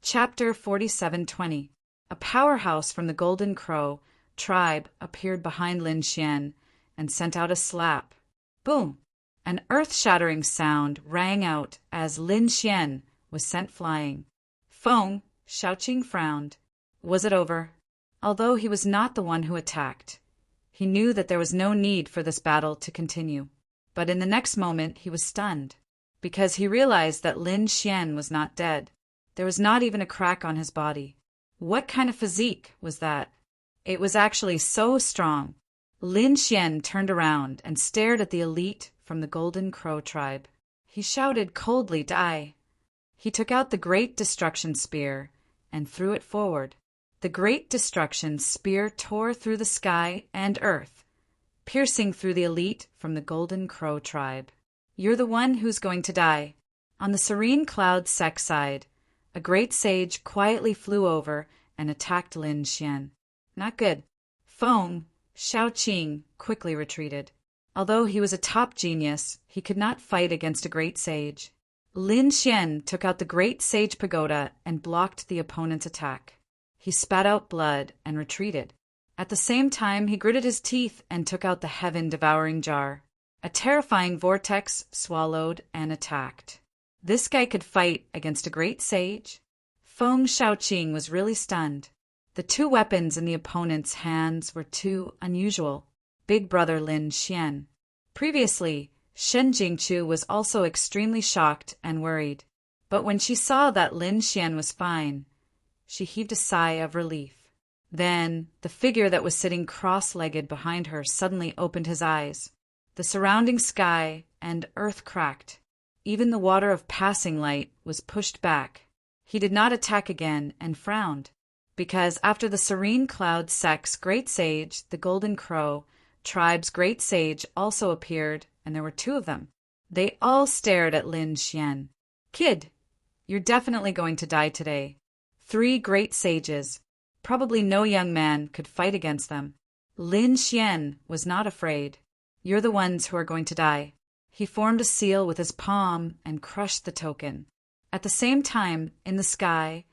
Chapter 4720. A powerhouse from the Golden Crow tribe appeared behind Lin Xian and sent out a slap. Boom! An earth-shattering sound rang out as Lin Xian was sent flying. Feng Shaoqing frowned. Was it over? Although he was not the one who attacked, he knew that there was no need for this battle to continue. But in the next moment he was stunned, because he realized that Lin Xian was not dead. There was not even a crack on his body. What kind of physique was that? It was actually so strong. Lin Xian turned around and stared at the elite from the Golden Crow tribe. He shouted coldly, "Die!" He took out the Great Destruction Spear and threw it forward. The Great Destruction Spear tore through the sky and earth, piercing through the elite from the Golden Crow tribe. "You're the one who's going to die." On the Serene Cloud Sect side, a great sage quietly flew over and attacked Lin Xian. Not good. Feng Shaoqing quickly retreated. Although he was a top genius, he could not fight against a great sage. Lin Xian took out the Great Sage Pagoda and blocked the opponent's attack. He spat out blood and retreated. At the same time, he gritted his teeth and took out the Heaven-Devouring Jar. A terrifying vortex swallowed and attacked. This guy could fight against a great sage? Feng Shaoqing was really stunned. The two weapons in the opponent's hands were too unusual. Big brother Lin Xian. Previously, Shen Jingchu was also extremely shocked and worried. But when she saw that Lin Xian was fine, she heaved a sigh of relief. Then, the figure that was sitting cross-legged behind her suddenly opened his eyes. The surrounding sky and earth cracked. Even the water of passing light was pushed back. He did not attack again and frowned, because after the Serene Cloud Sect's great sage, the Golden Crow tribe's great sage also appeared, and there were two of them. They all stared at Lin Xian. "Kid, you're definitely going to die today." 3 great sages. Probably no young man could fight against them. Lin Xian was not afraid. "You're the ones who are going to die." He formed a seal with his palm and crushed the token. At the same time, in the sky,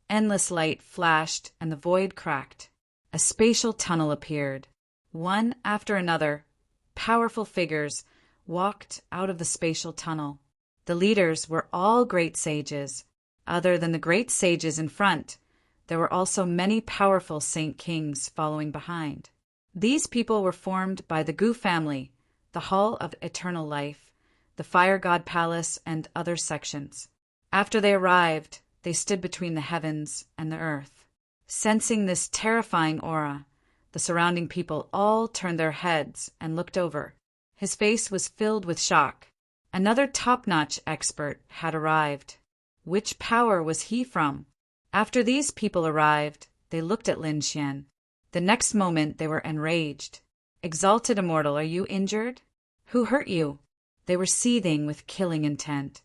endless light flashed and the void cracked. A spatial tunnel appeared. One after another, powerful figures walked out of the spatial tunnel. The leaders were all great sages. Other than the great sages in front, there were also many powerful Saint Kings following behind. These people were formed by the Gu family, the Hall of Eternal Life, the Fire God Palace, and other sections. After they arrived, they stood between the heavens and the earth. Sensing this terrifying aura, the surrounding people all turned their heads and looked over. His face was filled with shock. Another top-notch expert had arrived. Which power was he from? After these people arrived, they looked at Lin Xian. The next moment they were enraged. "Exalted Immortal, are you injured? Who hurt you?" They were seething with killing intent.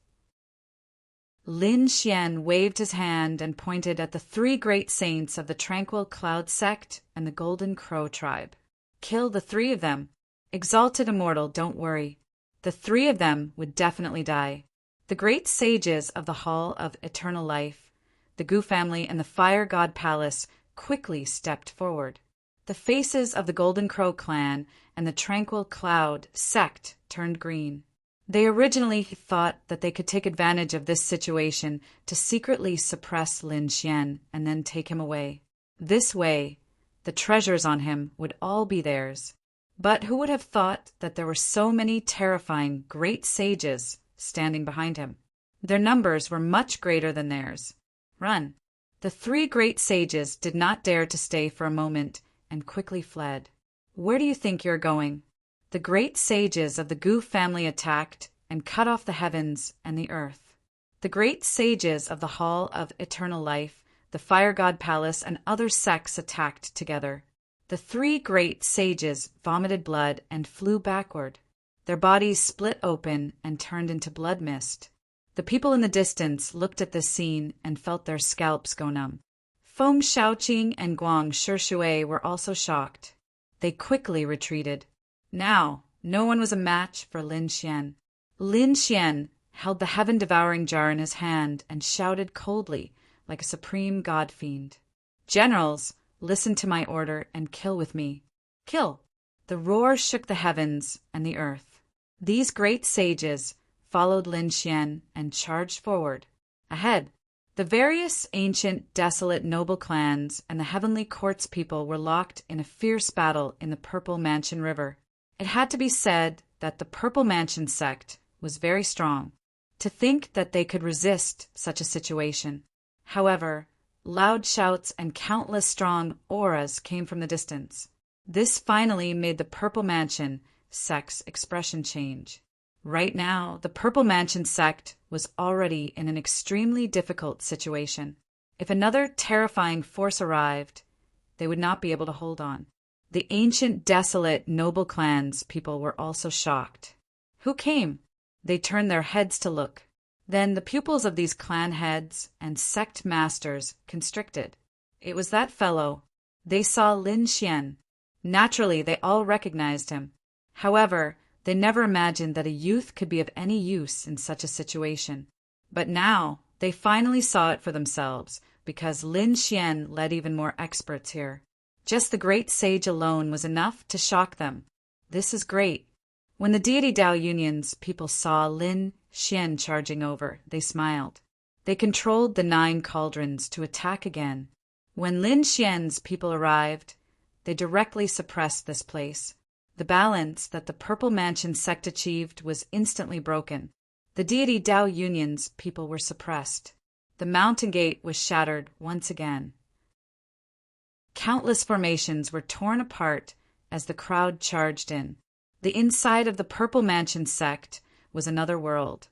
Lin Xian waved his hand and pointed at the 3 great saints of the Tranquil Cloud Sect and the Golden Crow tribe. "Kill the 3 of them. Exalted Immortal, don't worry. The 3 of them would definitely die." The great sages of the Hall of Eternal Life, the Gu family, and the Fire God Palace quickly stepped forward. The faces of the Golden Crow clan and the Tranquil Cloud Sect turned green. They originally thought that they could take advantage of this situation to secretly suppress Lin Xian and then take him away. This way, the treasures on him would all be theirs. But who would have thought that there were so many terrifying great sages standing behind him? Their numbers were much greater than theirs. Run! The 3 great sages did not dare to stay for a moment and quickly fled. Where do you think you're going? The great sages of the Gu family attacked and cut off the heavens and the earth. The great sages of the Hall of Eternal Life, the Fire God Palace, and other sects attacked together. The 3 great sages vomited blood and flew backward. Their bodies split open and turned into blood mist. The people in the distance looked at this scene and felt their scalps go numb. Feng Shaoqing and Guang Shishue were also shocked. They quickly retreated. Now, no one was a match for Lin Xian. Lin Xian held the Heaven-Devouring Jar in his hand and shouted coldly, like a supreme god fiend. Generals, listen to my order and kill with me. Kill! The roar shook the heavens and the earth. These great sages followed Lin Xian and charged forward. Ahead, the various ancient, desolate noble clans and the heavenly court's people were locked in a fierce battle in the Purple Mansion River. It had to be said that the Purple Mansion sect was very strong. To think that they could resist such a situation. However, loud shouts and countless strong auras came from the distance. This finally made the Purple Mansion sect's expression change. Right now, the Purple Mansion sect was already in an extremely difficult situation. If another terrifying force arrived, they would not be able to hold on. The ancient, desolate, noble clans people were also shocked. Who came? They turned their heads to look. Then the pupils of these clan heads and sect masters constricted. It was that fellow. They saw Lin Xian. Naturally, they all recognized him. However, they never imagined that a youth could be of any use in such a situation. But now, they finally saw it for themselves, because Lin Xian led even more experts here. Just the great sage alone was enough to shock them. This is great. When the deity Dao Union's people saw Lin Xian charging over, they smiled. They controlled the 9 cauldrons to attack again. When Lin Xian's people arrived, they directly suppressed this place. The balance that the Purple Mansion sect achieved was instantly broken. The deity Dao Union's people were suppressed. The mountain gate was shattered once again. Countless formations were torn apart as the crowd charged in. The inside of the Purple Mansion sect was another world,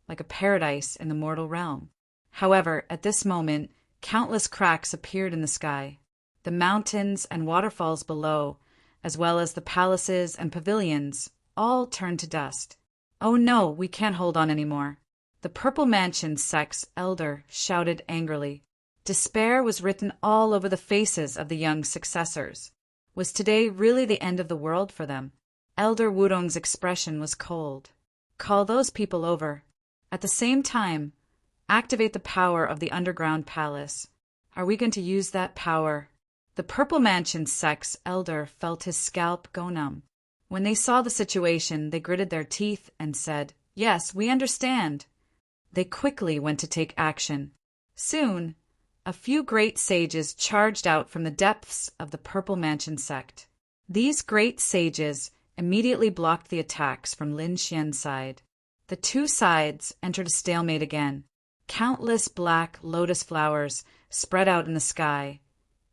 like a paradise in the mortal realm. However, at this moment, countless cracks appeared in the sky. The mountains and waterfalls below, as well as the palaces and pavilions, all turned to dust. Oh no, we can't hold on anymore. The Purple Mansion sect's elder shouted angrily. Despair was written all over the faces of the young successors. Was today really the end of the world for them? Elder Wudong's expression was cold. Call those people over. At the same time, activate the power of the underground palace. Are we going to use that power? The Purple Mansion sect's elder felt his scalp go numb. When they saw the situation, they gritted their teeth and said, "Yes, we understand." They quickly went to take action. Soon, a few great sages charged out from the depths of the Purple Mansion sect. These great sages immediately blocked the attacks from Lin Xian's side. The two sides entered a stalemate again. Countless black lotus flowers spread out in the sky,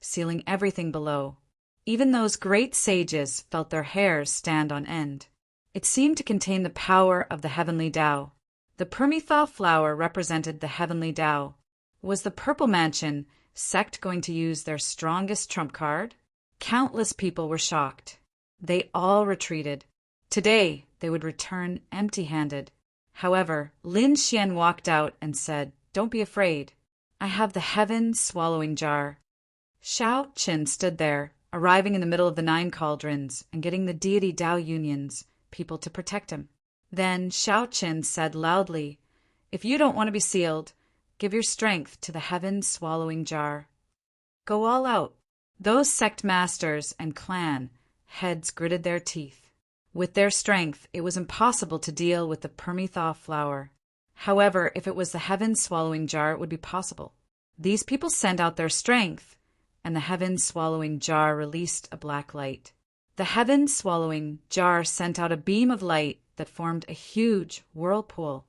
sealing everything below. Even those great sages felt their hairs stand on end. It seemed to contain the power of the heavenly Tao. The Permetha flower represented the heavenly Tao. Was the Purple Mansion sect going to use their strongest trump card? Countless people were shocked. They all retreated. Today, they would return empty-handed. However, Lin Xian walked out and said, "Don't be afraid. I have the heaven-swallowing jar." Shao Qin stood there, arriving in the middle of the 9 cauldrons and getting the deity Dao Union's people to protect him. Then Shao Qin said loudly, "If you don't want to be sealed, give your strength to the heaven-swallowing jar. Go all out." Those sect masters and clan heads gritted their teeth. With their strength, it was impossible to deal with the Permetha flower. However, if it was the heaven-swallowing jar, it would be possible. These people sent out their strength, and the heaven-swallowing jar released a black light. The heaven-swallowing jar sent out a beam of light that formed a huge whirlpool,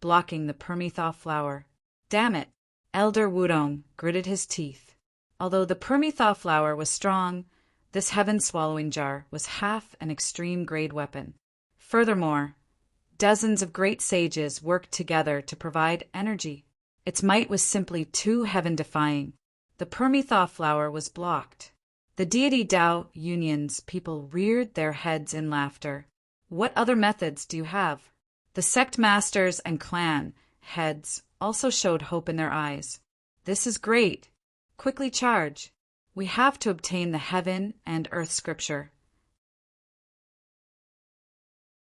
blocking the Permetha flower. Damn it! Elder Wudong gritted his teeth. Although the Permetha flower was strong, this heaven-swallowing jar was half an extreme-grade weapon. Furthermore, dozens of great sages worked together to provide energy. Its might was simply too heaven-defying. The Permetha flower was blocked. The deity Dao Union's people reared their heads in laughter. What other methods do you have? The sect masters and clan heads also showed hope in their eyes. This is great. Quickly charge. We have to obtain the heaven and earth scripture.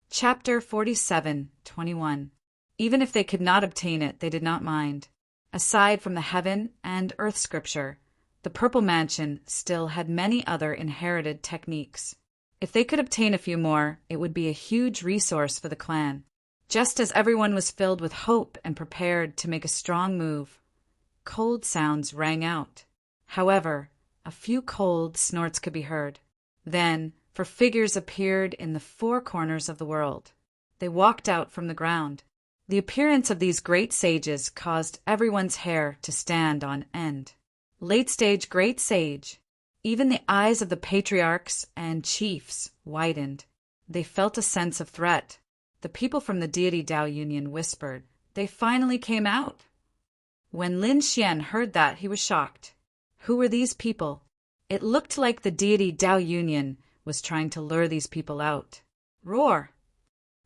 Chapter 47:21. Even if they could not obtain it, they did not mind. Aside from the heaven and earth scripture, the Purple Mansion still had many other inherited techniques. If they could obtain a few more, it would be a huge resource for the clan. Just as everyone was filled with hope and prepared to make a strong move, cold sounds rang out. However, a few cold snorts could be heard. Then, figures appeared in the four corners of the world. They walked out from the ground. The appearance of these great sages caused everyone's hair to stand on end. Late-stage great sage. Even the eyes of the patriarchs and chiefs widened. They felt a sense of threat. The people from the Deity Dao Union whispered, "They finally came out." When Lin Xian heard that, he was shocked. Who were these people? It looked like the Deity Dao Union was trying to lure these people out. Roar!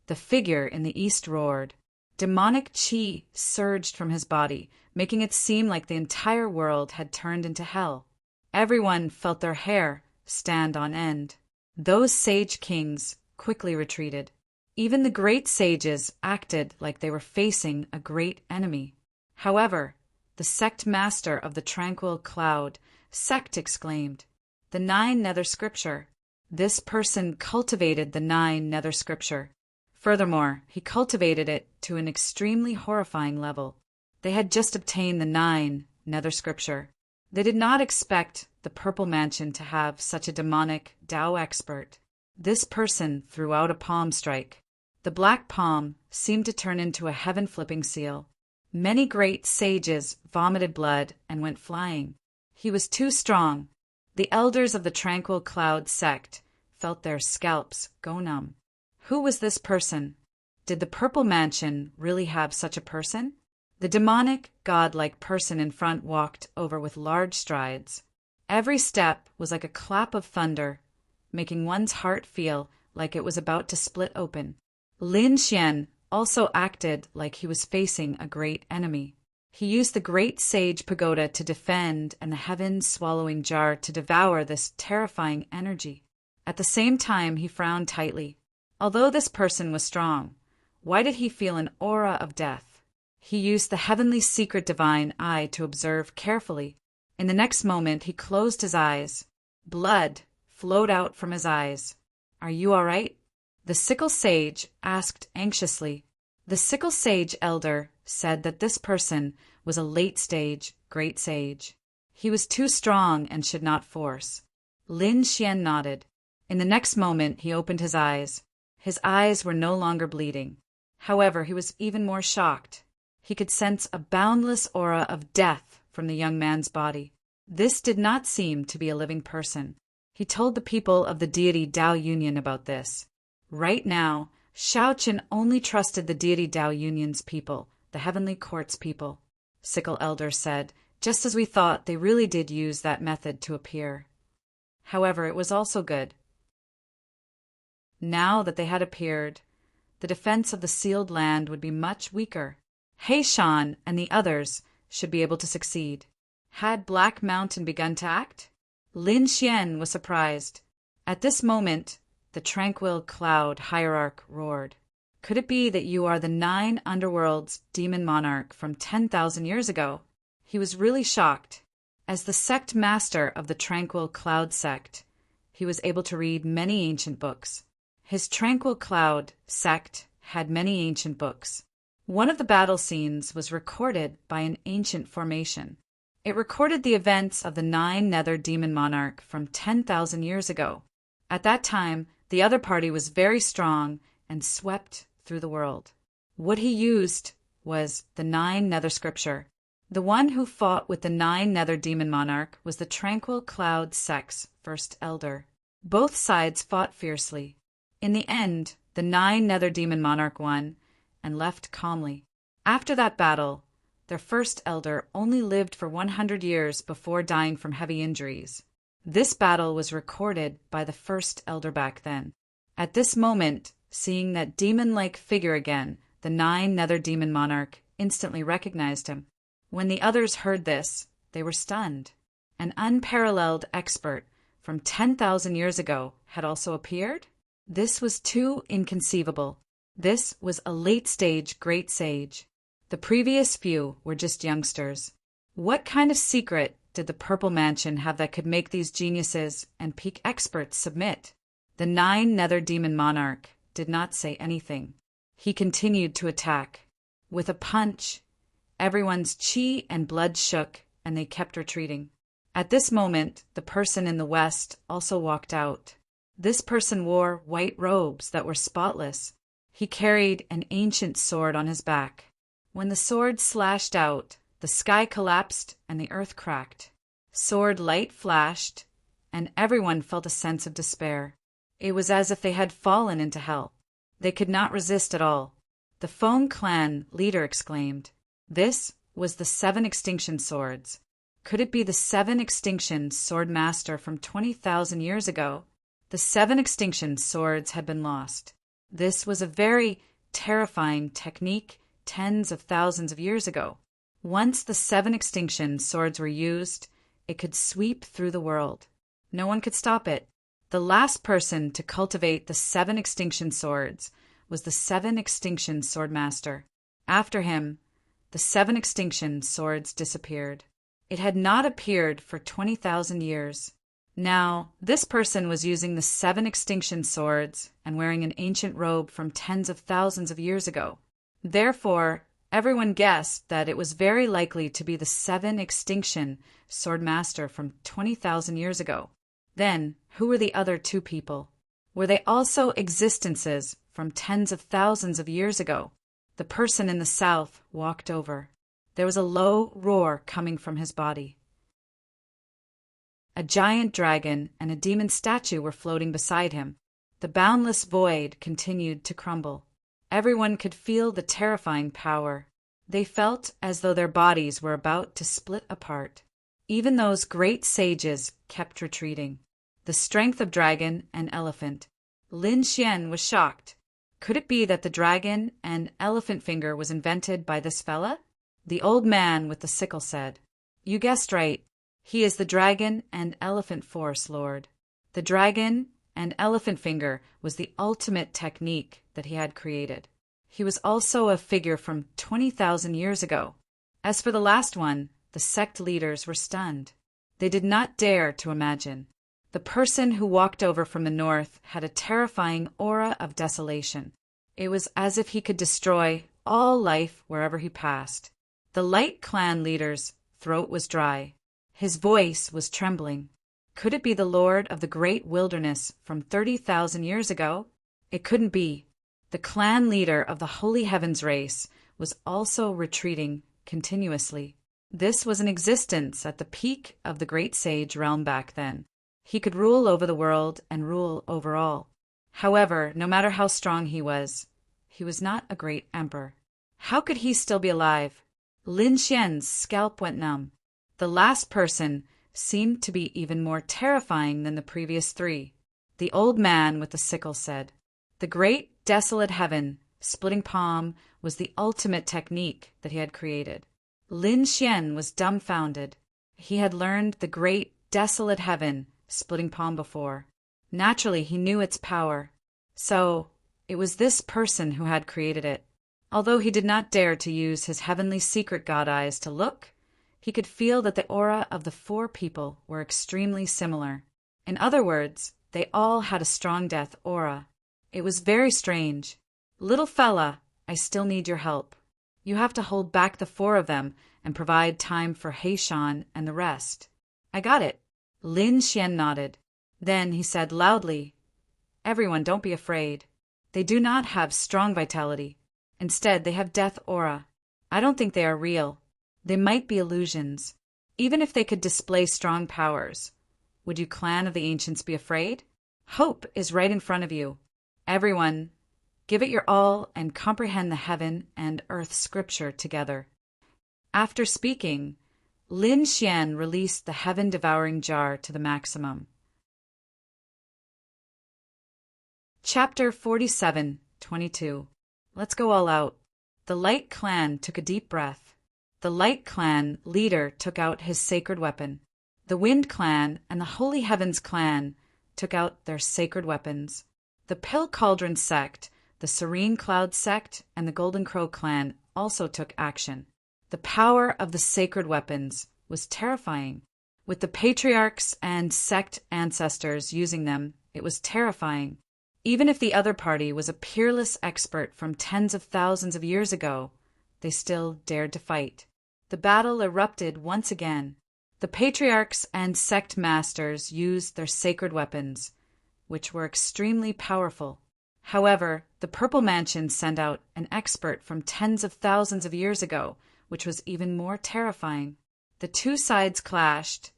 The figure in the east roared. Demonic qi surged from his body, making it seem like the entire world had turned into hell. Everyone felt their hair stand on end. Those sage kings quickly retreated. Even the great sages acted like they were facing a great enemy. However, the sect master of the Tranquil Cloud sect exclaimed, "The 9 Nether Scripture." This person cultivated the 9 Nether Scripture. Furthermore, he cultivated it to an extremely horrifying level. They had just obtained the 9 Nether Scripture. They did not expect the Purple Mansion to have such a demonic Dao expert. This person threw out a palm strike. The black palm seemed to turn into a heaven-flipping seal. Many great sages vomited blood and went flying. He was too strong. The elders of the Tranquil Cloud sect felt their scalps go numb. Who was this person? Did the Purple Mansion really have such a person? The demonic, godlike person in front walked over with large strides. Every step was like a clap of thunder, making one's heart feel like it was about to split open. Lin Xian also acted like he was facing a great enemy. He used the great sage pagoda to defend and the heaven-swallowing jar to devour this terrifying energy. At the same time, he frowned tightly. Although this person was strong, why did he feel an aura of death? He used the heavenly secret divine eye to observe carefully. In the next moment, he closed his eyes. Blood flowed out from his eyes. "Are you all right?" The sickle sage asked anxiously. The sickle sage elder said that this person was a late-stage great sage. He was too strong and should not force. Lin Xian nodded. In the next moment, he opened his eyes. His eyes were no longer bleeding. However, he was even more shocked. He could sense a boundless aura of death from the young man's body. This did not seem to be a living person. He told the people of the Deity Dao Union about this. Right now, Shaochen only trusted the Deity Dao Union's people, the Heavenly Court's people. Sickle Elder said, just as we thought, they really did use that method to appear. However, it was also good. Now that they had appeared, the defense of the sealed land would be much weaker. Heishan and the others should be able to succeed. Had Black Mountain begun to act? Lin Xian was surprised. At this moment, the Tranquil Cloud Hierarch roared. Could it be that you are the 9 underworlds demon monarch from 10,000 years ago? He was really shocked. As the sect master of the Tranquil Cloud sect, he was able to read many ancient books. His Tranquil Cloud sect had many ancient books. One of the battle scenes was recorded by an ancient formation. It recorded the events of the 9 Nether Demon Monarch from 10,000 years ago. At that time, the other party was very strong and swept through the world. What he used was the 9 Nether Scripture. The one who fought with the 9 Nether Demon Monarch was the Tranquil Cloud sect's first elder. Both sides fought fiercely. In the end, the 9 Nether Demon Monarch won and left calmly. After that battle, their first elder only lived for 100 years before dying from heavy injuries. This battle was recorded by the first elder back then. At this moment, seeing that demon-like figure again, the 9 Nether Demon Monarch instantly recognized him. When the others heard this, they were stunned. An unparalleled expert from 10,000 years ago had also appeared? This was too inconceivable. This was a late-stage great sage. The previous few were just youngsters. What kind of secret did the Purple Mansion have that could make these geniuses and peak experts submit? The 9 Nether Demon Monarch did not say anything. He continued to attack. With a punch, everyone's chi and blood shook, and they kept retreating. At this moment, the person in the west also walked out. This person wore white robes that were spotless. He carried an ancient sword on his back. When the sword slashed out, the sky collapsed and the earth cracked. Sword light flashed, and everyone felt a sense of despair. It was as if they had fallen into hell. They could not resist at all. The Foam clan leader exclaimed, "This was the 7 extinction swords. Could it be the 7 extinction sword master from 20,000 years ago?" The 7 extinction swords had been lost. This was a very terrifying technique tens of thousands of years ago. Once the 7 extinction swords were used, it could sweep through the world. No one could stop it. The last person to cultivate the 7 extinction swords was the 7 extinction sword master. After him, the 7 extinction swords disappeared. It had not appeared for 20,000 years. Now, this person was using the 7 extinction swords and wearing an ancient robe from tens of thousands of years ago. Therefore, everyone guessed that it was very likely to be the 7 extinction sword master from 20,000 years ago. Then, who were the other 2 people? Were they also existences from tens of thousands of years ago? The person in the south walked over. There was a low roar coming from his body. A giant dragon and a demon statue were floating beside him. The boundless void continued to crumble. Everyone could feel the terrifying power. They felt as though their bodies were about to split apart. Even those great sages kept retreating. The strength of dragon and elephant. Lin Xian was shocked. Could it be that the dragon and elephant finger was invented by this fella? The old man with the sickle said, "You guessed right. He is the dragon and elephant force lord." The dragon and elephant finger was the ultimate technique that he had created. He was also a figure from 20,000 years ago. As for the last one, the sect leaders were stunned. They did not dare to imagine. The person who walked over from the north had a terrifying aura of desolation. It was as if he could destroy all life wherever he passed. The Light Clan leader's throat was dry. His voice was trembling. Could it be the Lord of the Great Wilderness from 30,000 years ago? It couldn't be. The clan leader of the Holy Heavens race was also retreating continuously. This was an existence at the peak of the Great Sage realm back then. He could rule over the world and rule over all. However, no matter how strong he was not a great emperor. How could he still be alive? Lin Xian's scalp went numb. The last person seemed to be even more terrifying than the previous 3. The old man with the sickle said, "The great desolate heaven, splitting palm, was the ultimate technique that he had created." Lin Xian was dumbfounded. He had learned the great desolate heaven, splitting palm before. Naturally, he knew its power. So, it was this person who had created it. Although he did not dare to use his heavenly secret god eyes to look, he could feel that the aura of the 4 people were extremely similar. In other words, they all had a strong death aura. It was very strange. "Little fella, I still need your help. You have to hold back the 4 of them and provide time for Heishan and the rest." "I got it." Lin Xian nodded. Then he said loudly, "Everyone, don't be afraid. They do not have strong vitality. Instead, they have death aura. I don't think they are real. They might be illusions. Even if they could display strong powers, would you clan of the ancients be afraid? Hope is right in front of you. Everyone, give it your all and comprehend the heaven and earth scripture together." After speaking, Lin Xian released the heaven-devouring jar to the maximum. Chapter 47:22. Let's go all out. The Light Clan took a deep breath. The Light Clan leader took out his sacred weapon. The Wind Clan and the Holy Heavens Clan took out their sacred weapons. The Pill Cauldron sect, the Serene Cloud sect, and the Golden Crow clan also took action. The power of the sacred weapons was terrifying. With the patriarchs and sect ancestors using them, it was terrifying. Even if the other party was a peerless expert from tens of thousands of years ago, they still dared to fight. The battle erupted once again. The patriarchs and sect masters used their sacred weapons, which were extremely powerful. However, the Purple Mansion sent out an expert from tens of thousands of years ago, which was even more terrifying. The two sides clashed,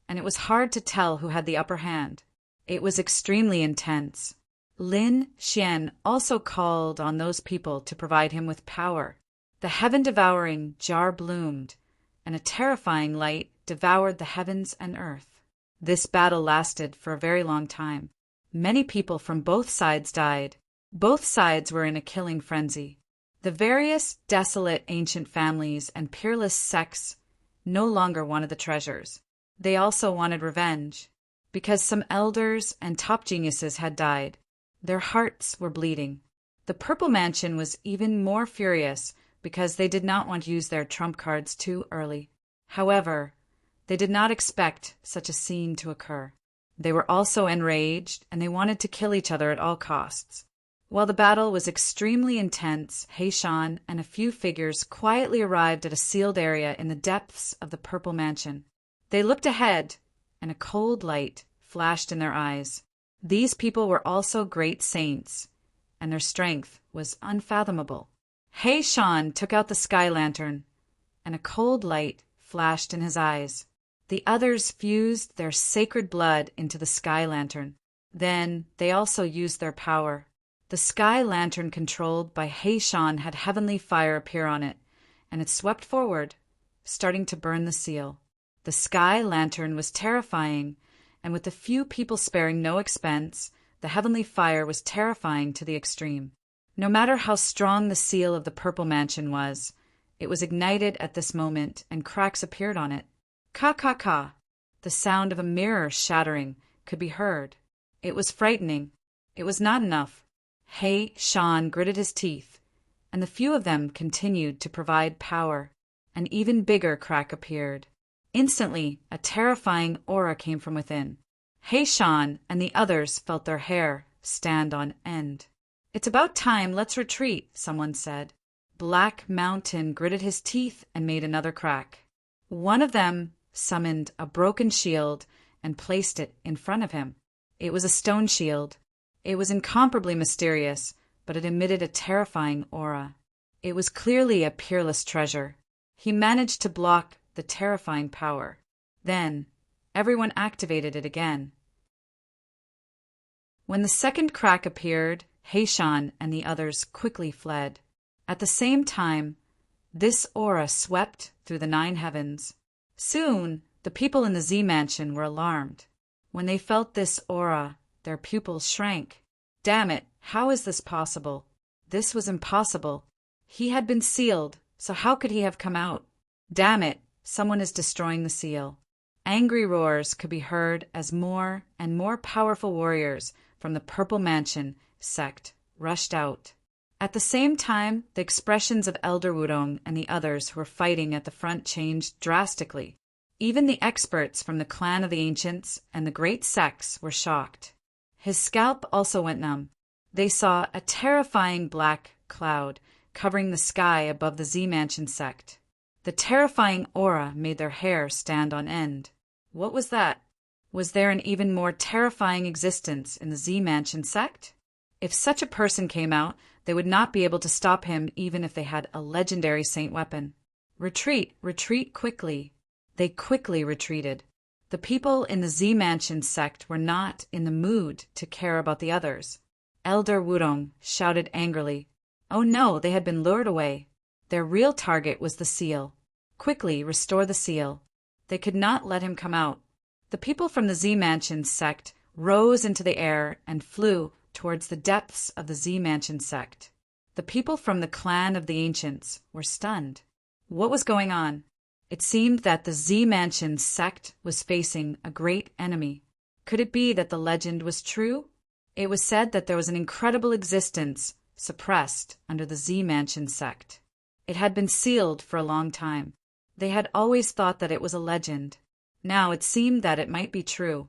and it was hard to tell who had the upper hand. It was extremely intense. Lin Xian also called on those people to provide him with power. The heaven-devouring jar bloomed, and a terrifying light devoured the heavens and earth. This battle lasted for a very long time. Many people from both sides died. Both sides were in a killing frenzy. The various desolate ancient families and peerless sects no longer wanted the treasures. They also wanted revenge. Because some elders and top geniuses had died, their hearts were bleeding. The Purple Mansion was even more furious because they did not want to use their trump cards too early. However, they did not expect such a scene to occur. They were also enraged, and they wanted to kill each other at all costs. While the battle was extremely intense, Heishan and a few figures quietly arrived at a sealed area in the depths of the Purple Mansion. They looked ahead, and a cold light flashed in their eyes. These people were also great saints, and their strength was unfathomable. Heishan took out the sky lantern, and a cold light flashed in his eyes. The others fused their sacred blood into the sky lantern. Then they also used their power. The sky lantern controlled by Heishan had heavenly fire appear on it, and it swept forward, starting to burn the seal. The sky lantern was terrifying, and with the few people sparing no expense, the heavenly fire was terrifying to the extreme. No matter how strong the seal of the Purple Mansion was, it was ignited at this moment, and cracks appeared on it. Ka. The sound of a mirror shattering could be heard. It was frightening. It was not enough. Heishan gritted his teeth, and the few of them continued to provide power. An even bigger crack appeared. Instantly, a terrifying aura came from within. Heishan and the others felt their hair stand on end. "It's about time, let's retreat," someone said. Black Mountain gritted his teeth and made another crack. One of them summoned a broken shield and placed it in front of him. It was a stone shield. It was incomparably mysterious, but it emitted a terrifying aura. It was clearly a peerless treasure. He managed to block the terrifying power. Then, everyone activated it again. When the second crack appeared, Heishan and the others quickly fled. At the same time, this aura swept through the 9 heavens. Soon, the people in the Z Mansion were alarmed. When they felt this aura, their pupils shrank. Damn it, how is this possible? This was impossible. He had been sealed, so how could he have come out? Damn it, someone is destroying the seal. Angry roars could be heard as more and more powerful warriors from the Purple Mansion sect rushed out. At the same time, the expressions of Elder Wudong and the others who were fighting at the front changed drastically. Even the experts from the clan of the ancients and the great sects were shocked. His scalp also went numb. They saw a terrifying black cloud covering the sky above the Z Mansion sect. The terrifying aura made their hair stand on end. What was that? Was there an even more terrifying existence in the Z Mansion sect? If such a person came out, they would not be able to stop him even if they had a legendary saint weapon. Retreat, retreat quickly. They quickly retreated. The people in the Z Mansion sect were not in the mood to care about the others. Elder Wudong shouted angrily. Oh no, they had been lured away. Their real target was the seal. Quickly restore the seal. They could not let him come out. The people from the Z Mansion sect rose into the air and flew towards the depths of the Z Mansion sect. The people from the clan of the ancients were stunned. What was going on? It seemed that the Z Mansion sect was facing a great enemy. Could it be that the legend was true? It was said that there was an incredible existence suppressed under the Z Mansion sect. It had been sealed for a long time. They had always thought that it was a legend. Now it seemed that it might be true.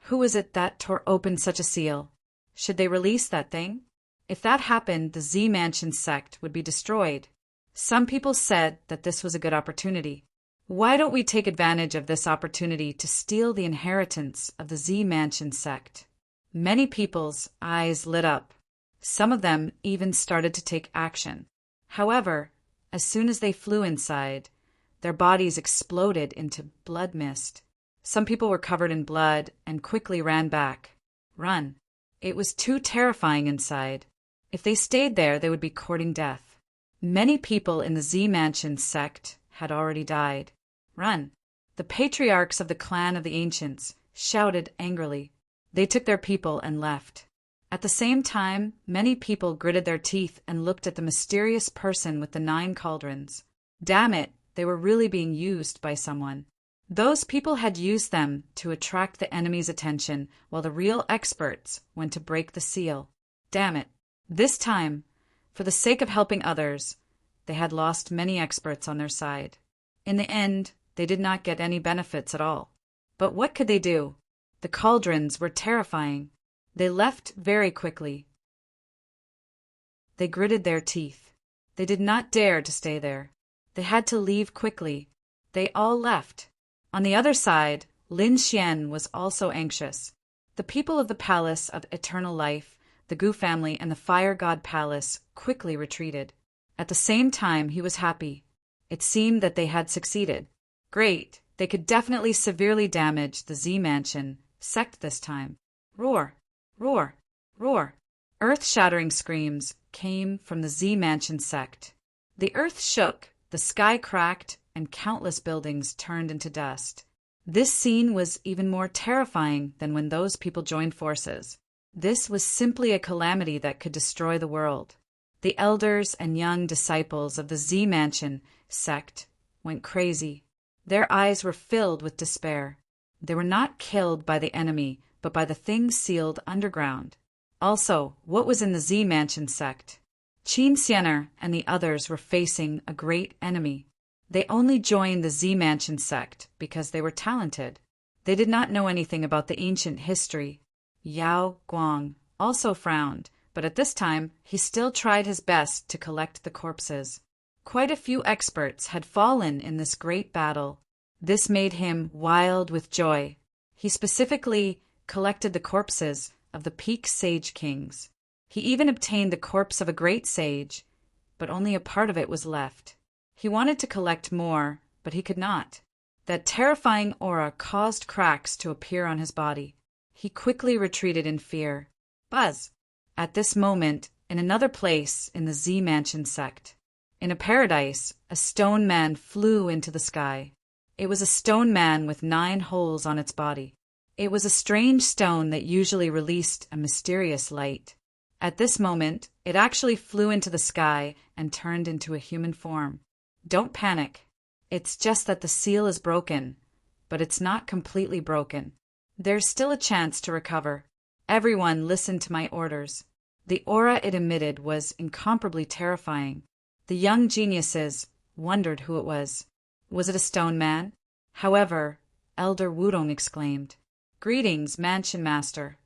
Who was it that tore open such a seal? Should they release that thing? If that happened, the Z Mansion sect would be destroyed. Some people said that this was a good opportunity. Why don't we take advantage of this opportunity to steal the inheritance of the Z Mansion sect? Many people's eyes lit up. Some of them even started to take action. However, as soon as they flew inside, their bodies exploded into blood mist. Some people were covered in blood and quickly ran back. Run. It was too terrifying inside. If they stayed there, they would be courting death. Many people in the Z Mansion sect had already died. Run. The patriarchs of the clan of the ancients shouted angrily. They took their people and left. At the same time, many people gritted their teeth and looked at the mysterious person with the 9 cauldrons. Damn it, they were really being used by someone. Those people had used them to attract the enemy's attention, while the real experts went to break the seal. Damn it. This time, for the sake of helping others, they had lost many experts on their side. In the end, they did not get any benefits at all. But what could they do? The cauldrons were terrifying. They left very quickly. They gritted their teeth. They did not dare to stay there. They had to leave quickly. They all left. On the other side, Lin Xian was also anxious. The people of the Palace of Eternal Life, the Gu family, and the Fire God Palace quickly retreated. At the same time, he was happy. It seemed that they had succeeded. Great! They could definitely severely damage the Z Mansion sect this time. Roar! Roar! Roar! Earth-shattering screams came from the Z Mansion sect. The earth shook, the sky cracked, and countless buildings turned into dust. This scene was even more terrifying than when those people joined forces. This was simply a calamity that could destroy the world. The elders and young disciples of the Z Mansion sect went crazy. Their eyes were filled with despair. They were not killed by the enemy, but by the things sealed underground. Also, what was in the Z Mansion sect? Qin Xianer and the others were facing a great enemy. They only joined the Z Mansion sect because they were talented. They did not know anything about the ancient history. Yao Guang also frowned, but at this time he still tried his best to collect the corpses. Quite a few experts had fallen in this great battle. This made him wild with joy. He specifically collected the corpses of the peak sage kings. He even obtained the corpse of a great sage, but only a part of it was left. He wanted to collect more, but he could not. That terrifying aura caused cracks to appear on his body. He quickly retreated in fear. Buzz! At this moment, in another place in the Z Mansion sect, in a paradise, a stone man flew into the sky. It was a stone man with 9 holes on its body. It was a strange stone that usually released a mysterious light. At this moment, it actually flew into the sky and turned into a human form. Don't panic. It's just that the seal is broken, but it's not completely broken. There's still a chance to recover. Everyone listened to my orders. The aura it emitted was incomparably terrifying. The young geniuses wondered who it was. Was it a stone man? However, Elder Wudong exclaimed, "Greetings, Mansion Master."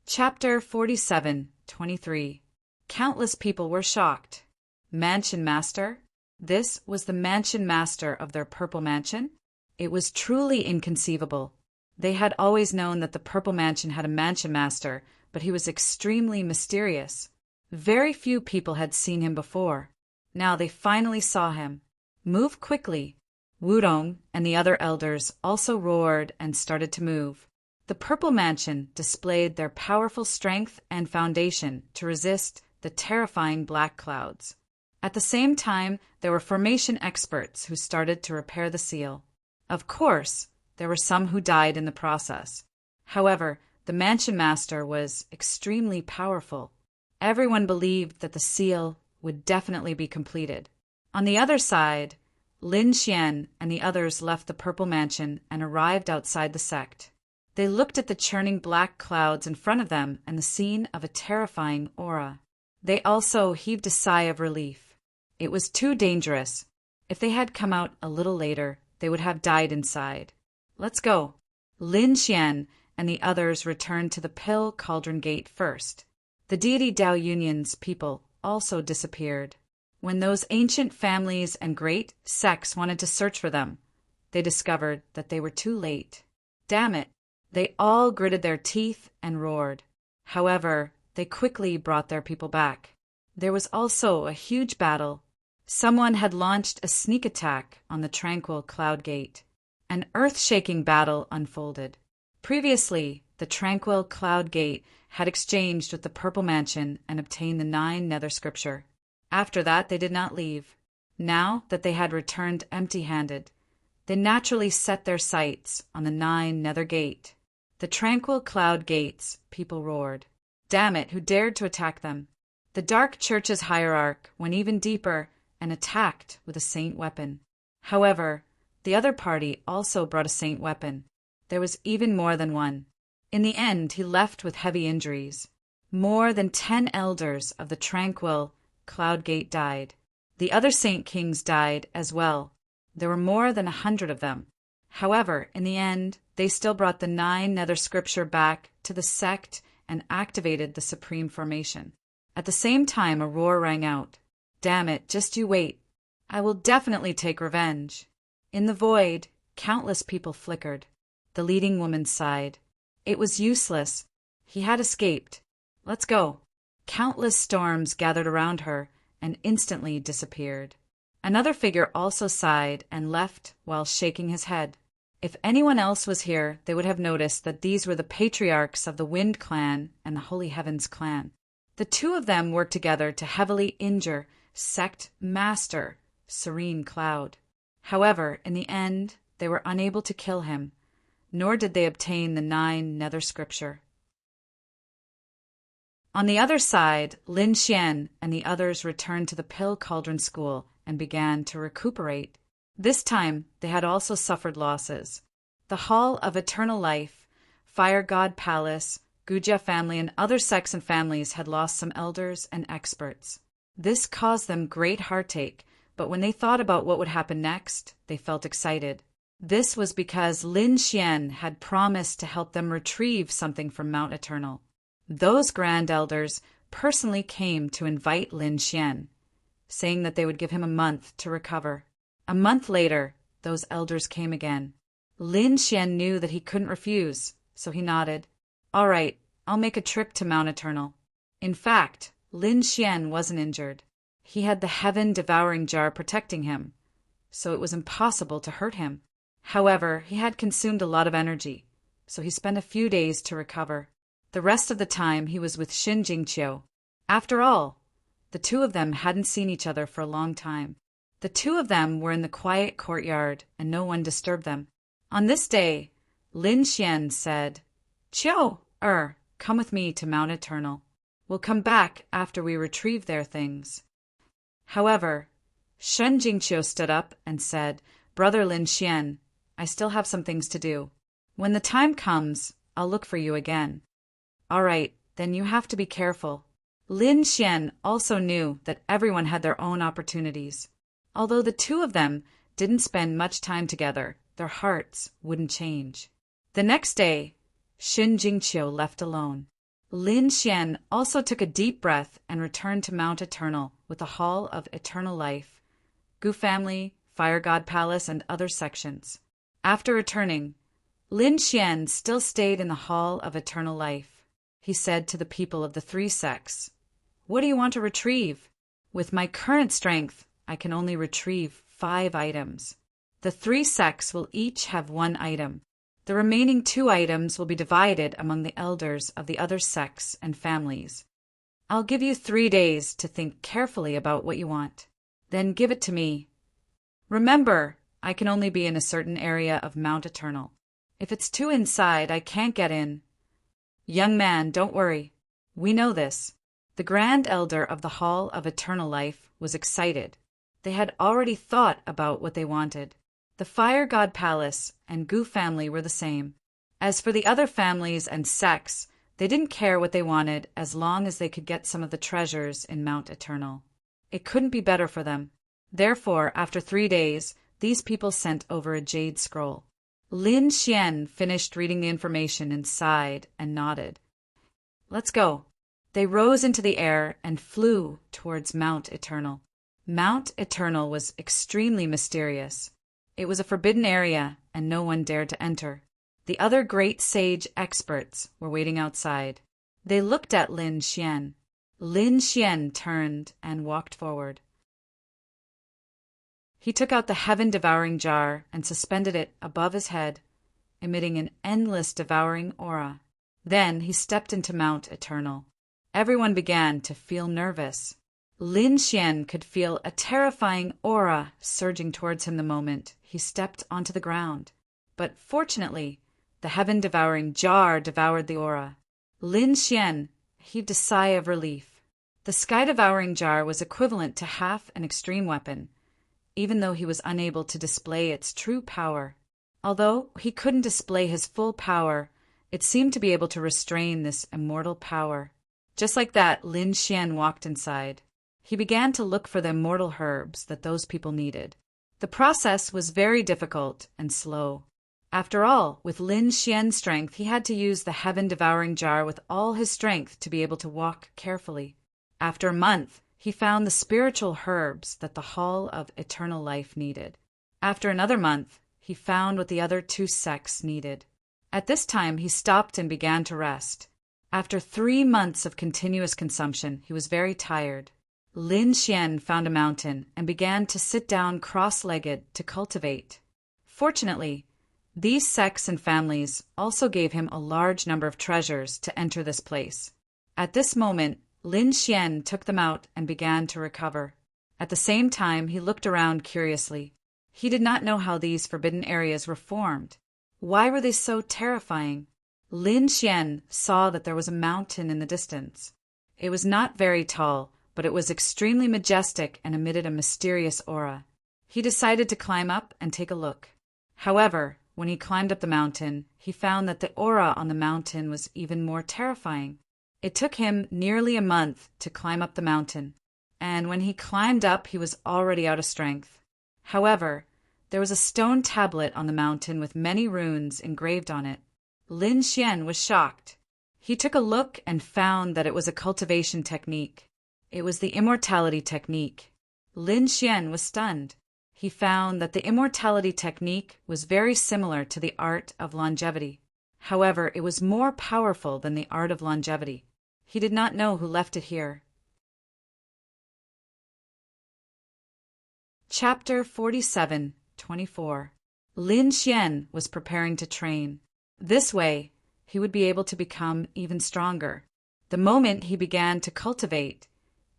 Chapter 47-23. Countless people were shocked. Mansion Master? This was the Mansion Master of their Purple Mansion? It was truly inconceivable. They had always known that the Purple Mansion had a Mansion Master, but he was extremely mysterious. Very few people had seen him before. Now they finally saw him. Move quickly. Wudong and the other elders also roared and started to move. The Purple Mansion displayed their powerful strength and foundation to resist the terrifying black clouds. At the same time, there were formation experts who started to repair the seal. Of course, there were some who died in the process. However, the Mansion Master was extremely powerful. Everyone believed that the seal would definitely be completed. On the other side, Lin Xian and the others left the Purple Mansion and arrived outside the sect. They looked at the churning black clouds in front of them and the scene of a terrifying aura. They also heaved a sigh of relief. It was too dangerous. If they had come out a little later, they would have died inside. Let's go. Lin Xian and the others returned to the Pill Cauldron Gate first. The deity Dao Yunyan's people also disappeared. When those ancient families and great sects wanted to search for them, they discovered that they were too late. Damn it! They all gritted their teeth and roared. However, they quickly brought their people back. There was also a huge battle. Someone had launched a sneak attack on the tranquil Cloud Gate. An earth-shaking battle unfolded. Previously, the tranquil Cloud Gate had exchanged with the Purple Mansion and obtained the 9 Nether Scripture. After that, they did not leave. Now that they had returned empty-handed, they naturally set their sights on the 9 Nether Gate. The tranquil Cloud Gate's people roared. Damn it, who dared to attack them? The Dark Church's hierarch went even deeper and attacked with a saint weapon. However, the other party also brought a saint weapon. There was even more than one. In the end, he left with heavy injuries. More than 10 elders of the tranquil Cloud Gate died. The other saint kings died as well. There were more than 100 of them. However, in the end, they still brought the 9 Nether Scripture back to the sect and activated the Supreme Formation. At the same time, a roar rang out. Damn it, just you wait. I will definitely take revenge. In the void, countless people flickered. The leading woman sighed. It was useless. He had escaped. Let's go. Countless storms gathered around her and instantly disappeared. Another figure also sighed and left while shaking his head. If anyone else was here, they would have noticed that these were the patriarchs of the Wind Clan and the Holy Heavens Clan. The two of them worked together to heavily injure Sect Master Serene Cloud. However, in the end, they were unable to kill him, nor did they obtain the 9 Nether Scripture. On the other side, Lin Xian and the others returned to the Pill Cauldron School and began to recuperate. This time, they had also suffered losses. The Hall of Eternal Life, Fire God Palace, Gujia family, and other sects and families had lost some elders and experts. This caused them great heartache, but when they thought about what would happen next, they felt excited. This was because Lin Xian had promised to help them retrieve something from Mount Eternal. Those grand elders personally came to invite Lin Xian, saying that they would give him a month to recover. A month later, those elders came again. Lin Xian knew that he couldn't refuse, so he nodded. All right, I'll make a trip to Mount Eternal. In fact, Lin Xian wasn't injured. He had the heaven-devouring jar protecting him, so it was impossible to hurt him. However, he had consumed a lot of energy, so he spent a few days to recover. The rest of the time he was with Xin Jingqiu. After all, the two of them hadn't seen each other for a long time. The two of them were in the quiet courtyard, and no one disturbed them. On this day, Lin Xian said, Qiu, come with me to Mount Eternal. We'll come back after we retrieve their things. However, Shen Jingqiu stood up and said, Brother Lin Xian, I still have some things to do. When the time comes, I'll look for you again. All right, then you have to be careful. Lin Xian also knew that everyone had their own opportunities. Although the two of them didn't spend much time together, their hearts wouldn't change. The next day, Xin Jingqiu left alone. Lin Xian also took a deep breath and returned to Mount Eternal with the Hall of Eternal Life, Gu family, Fire God Palace, and other sections. After returning, Lin Xian still stayed in the Hall of Eternal Life. He said to the people of the 3 sects, What do you want to retrieve? With my current strength, I can only retrieve 5 items. The 3 sects will each have 1 item. The remaining 2 items will be divided among the elders of the other sects and families. I'll give you 3 days to think carefully about what you want. Then give it to me. Remember, I can only be in a certain area of Mount Eternal. If it's too inside, I can't get in. Young man, don't worry. We know this. The Grand Elder of the Hall of Eternal Life was excited. They had already thought about what they wanted. The Fire God Palace and Gu family were the same. As for the other families and sects, They didn't care what they wanted as long as they could get some of the treasures in Mount Eternal. It couldn't be better for them. Therefore, after 3 days, these people sent over a jade scroll. Lin Xian finished reading the information and sighed and nodded. Let's go. They rose into the air and flew towards Mount Eternal. Mount Eternal was extremely mysterious. It was a forbidden area, and no one dared to enter. The other great sage experts were waiting outside. They looked at Lin Xian. Lin Xian turned and walked forward. He took out the heaven-devouring jar and suspended it above his head, emitting an endless devouring aura. Then he stepped into Mount Eternal. Everyone began to feel nervous. Lin Xian could feel a terrifying aura surging towards him the moment he stepped onto the ground. But fortunately, the heaven-devouring jar devoured the aura. Lin Xian heaved a sigh of relief. The sky-devouring jar was equivalent to half an extreme weapon, even though he was unable to display its true power. Although he couldn't display his full power, it seemed to be able to restrain this immortal power. Just like that, Lin Xian walked inside. He began to look for the immortal herbs that those people needed. The process was very difficult and slow. After all, with Lin Xian's strength, he had to use the heaven-devouring jar with all his strength to be able to walk carefully. After a month, he found the spiritual herbs that the Hall of Eternal Life needed. After another month, he found what the other 2 sects needed. At this time, he stopped and began to rest. After 3 months of continuous consumption, he was very tired. Lin Xian found a mountain and began to sit down cross-legged to cultivate. Fortunately, these sects and families also gave him a large number of treasures to enter this place. At this moment, Lin Xian took them out and began to recover. At the same time, he looked around curiously. He did not know how these forbidden areas were formed. Why were they so terrifying? Lin Xian saw that there was a mountain in the distance. It was not very tall, but it was extremely majestic and emitted a mysterious aura. He decided to climb up and take a look. However, when he climbed up the mountain, he found that the aura on the mountain was even more terrifying. It took him nearly a month to climb up the mountain, and when he climbed up, he was already out of strength. However, there was a stone tablet on the mountain with many runes engraved on it. Lin Xian was shocked. He took a look and found that it was a cultivation technique. It was the immortality technique. Lin Xian was stunned. He found that the immortality technique was very similar to the art of longevity. However, it was more powerful than the art of longevity. He did not know who left it here. Chapter 47:24. Lin Xian was preparing to train. This way, he would be able to become even stronger. The moment he began to cultivate,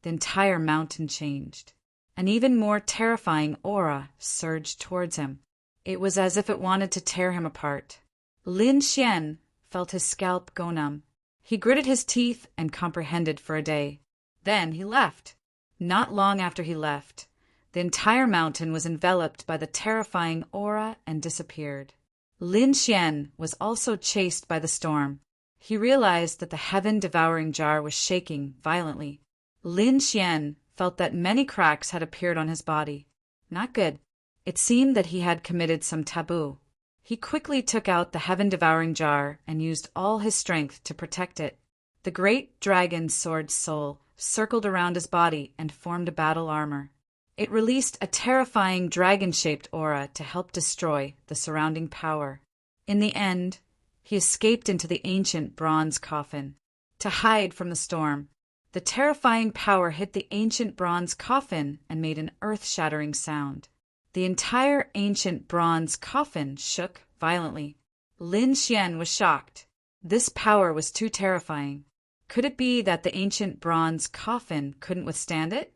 the entire mountain changed. An even more terrifying aura surged towards him. It was as if it wanted to tear him apart. Lin Xian felt his scalp go numb. He gritted his teeth and comprehended for a day. Then he left. Not long after he left, the entire mountain was enveloped by the terrifying aura and disappeared. Lin Xian was also chased by the storm. He realized that the heaven-devouring jar was shaking violently. Lin Xian felt that many cracks had appeared on his body. Not good. It seemed that he had committed some taboo. He quickly took out the heaven-devouring jar and used all his strength to protect it. The great dragon sword soul circled around his body and formed a battle armor. It released a terrifying dragon-shaped aura to help destroy the surrounding power. In the end, he escaped into the ancient bronze coffin. To hide from the storm, the terrifying power hit the ancient bronze coffin and made an earth-shattering sound. The entire ancient bronze coffin shook violently. Lin Xian was shocked. This power was too terrifying. Could it be that the ancient bronze coffin couldn't withstand it?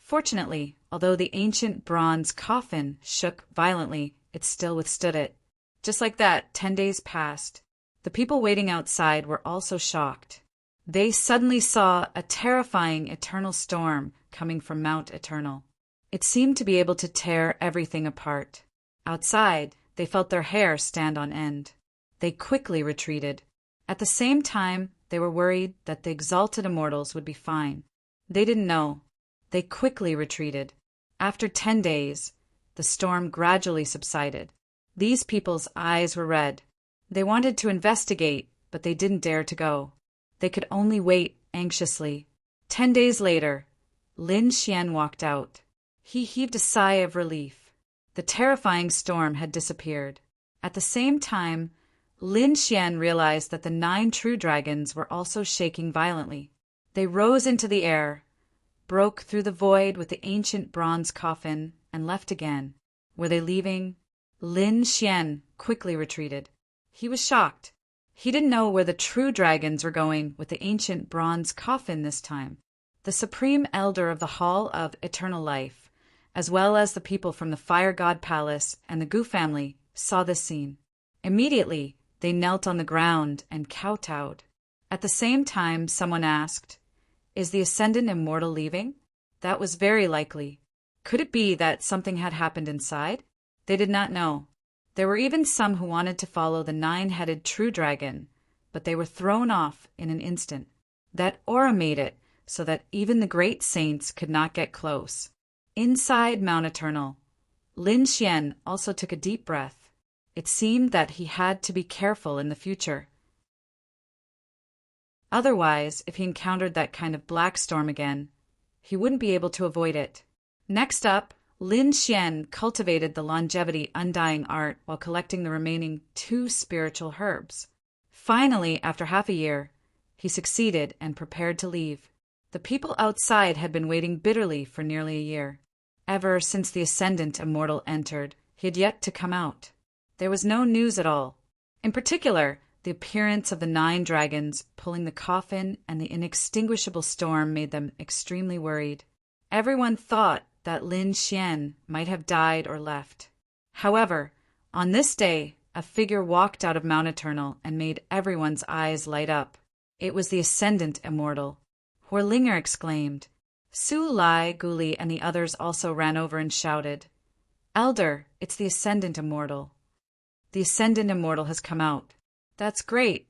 Fortunately, although the ancient bronze coffin shook violently, it still withstood it. Just like that, 10 days passed. The people waiting outside were also shocked. They suddenly saw a terrifying eternal storm coming from Mount Eternal. It seemed to be able to tear everything apart. Outside, they felt their hair stand on end. They quickly retreated. At the same time, They were worried that the exalted immortals would be fine. They didn't know. They quickly retreated. After 10 days, the storm gradually subsided. These people's eyes were red. They wanted to investigate, but they didn't dare to go. They could only wait anxiously. 10 days later, Lin Xian walked out. He heaved a sigh of relief. The terrifying storm had disappeared. At the same time, Lin Xian realized that the 9 true dragons were also shaking violently. They rose into the air, broke through the void with the ancient bronze coffin, and left again. Were they leaving? Lin Xian quickly retreated. He was shocked. He didn't know where the true dragons were going with the ancient bronze coffin this time. The supreme elder of the Hall of Eternal Life, as well as the people from the Fire God Palace and the Gu family, saw this scene. Immediately, they knelt on the ground and kowtowed. At the same time, someone asked, "Is the Ascendant Immortal leaving?" That was very likely. Could it be that something had happened inside? They did not know. There were even some who wanted to follow the 9-headed true dragon, but they were thrown off in an instant. That aura made it so that even the great saints could not get close. Inside Mount Eternal, Lin Xian also took a deep breath. It seemed that he had to be careful in the future. Otherwise, if he encountered that kind of black storm again, he wouldn't be able to avoid it. Next up, Lin Xian cultivated the longevity undying art while collecting the remaining 2 spiritual herbs. Finally, after half a year, he succeeded and prepared to leave. The people outside had been waiting bitterly for nearly a year. Ever since the Ascendant Immortal entered, he had yet to come out. There was no news at all. In particular, the appearance of the 9 dragons pulling the coffin and the inextinguishable storm made them extremely worried. Everyone thought that Lin Xian might have died or left. However, on this day, a figure walked out of Mount Eternal and made everyone's eyes light up. It was the Ascendant Immortal. Huolinger exclaimed. Su Lai, Guli, and the others also ran over and shouted, "Elder, it's the Ascendant Immortal. The Ascendant Immortal has come out." "That's great."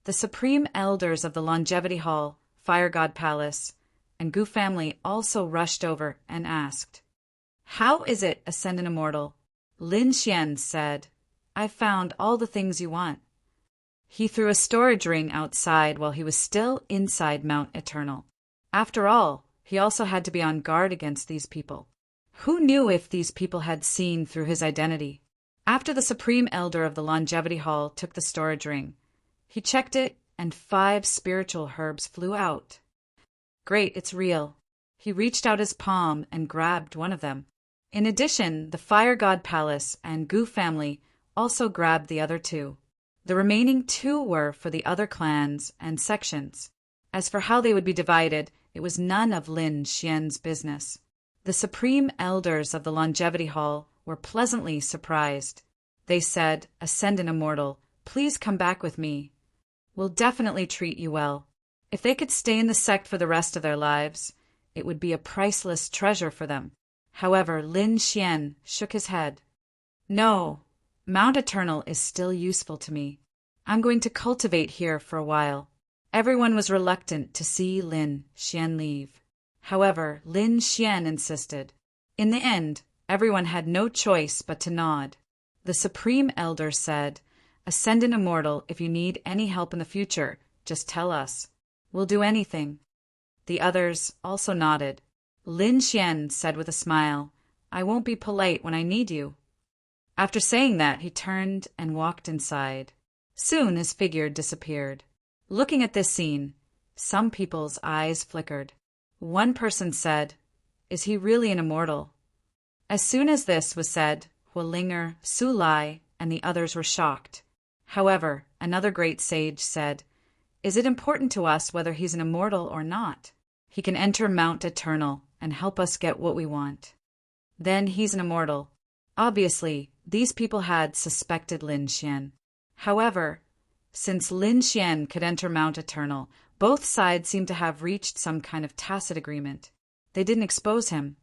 The supreme elders of the Longevity Hall, Fire God Palace, and Gu family also rushed over and asked, "How is it, Ascendant Immortal?" Lin Xian said, "I found all the things you want." He threw a storage ring outside while he was still inside Mount Eternal. After all, he also had to be on guard against these people. Who knew if these people had seen through his identity? After the Supreme Elder of the Longevity Hall took the storage ring, he checked it and 5 spiritual herbs flew out. Great, it's real. He reached out his palm and grabbed one of them. In addition, the Fire God Palace and Gu family also grabbed the other 2. The remaining 2 were for the other clans and sections. As for how they would be divided, it was none of Lin Xian's business. The Supreme Elders of the Longevity Hall were pleasantly surprised. They said, "Ascendant Immortal, please come back with me. We'll definitely treat you well." If they could stay in the sect for the rest of their lives, it would be a priceless treasure for them. However, Lin Xian shook his head. "No, Mount Eternal is still useful to me. I'm going to cultivate here for a while." Everyone was reluctant to see Lin Xian leave. However, Lin Xian insisted. In the end, everyone had no choice but to nod. The Supreme Elder said, "Ascendant Immortal, if you need any help in the future, just tell us. We'll do anything." The others also nodded. Lin Xian said with a smile, "I won't be polite when I need you." After saying that, he turned and walked inside. Soon his figure disappeared. Looking at this scene, some people's eyes flickered. One person said, "Is he really an immortal?" As soon as this was said, Huolinger, Su Lai, and the others were shocked. However, another great sage said, "Is it important to us whether he's an immortal or not? He can enter Mount Eternal and help us get what we want. Then he's an immortal." Obviously, these people had suspected Lin Xian. However, since Lin Xian could enter Mount Eternal, both sides seemed to have reached some kind of tacit agreement. They didn't expose him.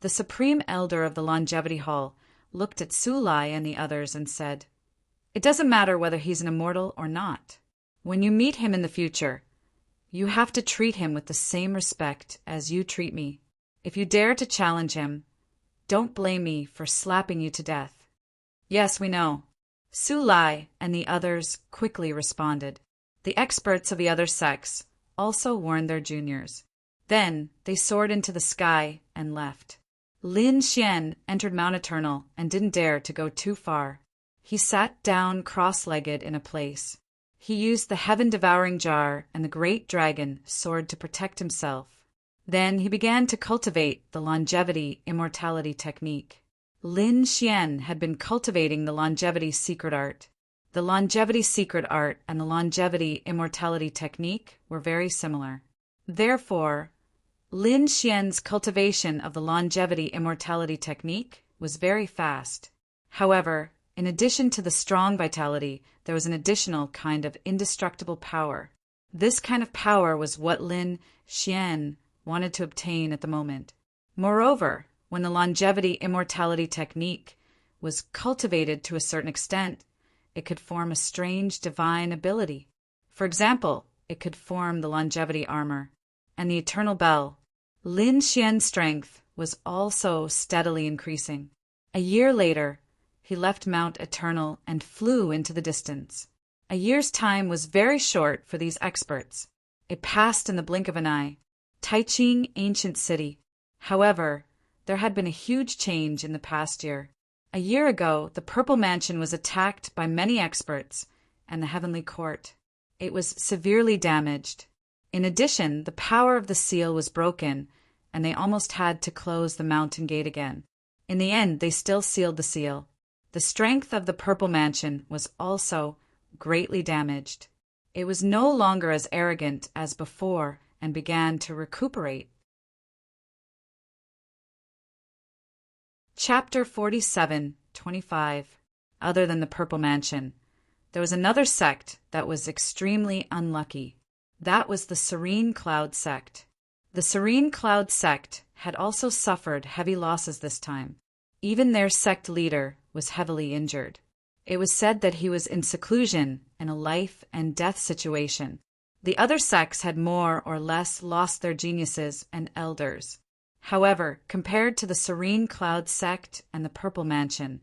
The Supreme Elder of the Longevity Hall looked at Su Lai and the others and said, "It doesn't matter whether he's an immortal or not. When you meet him in the future, you have to treat him with the same respect as you treat me. If you dare to challenge him, don't blame me for slapping you to death." "Yes, we know." Su Lai and the others quickly responded. The experts of the other sects also warned their juniors. Then they soared into the sky and left. Lin Xian entered Mount Eternal and didn't dare to go too far. He sat down cross-legged in a place. He used the heaven-devouring jar, and the great dragon soared to protect himself. Then he began to cultivate the longevity immortality technique. Lin Xian had been cultivating the longevity secret art. The longevity secret art and the longevity immortality technique were very similar. Therefore, Lin Xian's cultivation of the longevity immortality technique was very fast. However, in addition to the strong vitality, there was an additional kind of indestructible power. This kind of power was what Lin Xian wanted to obtain at the moment. Moreover, when the longevity immortality technique was cultivated to a certain extent, it could form a strange divine ability. For example, it could form the longevity armor and the eternal bell. Lin Xian's strength was also steadily increasing. A year later, he left Mount Eternal and flew into the distance. A year's time was very short for these experts. It passed in the blink of an eye. Taiching ancient city. However, there had been a huge change in the past year. A year ago, the Purple Mansion was attacked by many experts and the Heavenly Court. It was severely damaged. In addition, the power of the seal was broken, and they almost had to close the mountain gate again. In the end, they still sealed the seal. The strength of the Purple Mansion was also greatly damaged. It was no longer as arrogant as before and began to recuperate. Chapter 47:25. Other than the Purple Mansion, there was another sect that was extremely unlucky. That was the Serene Cloud sect. The Serene Cloud sect had also suffered heavy losses this time. Even their sect leader was heavily injured. It was said that he was in seclusion in a life and death situation. The other sects had more or less lost their geniuses and elders. However, compared to the Serene Cloud sect and the Purple Mansion,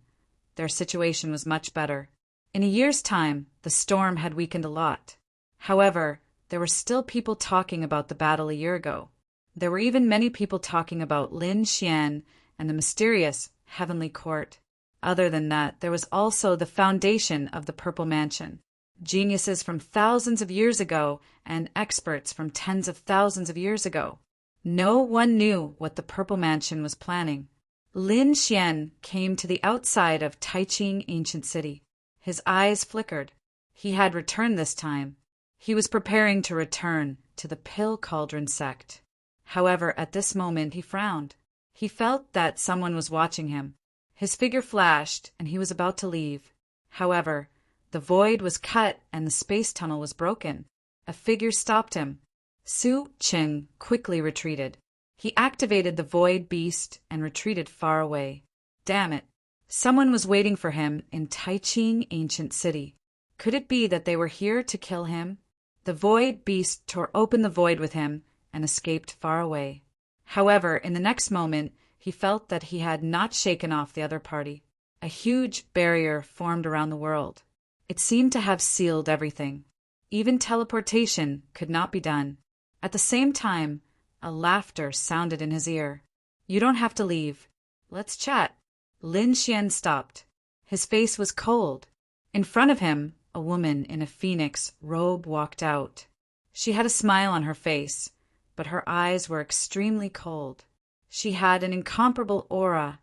their situation was much better. In a year's time, the storm had weakened a lot. However, there were still people talking about the battle a year ago. There were even many people talking about Lin Xian and the mysterious Heavenly Court. Other than that, there was also the foundation of the Purple Mansion. Geniuses from thousands of years ago and experts from tens of thousands of years ago. No one knew what the Purple Mansion was planning. Lin Xian came to the outside of Taiching Ancient City. His eyes flickered. He had returned this time. He was preparing to return to the Pill Cauldron sect. However, at this moment he frowned. He felt that someone was watching him. His figure flashed, and he was about to leave. However, the void was cut and the space tunnel was broken. A figure stopped him. Su Qing quickly retreated. He activated the void beast and retreated far away. Damn it! Someone was waiting for him in Taiching Ancient City. Could it be that they were here to kill him? The void beast tore open the void with him and escaped far away. However, in the next moment, he felt that he had not shaken off the other party. A huge barrier formed around the world. It seemed to have sealed everything. Even teleportation could not be done. At the same time, a laughter sounded in his ear. "You don't have to leave. Let's chat." Lin Xian stopped. His face was cold. In front of him, a woman in a phoenix robe walked out. She had a smile on her face, but her eyes were extremely cold. She had an incomparable aura,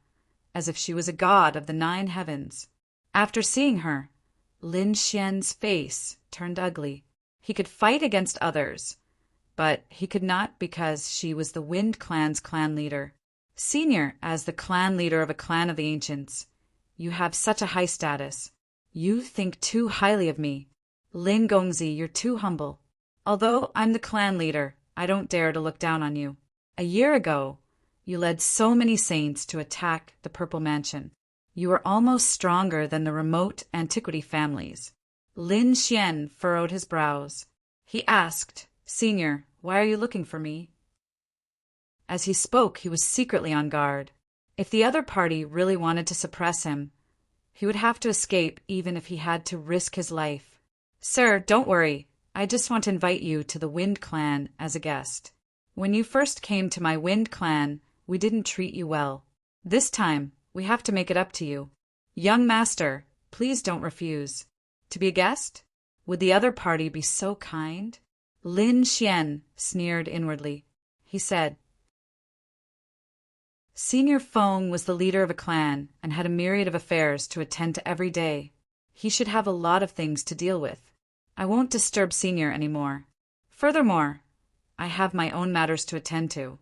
as if she was a god of the 9 heavens. After seeing her, Lin Xian's face turned ugly. He could fight against others, but he could not because she was the Wind Clan's clan leader. Senior as the clan leader of a clan of the ancients, you have such a high status. You think too highly of me. Lin Gongzi, you're too humble. Although I'm the clan leader, I don't dare to look down on you. A year ago, you led so many saints to attack the Purple Mansion. You were almost stronger than the remote antiquity families. Lin Xian furrowed his brows. He asked, "Senior, why are you looking for me?" As he spoke, he was secretly on guard. If the other party really wanted to suppress him, he would have to escape even if he had to risk his life. "Sir, don't worry. I just want to invite you to the Wind Clan as a guest. When you first came to my Wind Clan, we didn't treat you well. This time, we have to make it up to you. Young master, please don't refuse. To be a guest? Would the other party be so kind?" Lin Xian sneered inwardly. He said, Senior Feng was the leader of a clan and had a myriad of affairs to attend to every day. He should have a lot of things to deal with. I won't disturb Senior anymore. Furthermore, I have my own matters to attend to,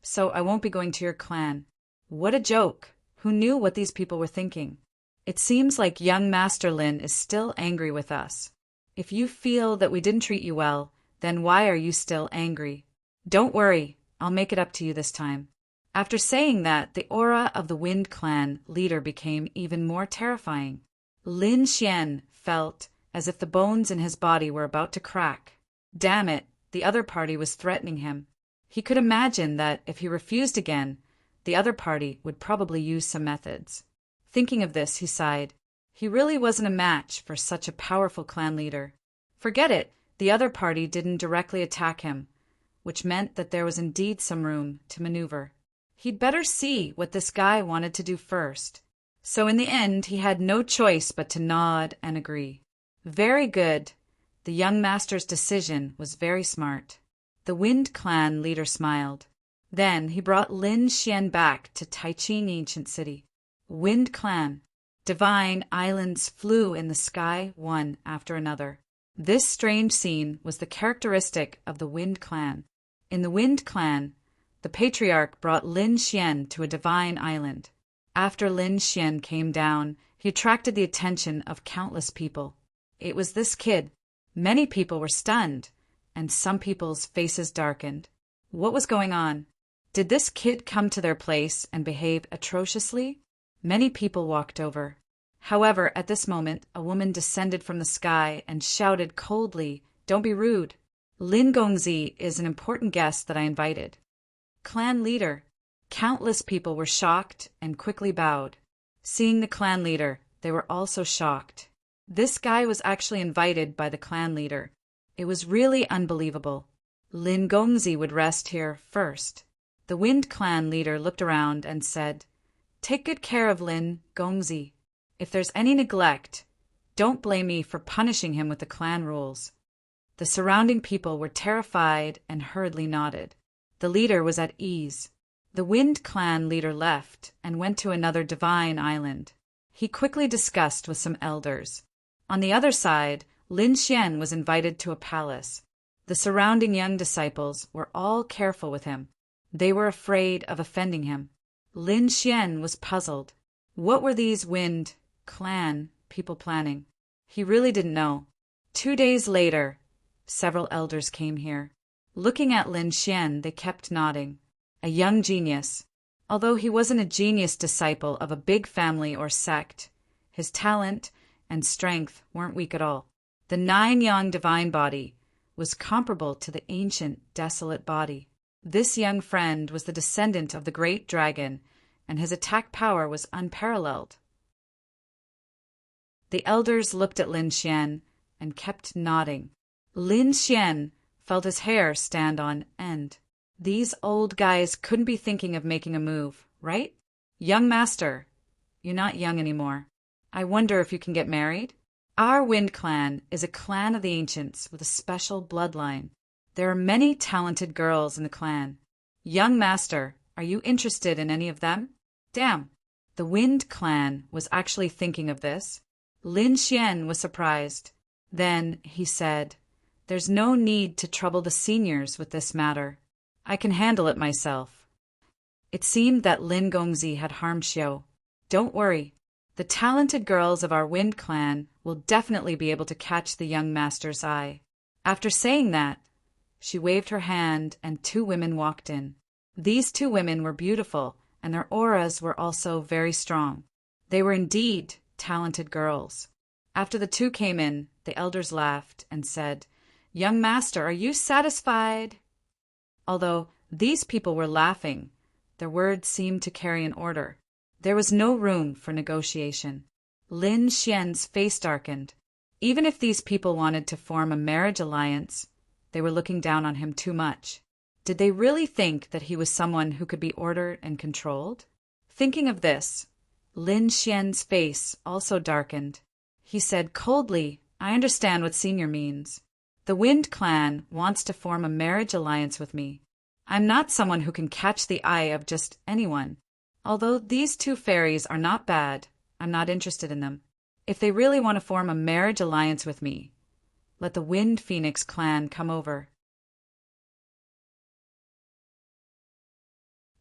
so I won't be going to your clan. What a joke! Who knew what these people were thinking? It seems like young Master Lin is still angry with us. If you feel that we didn't treat you well, then why are you still angry? Don't worry, I'll make it up to you this time. After saying that, the aura of the Wind Clan leader became even more terrifying. Lin Xian felt as if the bones in his body were about to crack. Damn it, the other party was threatening him. He could imagine that if he refused again, the other party would probably use some methods. Thinking of this, he sighed. He really wasn't a match for such a powerful clan leader. Forget it, the other party didn't directly attack him, which meant that there was indeed some room to maneuver. He'd better see what this guy wanted to do first. So in the end, he had no choice but to nod and agree. Very good. The young master's decision was very smart. The Wind Clan leader smiled. Then he brought Lin Xian back to Taiqing Ancient City. Wind Clan. Divine islands flew in the sky one after another. This strange scene was the characteristic of the Wind Clan. In the Wind Clan, the patriarch brought Lin Xian to a divine island. After Lin Xian came down, he attracted the attention of countless people. It was this kid. Many people were stunned, and some people's faces darkened. What was going on? Did this kid come to their place and behave atrociously? Many people walked over. However, at this moment, a woman descended from the sky and shouted coldly, "Don't be rude. Lin Gongzi is an important guest that I invited." Clan leader. Countless people were shocked and quickly bowed. Seeing the clan leader, they were also shocked. This guy was actually invited by the clan leader. It was really unbelievable. Lin Gongzi would rest here first. The Wind Clan leader looked around and said, "Take good care of Lin Gongzi. If there's any neglect, don't blame me for punishing him with the clan rules." The surrounding people were terrified and hurriedly nodded. The leader was at ease. The Wind Clan leader left and went to another divine island. He quickly discussed with some elders. On the other side, Lin Xian was invited to a palace. The surrounding young disciples were all careful with him. They were afraid of offending him. Lin Xian was puzzled. What were these Wind Clan people planning? He really didn't know. 2 days later, several elders came here. Looking at Lin Xian, they kept nodding. A young genius. Although he wasn't a genius disciple of a big family or sect, his talent and strength weren't weak at all. The 9-yang divine body was comparable to the ancient desolate body. This young friend was the descendant of the great dragon, and his attack power was unparalleled. The elders looked at Lin Xian and kept nodding. Lin Xian felt his hair stand on end. These old guys couldn't be thinking of making a move, right? Young master, you're not young anymore. I wonder if you can get married? Our Wind Clan is a clan of the ancients with a special bloodline. There are many talented girls in the clan. Young master, are you interested in any of them? Damn, the Wind Clan was actually thinking of this. Lin Xian was surprised. Then he said, "There's no need to trouble the seniors with this matter. I can handle it myself." It seemed that Lin Gongzi had harmed Xiao. "Don't worry. The talented girls of our Wind Clan will definitely be able to catch the young master's eye." After saying that, she waved her hand and 2 women walked in. These 2 women were beautiful, and their auras were also very strong. They were indeed talented girls. After the 2 came in, The elders laughed and said, "Young master, are you satisfied?" Although these people were laughing, their words seemed to carry an order. There was no room for negotiation. Lin Xian's face darkened. Even if these people wanted to form a marriage alliance, they were looking down on him too much. Did they really think that he was someone who could be ordered and controlled? Thinking of this, Lin Xian's face also darkened. He said coldly, "I understand what senior means. The Wind Clan wants to form a marriage alliance with me. I'm not someone who can catch the eye of just anyone. Although these two fairies are not bad, I'm not interested in them. If they really want to form a marriage alliance with me, let the Wind Phoenix clan come over."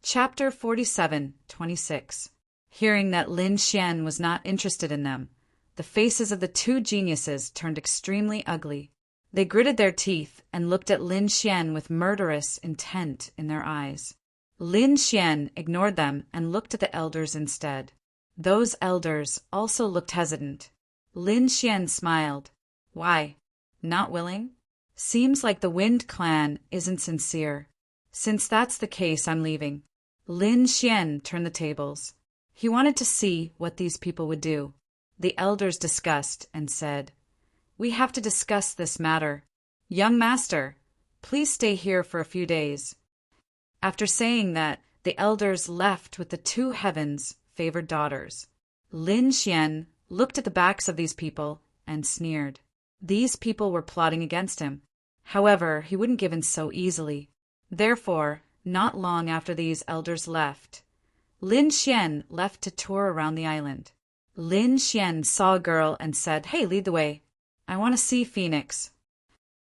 Chapter 47:26. Hearing that Lin Xian was not interested in them, the faces of the two geniuses turned extremely ugly. They gritted their teeth and looked at Lin Xian with murderous intent in their eyes. Lin Xian ignored them and looked at the elders instead. Those elders also looked hesitant. Lin Xian smiled. "Why? Not willing? Seems like the Wind Clan isn't sincere. Since that's the case, I'm leaving." Lin Xian turned the tables. He wanted to see what these people would do. The elders discussed and said, "We have to discuss this matter. Young master, please stay here for a few days." After saying that, the elders left with the two heavens' favored daughters. Lin Xian looked at the backs of these people and sneered. These people were plotting against him. However, he wouldn't give in so easily. Therefore, not long after these elders left, Lin Xian left to tour around the island. Lin Xian saw a girl and said, "Hey, lead the way. I want to see Phoenix."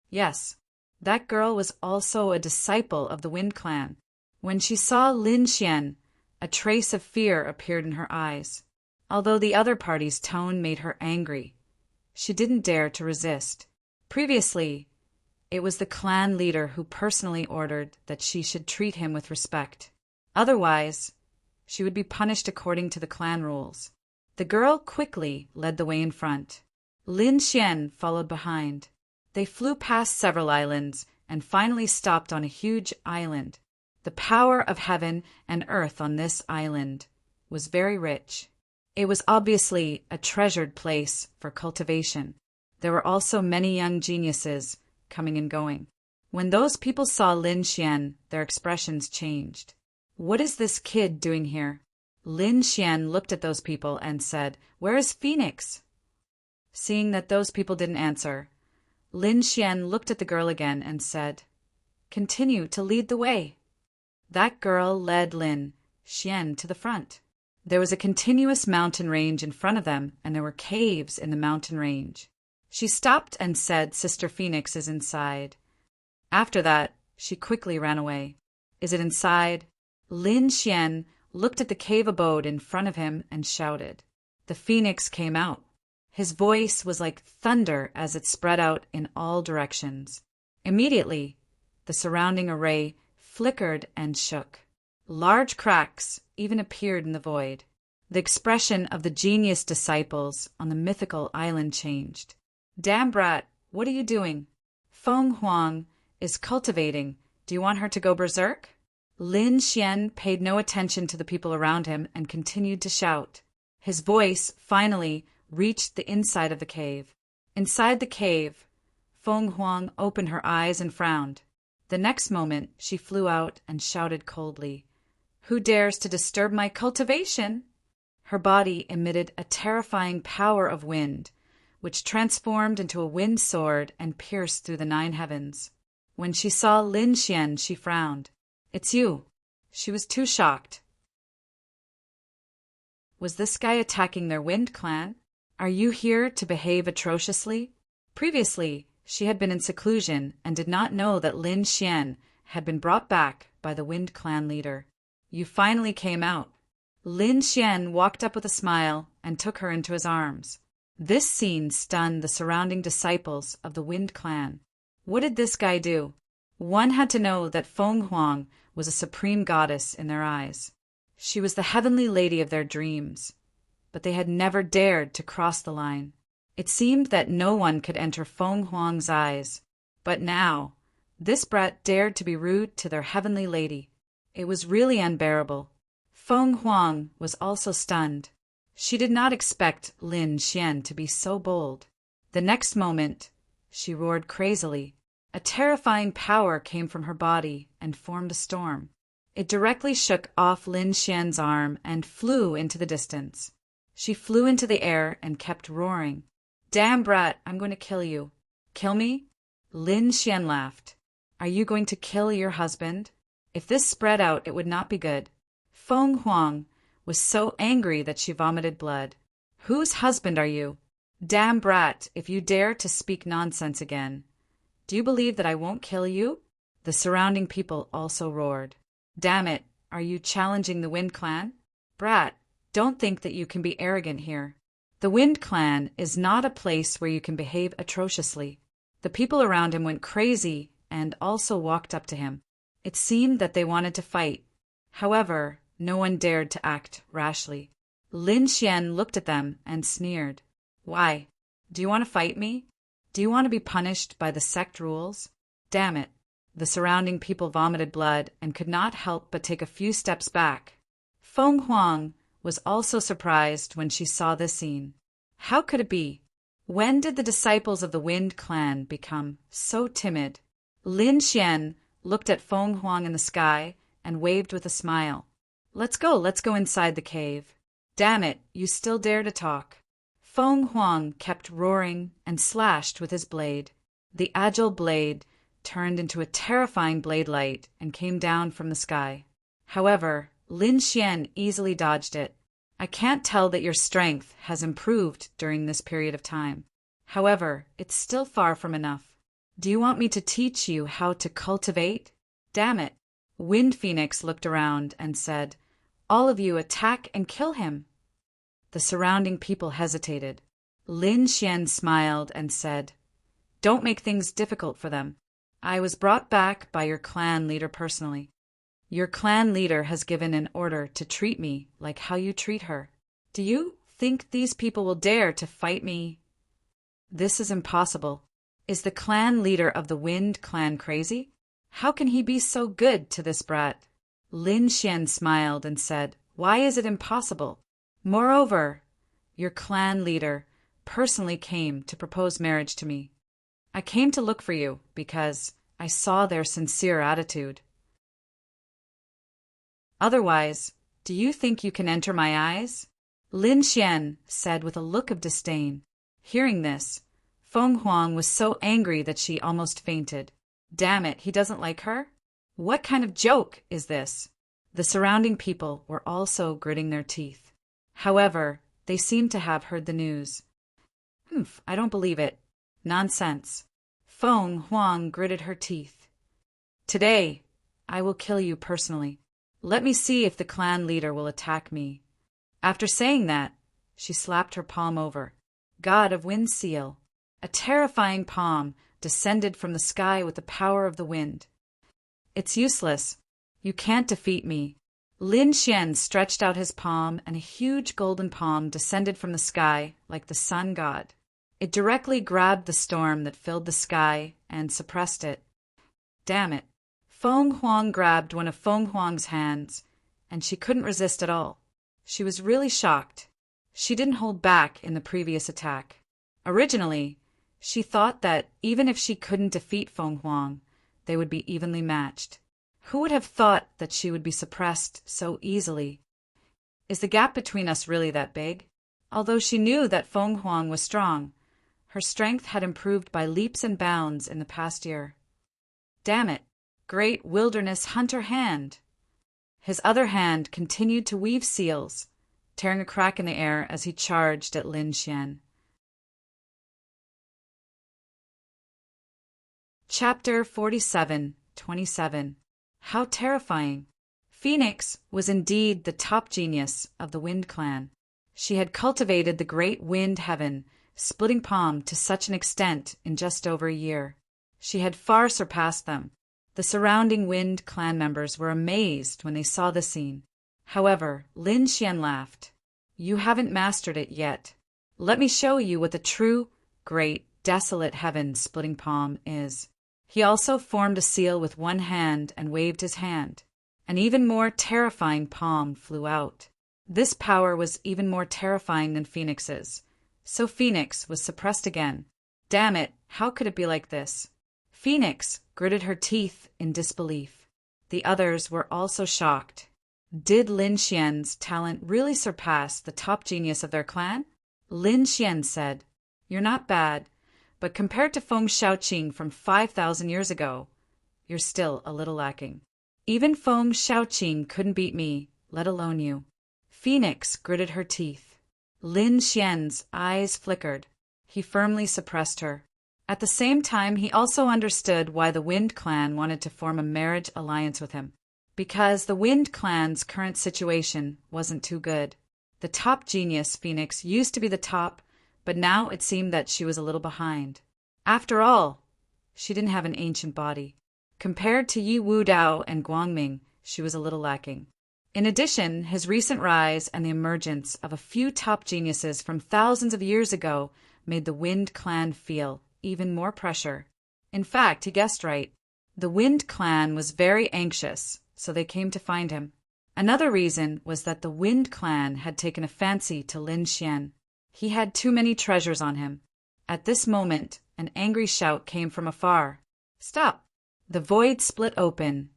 Yes, that girl was also a disciple of the Wind Clan. When she saw Lin Xian, a trace of fear appeared in her eyes. Although the other party's tone made her angry, she didn't dare to resist. Previously, it was the clan leader who personally ordered that she should treat him with respect. Otherwise, she would be punished according to the clan rules. The girl quickly led the way in front. Lin Xian followed behind. They flew past several islands and finally stopped on a huge island. The power of heaven and earth on this island was very rich. It was obviously a treasured place for cultivation. There were also many young geniuses coming and going. When those people saw Lin Xian, their expressions changed. "What is this kid doing here?" Lin Xian looked at those people and said, "Where is Phoenix?" Seeing that those people didn't answer, Lin Xian looked at the girl again and said, "Continue to lead the way." That girl led Lin Xian to the front. There was a continuous mountain range in front of them, and there were caves in the mountain range. She stopped and said, "Sister Phoenix is inside." After that, she quickly ran away. "Is it inside?" Lin Xian looked at the cave abode in front of him and shouted. The phoenix came out. His voice was like thunder as it spread out in all directions. Immediately, the surrounding array flickered and shook. Large cracks even appeared in the void. The expression of the genius disciples on the mythical island changed. "Damn brat, what are you doing?" "Feng Huang is cultivating. Do you want her to go berserk?" Lin Xian paid no attention to the people around him and continued to shout. His voice finally reached the inside of the cave. Inside the cave, Feng Huang opened her eyes and frowned. The next moment, she flew out and shouted coldly, "Who dares to disturb my cultivation?" Her body emitted a terrifying power of wind, which transformed into a wind sword and pierced through the 9 heavens. When she saw Lin Xian, she frowned. "It's you." She was too shocked. Was this guy attacking their Wind Clan? Are you here to behave atrociously? Previously, she had been in seclusion and did not know that Lin Xian had been brought back by the Wind Clan leader. You finally came out. Lin Xian walked up with a smile and took her into his arms. This scene stunned the surrounding disciples of the Wind Clan. What did this guy do? One had to know that Feng Huang was a supreme goddess in their eyes. She was the heavenly lady of their dreams, but they had never dared to cross the line. It seemed that no one could enter Feng Huang's eyes. But now, this brat dared to be rude to their heavenly lady. It was really unbearable. Feng Huang was also stunned. She did not expect Lin Xian to be so bold. The next moment, she roared crazily. A terrifying power came from her body and formed a storm. It directly shook off Lin Xian's arm and flew into the distance. She flew into the air and kept roaring. "Damn brat, I'm going to kill you." "Kill me?" Lin Xian laughed. "Are you going to kill your husband? If this spread out, it would not be good." Feng Huang was so angry that she vomited blood. "Whose husband are you? Damn brat, if you dare to speak nonsense again. Do you believe that I won't kill you?" The surrounding people also roared. "Damn it, are you challenging the Wind Clan? Brat, don't think that you can be arrogant here. The Wind Clan is not a place where you can behave atrociously." The people around him went crazy and also walked up to him. It seemed that they wanted to fight. However, no one dared to act rashly. Lin Xian looked at them and sneered. "Why? Do you want to fight me? Do you want to be punished by the sect rules? Damn it." The surrounding people vomited blood and could not help but take a few steps back. Feng Huang was also surprised when she saw this scene. How could it be? When did the disciples of the Wind Clan become so timid? Lin Xian looked at Feng Huang in the sky and waved with a smile. Let's go inside the cave." "Damn it, you still dare to talk." Feng Huang kept roaring and slashed with his blade. The agile blade turned into a terrifying blade light and came down from the sky. However, Lin Xian easily dodged it. "I can't tell that your strength has improved during this period of time. However, it's still far from enough. Do you want me to teach you how to cultivate?" "Damn it." Wind Phoenix looked around and said, "All of you attack and kill him." The surrounding people hesitated. Lin Xian smiled and said, "Don't make things difficult for them. I was brought back by your clan leader personally. Your clan leader has given an order to treat me like how you treat her. Do you think these people will dare to fight me?" "This is impossible. Is the clan leader of the Wind Clan crazy? How can he be so good to this brat?" Lin Xian smiled and said, "Why is it impossible? Moreover, your clan leader personally came to propose marriage to me. I came to look for you because I saw their sincere attitude. Otherwise, do you think you can enter my eyes?" Lin Xian said with a look of disdain. Hearing this, Feng Huang was so angry that she almost fainted. Damn it, he doesn't like her? What kind of joke is this? The surrounding people were also gritting their teeth. However, they seemed to have heard the news. I don't believe it. Nonsense. Feng Huang gritted her teeth. "Today, I will kill you personally. Let me see if the clan leader will attack me." After saying that, she slapped her palm over. God of Wind Seal. A terrifying palm descended from the sky with the power of the wind. "It's useless. You can't defeat me." Lin Xian stretched out his palm, and a huge golden palm descended from the sky like the sun god. It directly grabbed the storm that filled the sky and suppressed it. Damn it. Feng Huang grabbed one of Feng Huang's hands, and she couldn't resist at all. She was really shocked. She didn't hold back in the previous attack. Originally, she thought that even if she couldn't defeat Feng Huang, they would be evenly matched. Who would have thought that she would be suppressed so easily? Is the gap between us really that big? Although she knew that Feng Huang was strong, her strength had improved by leaps and bounds in the past year. Damn it! Great wilderness hunter hand! His other hand continued to weave seals, tearing a crack in the air as he charged at Lin Xian. Chapter 47:27. How terrifying! Phoenix was indeed the top genius of the Wind Clan. She had cultivated the great wind heaven, splitting palm to such an extent in just over a year. She had far surpassed them. The surrounding Wind Clan members were amazed when they saw the scene. However, Lin Xian laughed. "You haven't mastered it yet. Let me show you what the true, great, desolate heaven-splitting palm is. He also formed a seal with one hand and waved his hand. An even more terrifying palm flew out. This power was even more terrifying than Phoenix's. So Phoenix was suppressed again. Damn it, how could it be like this? Phoenix gritted her teeth in disbelief. The others were also shocked. Did Lin Xian's talent really surpass the top genius of their clan? Lin Xian said, "You're not bad, but compared to Feng Shaoqing from 5,000 years ago, you're still a little lacking. Even Feng Shaoqing couldn't beat me, let alone you." Phoenix gritted her teeth. Lin Xian's eyes flickered. He firmly suppressed her. At the same time, he also understood why the Wind Clan wanted to form a marriage alliance with him. Because the Wind Clan's current situation wasn't too good. The top genius, Phoenix, used to be the top, but now it seemed that she was a little behind. After all, she didn't have an ancient body. Compared to Yi Wu Dao and Guangming, she was a little lacking. In addition, his recent rise and the emergence of a few top geniuses from thousands of years ago made the Wind Clan feel even more pressure. In fact, he guessed right. The Wind Clan was very anxious, so they came to find him. Another reason was that the Wind Clan had taken a fancy to Lin Xian. He had too many treasures on him. At this moment, an angry shout came from afar. "Stop!" The void split open,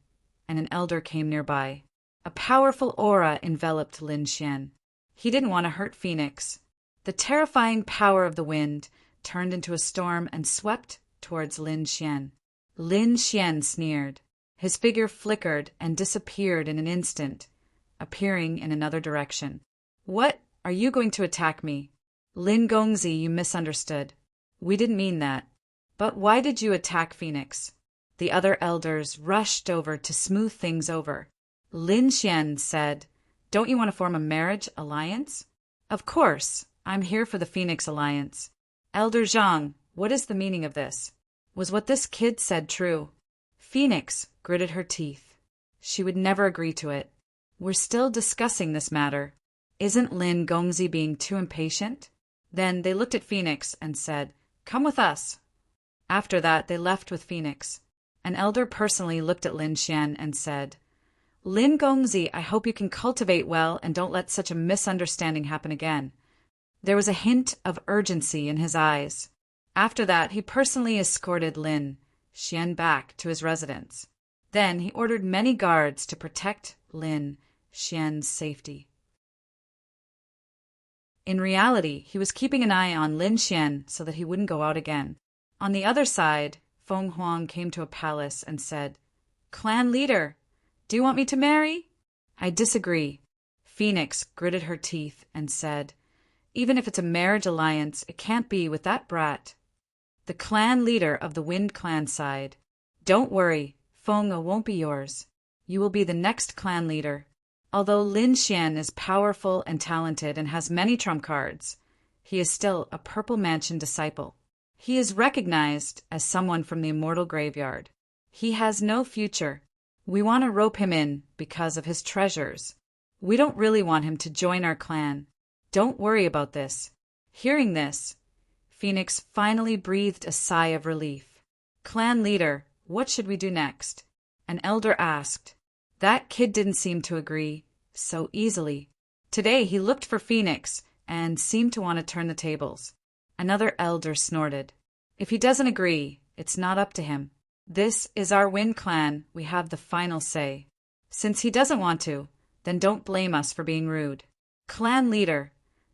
and an elder came nearby. A powerful aura enveloped Lin Xian. He didn't want to hurt Phoenix. The terrifying power of the wind turned into a storm and swept towards Lin Xian. Lin Xian sneered. His figure flickered and disappeared in an instant, appearing in another direction. "What? Are you going to attack me?" "Lin Gongzi, you misunderstood. We didn't mean that. But why did you attack Phoenix?" The other elders rushed over to smooth things over. Lin Xian said, "Don't you want to form a marriage alliance?" "Of course. I'm here for the Phoenix Alliance." "Elder Zhang, what is the meaning of this? Was what this kid said true?" Phoenix gritted her teeth. She would never agree to it. "We're still discussing this matter. Isn't Lin Gongzi being too impatient?" Then they looked at Phoenix and said, "Come with us." After that, they left with Phoenix. An elder personally looked at Lin Xian and said, "Lin Gongzi, I hope you can cultivate well and don't let such a misunderstanding happen again." There was a hint of urgency in his eyes. After that, he personally escorted Lin Xian back to his residence. Then he ordered many guards to protect Lin Xian's safety. In reality, he was keeping an eye on Lin Xian so that he wouldn't go out again. On the other side, Feng Huang came to a palace and said, "Clan leader, do you want me to marry?" "I disagree." Phoenix gritted her teeth and said, "Even if it's a marriage alliance, it can't be with that brat." The clan leader of the Wind Clan sighed. "Don't worry, Feng won't be yours. You will be the next clan leader. Although Lin Xian is powerful and talented and has many trump cards, he is still a Purple Mansion disciple. He is recognized as someone from the immortal graveyard. He has no future. We want to rope him in because of his treasures. We don't really want him to join our clan. Don't worry about this." Hearing this, Phoenix finally breathed a sigh of relief. "Clan leader, what should we do next?" An elder asked. That kid didn't seem to agree so easily. Today he looked for Phoenix and seemed to want to turn the tables. Another elder snorted. "If he doesn't agree, it's not up to him. This is our Wind Clan. We have the final say. Since he doesn't want to, then don't blame us for being rude. Clan leader,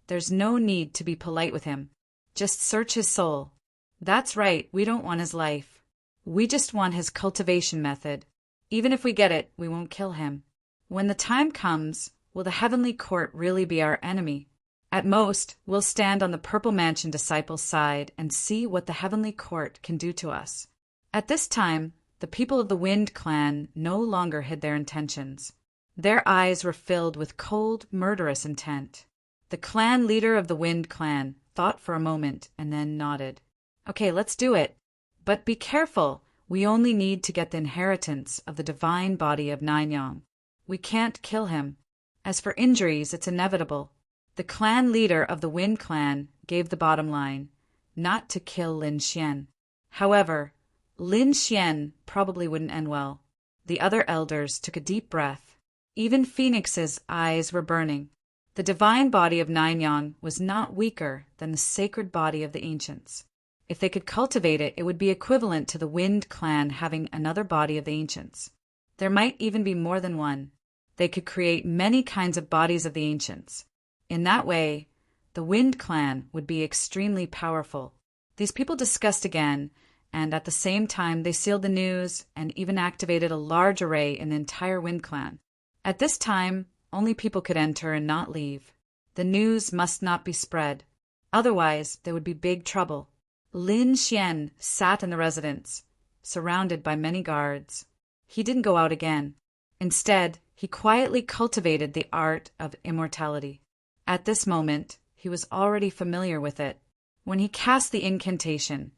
there's no need to be polite with him. Just search his soul." "That's right, we don't want his life. We just want his cultivation method. Even if we get it, we won't kill him. When the time comes, will the Heavenly Court really be our enemy? At most, we'll stand on the Purple Mansion disciples' side and see what the Heavenly Court can do to us." At this time, the people of the Wind Clan no longer hid their intentions. Their eyes were filled with cold, murderous intent. The clan leader of the Wind Clan thought for a moment and then nodded. "Okay, let's do it. But be careful. We only need to get the inheritance of the divine body of Nanyang. We can't kill him. As for injuries, it's inevitable. The clan leader of the Wind Clan gave the bottom line, not to kill Lin Xian. However, Lin Xian probably wouldn't end well. The other elders took a deep breath. Even Phoenix's eyes were burning. The divine body of Ninyang was not weaker than the sacred body of the ancients. If they could cultivate it, it would be equivalent to the Wind Clan having another body of the ancients. There might even be more than one. They could create many kinds of bodies of the ancients. In that way, the Wind Clan would be extremely powerful. These people discussed again, and at the same time they sealed the news and even activated a large array in the entire Wind Clan. At this time, only people could enter and not leave. The news must not be spread. Otherwise, there would be big trouble. Lin Xian sat in the residence, surrounded by many guards. He didn't go out again. Instead, he quietly cultivated the art of immortality. At this moment, he was already familiar with it. When he cast the incantation,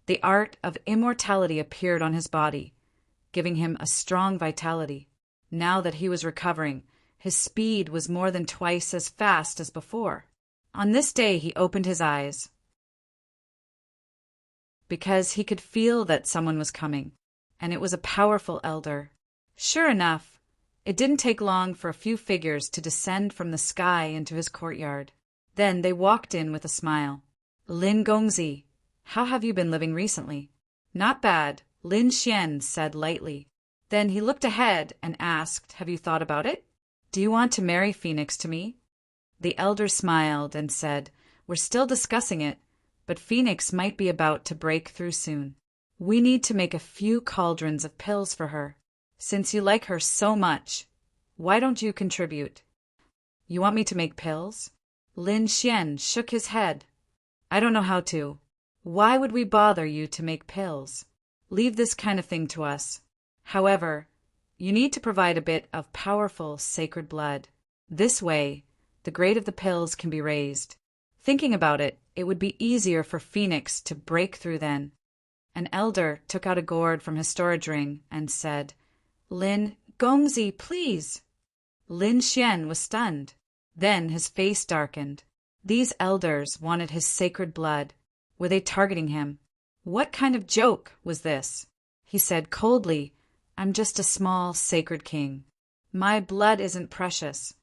the art of immortality appeared on his body, giving him a strong vitality. Now that he was recovering, his speed was more than twice as fast as before. On this day he opened his eyes, because he could feel that someone was coming, and it was a powerful elder. Sure enough, it didn't take long for a few figures to descend from the sky into his courtyard. Then they walked in with a smile. Lin Gongzi, how have you been living recently? Not bad, Lin Xian said lightly. Then he looked ahead and asked, have you thought about it? Do you want to marry Phoenix to me? The elder smiled and said, we're still discussing it, but Phoenix might be about to break through soon. We need to make a few cauldrons of pills for her. Since you like her so much, why don't you contribute? You want me to make pills? Lin Xian shook his head. I don't know how to. Why would we bother you to make pills? Leave this kind of thing to us. However, you need to provide a bit of powerful sacred blood. This way, the grade of the pills can be raised. Thinking about it, it would be easier for Phoenix to break through then. An elder took out a gourd from his storage ring and said, Lin Gongzi, please. Lin Xian was stunned. Then his face darkened. These elders wanted his sacred blood. Were they targeting him? What kind of joke was this? He said coldly, I'm just a small sacred king. My blood isn't precious.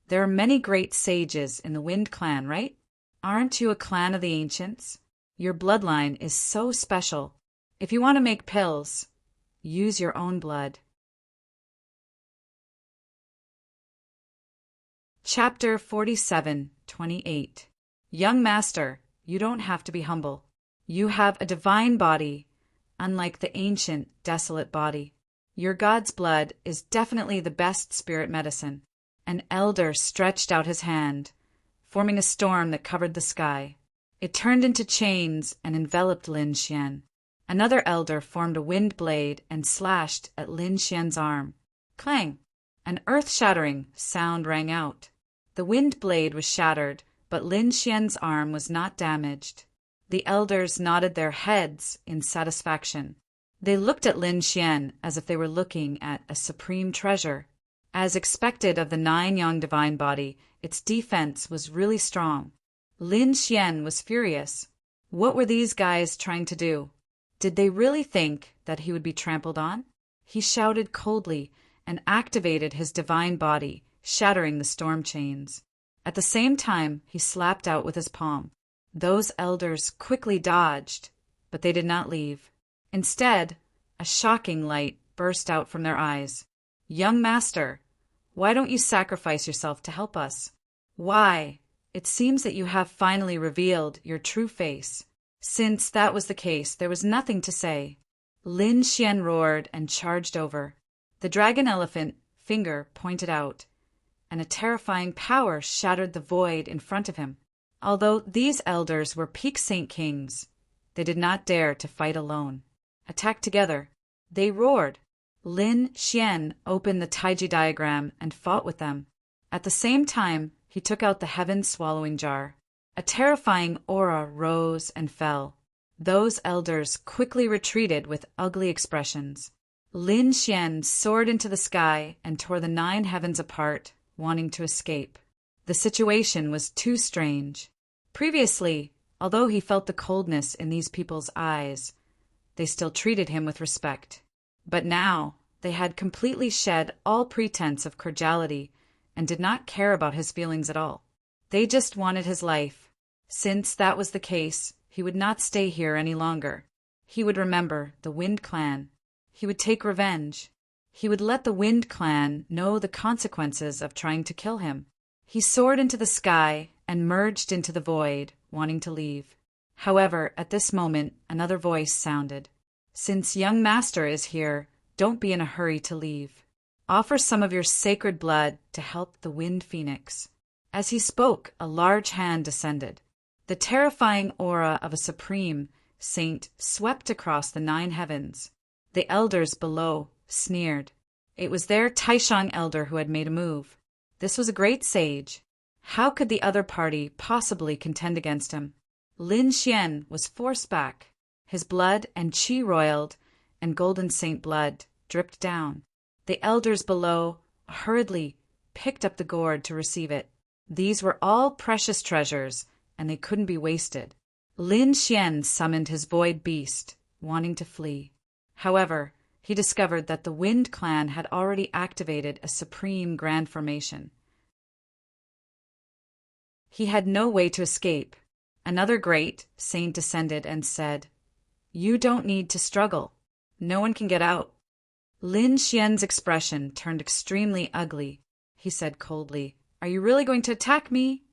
There are many great sages in the Wind Clan, right? Aren't you a clan of the ancients? Your bloodline is so special. If you want to make pills, use your own blood. Chapter 47:28. Young master, you don't have to be humble. You have a divine body, unlike the ancient, desolate body. Your God's blood is definitely the best spirit medicine. An elder stretched out his hand, forming a storm that covered the sky. It turned into chains and enveloped Lin Xian. Another elder formed a wind blade and slashed at Lin Xian's arm. Clang! An earth-shattering sound rang out. The wind blade was shattered, but Lin Xian's arm was not damaged. The elders nodded their heads in satisfaction. They looked at Lin Xian as if they were looking at a supreme treasure. As expected of the Ninyang divine body, its defense was really strong. Lin Xian was furious. What were these guys trying to do? Did they really think that he would be trampled on? He shouted coldly and activated his divine body, shattering the storm chains. At the same time, he slapped out with his palm. Those elders quickly dodged, but they did not leave. Instead, a shocking light burst out from their eyes. Young master, why don't you sacrifice yourself to help us? Why? It seems that you have finally revealed your true face. Since that was the case, there was nothing to say. Lin Xian roared and charged over. The dragon elephant finger pointed out, and a terrifying power shattered the void in front of him. Although these elders were peak saint kings, they did not dare to fight alone. Attack together. They roared. Lin Xian opened the Taiji diagram and fought with them. At the same time, he took out the heaven-swallowing jar. A terrifying aura rose and fell. Those elders quickly retreated with ugly expressions. Lin Xian soared into the sky and tore the 9 heavens apart, wanting to escape. The The situation was too strange. Previously, although he felt the coldness in these people's eyes, they still treated him with respect. But now they had completely shed all pretense of cordiality and did not care about his feelings at all. They just wanted his life. Since that was the case, he would not stay here any longer. He would remember the Wind Clan. He would take revenge. He would let the Wind Clan know the consequences of trying to kill him. He soared into the sky and merged into the void, wanting to leave. However, at this moment, another voice sounded. "Since young master is here, don't be in a hurry to leave. Offer some of your sacred blood to help the Wind Phoenix." As he spoke, a large hand descended. The terrifying aura of a supreme saint swept across the 9 heavens. The elders below sneered. It was their Taishang elder who had made a move. This was a great sage. How could the other party possibly contend against him? Lin Xian was forced back. His blood and qi roiled, and golden saint blood dripped down. The elders below hurriedly picked up the gourd to receive it. These were all precious treasures, and they couldn't be wasted. Lin Xian summoned his void beast, wanting to flee. However, he discovered that the Wind Clan had already activated a supreme grand formation. He had no way to escape. Another great saint descended and said, "You don't need to struggle. No one can get out." Lin Xian's expression turned extremely ugly. He said coldly, "Are you really going to attack me?"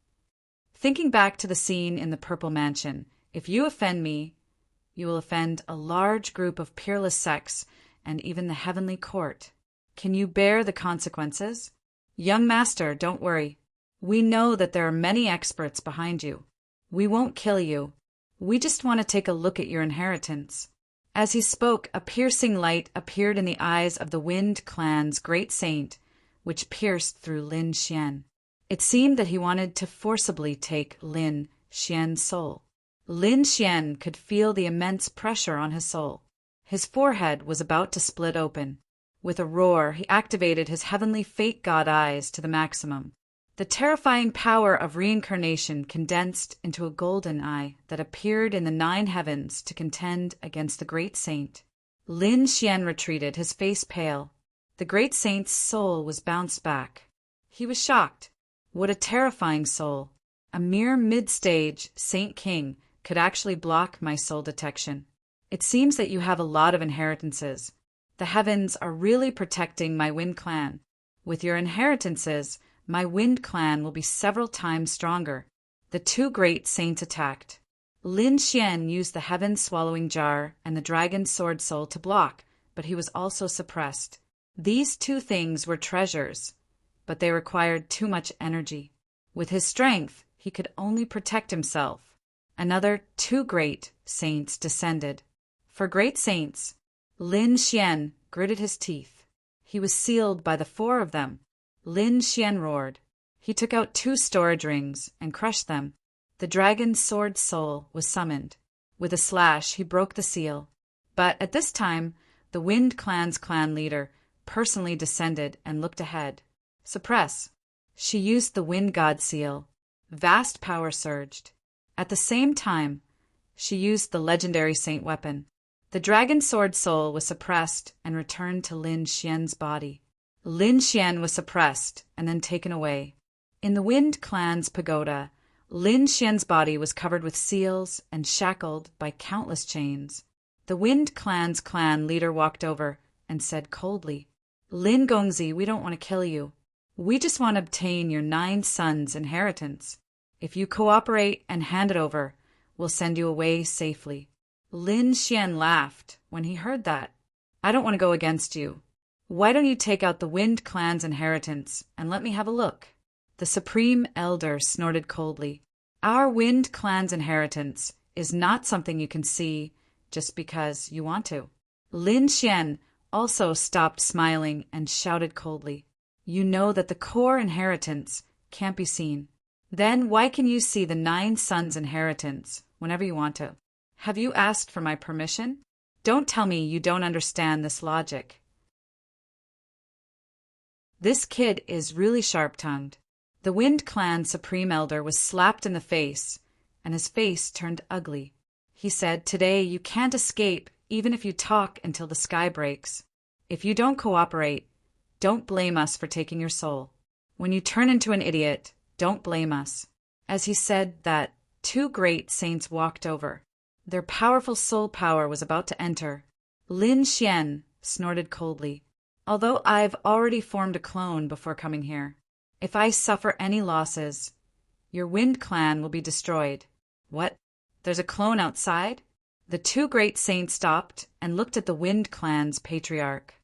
Thinking back to the scene in the Purple Mansion, if you offend me, you will offend a large group of peerless sects and even the heavenly court. Can you bear the consequences? Young master, don't worry. We know that there are many experts behind you. We won't kill you. We just want to take a look at your inheritance. As he spoke, a piercing light appeared in the eyes of the Wind Clan's great saint, which pierced through Lin Xian. It seemed that he wanted to forcibly take Lin Xian's soul. Lin Xian could feel the immense pressure on his soul. His forehead was about to split open. With a roar, he activated his heavenly fate god eyes to the maximum. The terrifying power of reincarnation condensed into a golden eye that appeared in the 9 heavens to contend against the great saint. Lin Xian retreated, his face pale. The great saint's soul was bounced back. He was shocked. What a terrifying soul! A mere mid-stage Saint King could actually block my soul detection. It seems that you have a lot of inheritances. The heavens are really protecting my Wind Clan. With your inheritances, my Wind Clan will be several times stronger. The 2 great saints attacked. Lin Xian used the heaven-swallowing jar and the dragon sword soul to block, but he was also suppressed. These 2 things were treasures, but they required too much energy. With his strength, he could only protect himself. Another 2 great saints descended. For great saints, Lin Xian gritted his teeth. He was sealed by the 4 of them. Lin Xian roared. He took out 2 storage rings and crushed them. The dragon sword soul was summoned. With a slash, he broke the seal. But at this time, the Wind Clan's clan leader personally descended and looked ahead. Suppress. She used the Wind God seal. Vast power surged. At the same time, she used the legendary saint weapon. The dragon sword soul was suppressed and returned to Lin Xian's body. Lin Xian was suppressed and then taken away. In the Wind Clan's pagoda, Lin Xian's body was covered with seals and shackled by countless chains. The Wind Clan's clan leader walked over and said coldly, "Lin Gongzi, we don't want to kill you. We just want to obtain your 9 sons' inheritance. If you cooperate and hand it over, we'll send you away safely." Lin Xian laughed when he heard that. "I don't want to go against you. Why don't you take out the Wind Clan's inheritance and let me have a look?" The Supreme Elder snorted coldly. "Our Wind Clan's inheritance is not something you can see just because you want to." Lin Xian also stopped smiling and shouted coldly, "You know that the core inheritance can't be seen. Then why can you see the 9 sons' inheritance whenever you want to? Have you asked for my permission? Don't tell me you don't understand this logic." This kid is really sharp-tongued. The Wind Clan Supreme Elder was slapped in the face, and his face turned ugly. He said, "Today you can't escape even if you talk until the sky breaks. If you don't cooperate, don't blame us for taking your soul. When you turn into an idiot, don't blame us." As he said that, two great saints walked over. Their powerful soul power was about to enter. Lin Xian snorted coldly. "Although I've already formed a clone before coming here, if I suffer any losses, your Wind Clan will be destroyed." "What? There's a clone outside?" The two great saints stopped and looked at the Wind Clan's patriarch.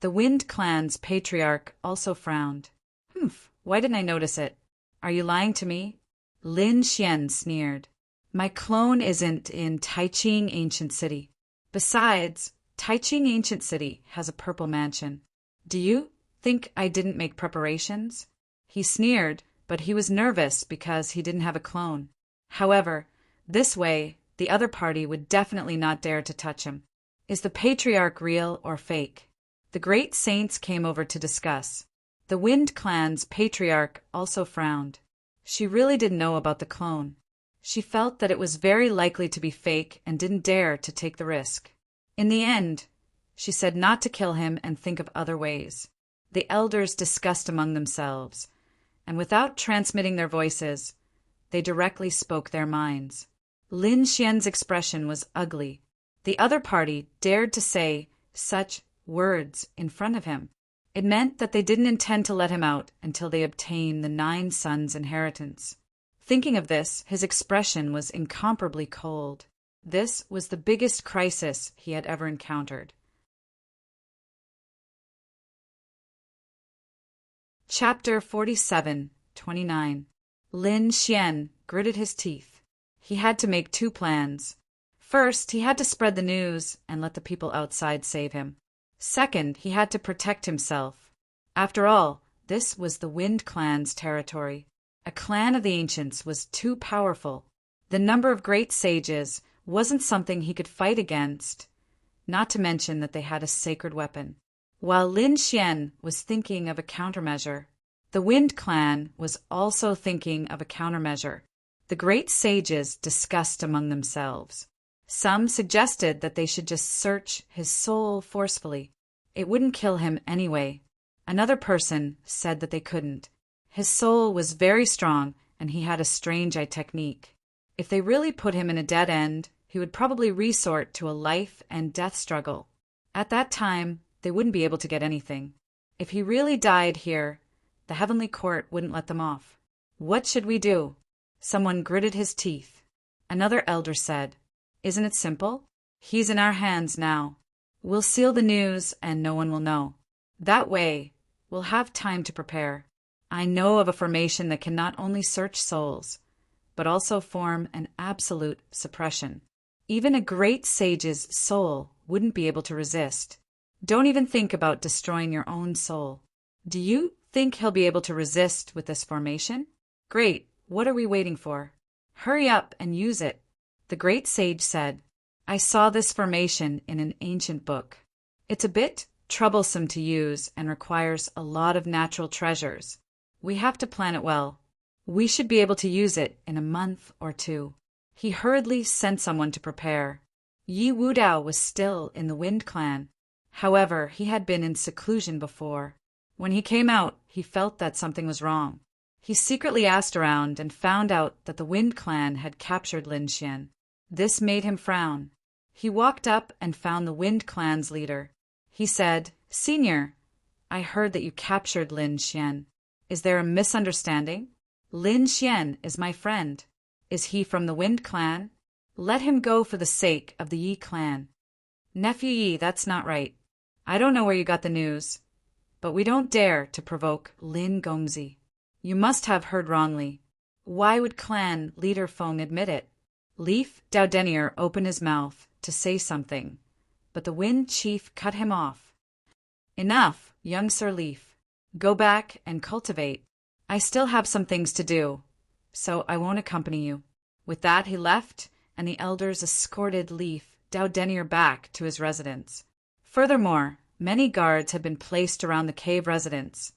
The Wind Clan's patriarch also frowned. "Humph, why didn't I notice it? Are you lying to me?" Lin Xian sneered. "My clone isn't in Taiching Ancient City. Besides, Taiching Ancient City has a purple mansion. Do you think I didn't make preparations?" He sneered, but he was nervous because he didn't have a clone. However, this way, the other party would definitely not dare to touch him. Is the patriarch real or fake? The great saints came over to discuss. The Wind Clan's patriarch also frowned. She really didn't know about the clone. She felt that it was very likely to be fake and didn't dare to take the risk. In the end, she said not to kill him and think of other ways. The elders discussed among themselves, and without transmitting their voices, they directly spoke their minds. Lin Xian's expression was ugly. The other party dared to say such words in front of him. It meant that they didn't intend to let him out until they obtained the 9 sons' inheritance. Thinking of this, his expression was incomparably cold. This was the biggest crisis he had ever encountered. Chapter 47:29. Lin Xian gritted his teeth. He had to make 2 plans. First, he had to spread the news and let the people outside save him. Second, he had to protect himself. After all, this was the Wind Clan's territory. A clan of the ancients was too powerful. The number of great sages wasn't something he could fight against, not to mention that they had a sacred weapon. While Lin Xian was thinking of a countermeasure, the Wind Clan was also thinking of a countermeasure. The great sages discussed among themselves. Some suggested that they should just search his soul forcefully. It wouldn't kill him anyway. Another person said that they couldn't. His soul was very strong, and he had a strange eye technique. If they really put him in a dead end, he would probably resort to a life and death struggle. At that time, they wouldn't be able to get anything. If he really died here, the heavenly court wouldn't let them off. What should we do? Someone gritted his teeth. Another elder said, "Isn't it simple? He's in our hands now. We'll seal the news and no one will know. That way, we'll have time to prepare. I know of a formation that can not only search souls, but also form an absolute suppression. Even a great sage's soul wouldn't be able to resist. Don't even think about destroying your own soul. Do you think he'll be able to resist with this formation? Great, what are we waiting for? Hurry up and use it." The great sage said, "I saw this formation in an ancient book. It's a bit troublesome to use and requires a lot of natural treasures. We have to plan it well. We should be able to use it in a month or 2. He hurriedly sent someone to prepare. Yi Wudao was still in the Wind Clan. However, he had been in seclusion before. When he came out, he felt that something was wrong. He secretly asked around and found out that the Wind Clan had captured Lin Xian. This made him frown. He walked up and found the Wind Clan's leader. He said, "Senior, I heard that you captured Lin Xian. Is there a misunderstanding? Lin Xian is my friend. Is he from the Wind Clan? Let him go for the sake of the Yi clan." "Nephew Yi, that's not right. I don't know where you got the news, but we don't dare to provoke Lin Gongzi. You must have heard wrongly. Why would clan leader Feng admit it?" Leaf Daudenier opened his mouth to say something, but the Wind Chief cut him off. "Enough, young Sir Leaf. Go back and cultivate. I still have some things to do, so I won't accompany you." With that he left, and the elders escorted Leaf Daudenier back to his residence. Furthermore, many guards had been placed around the cave residence,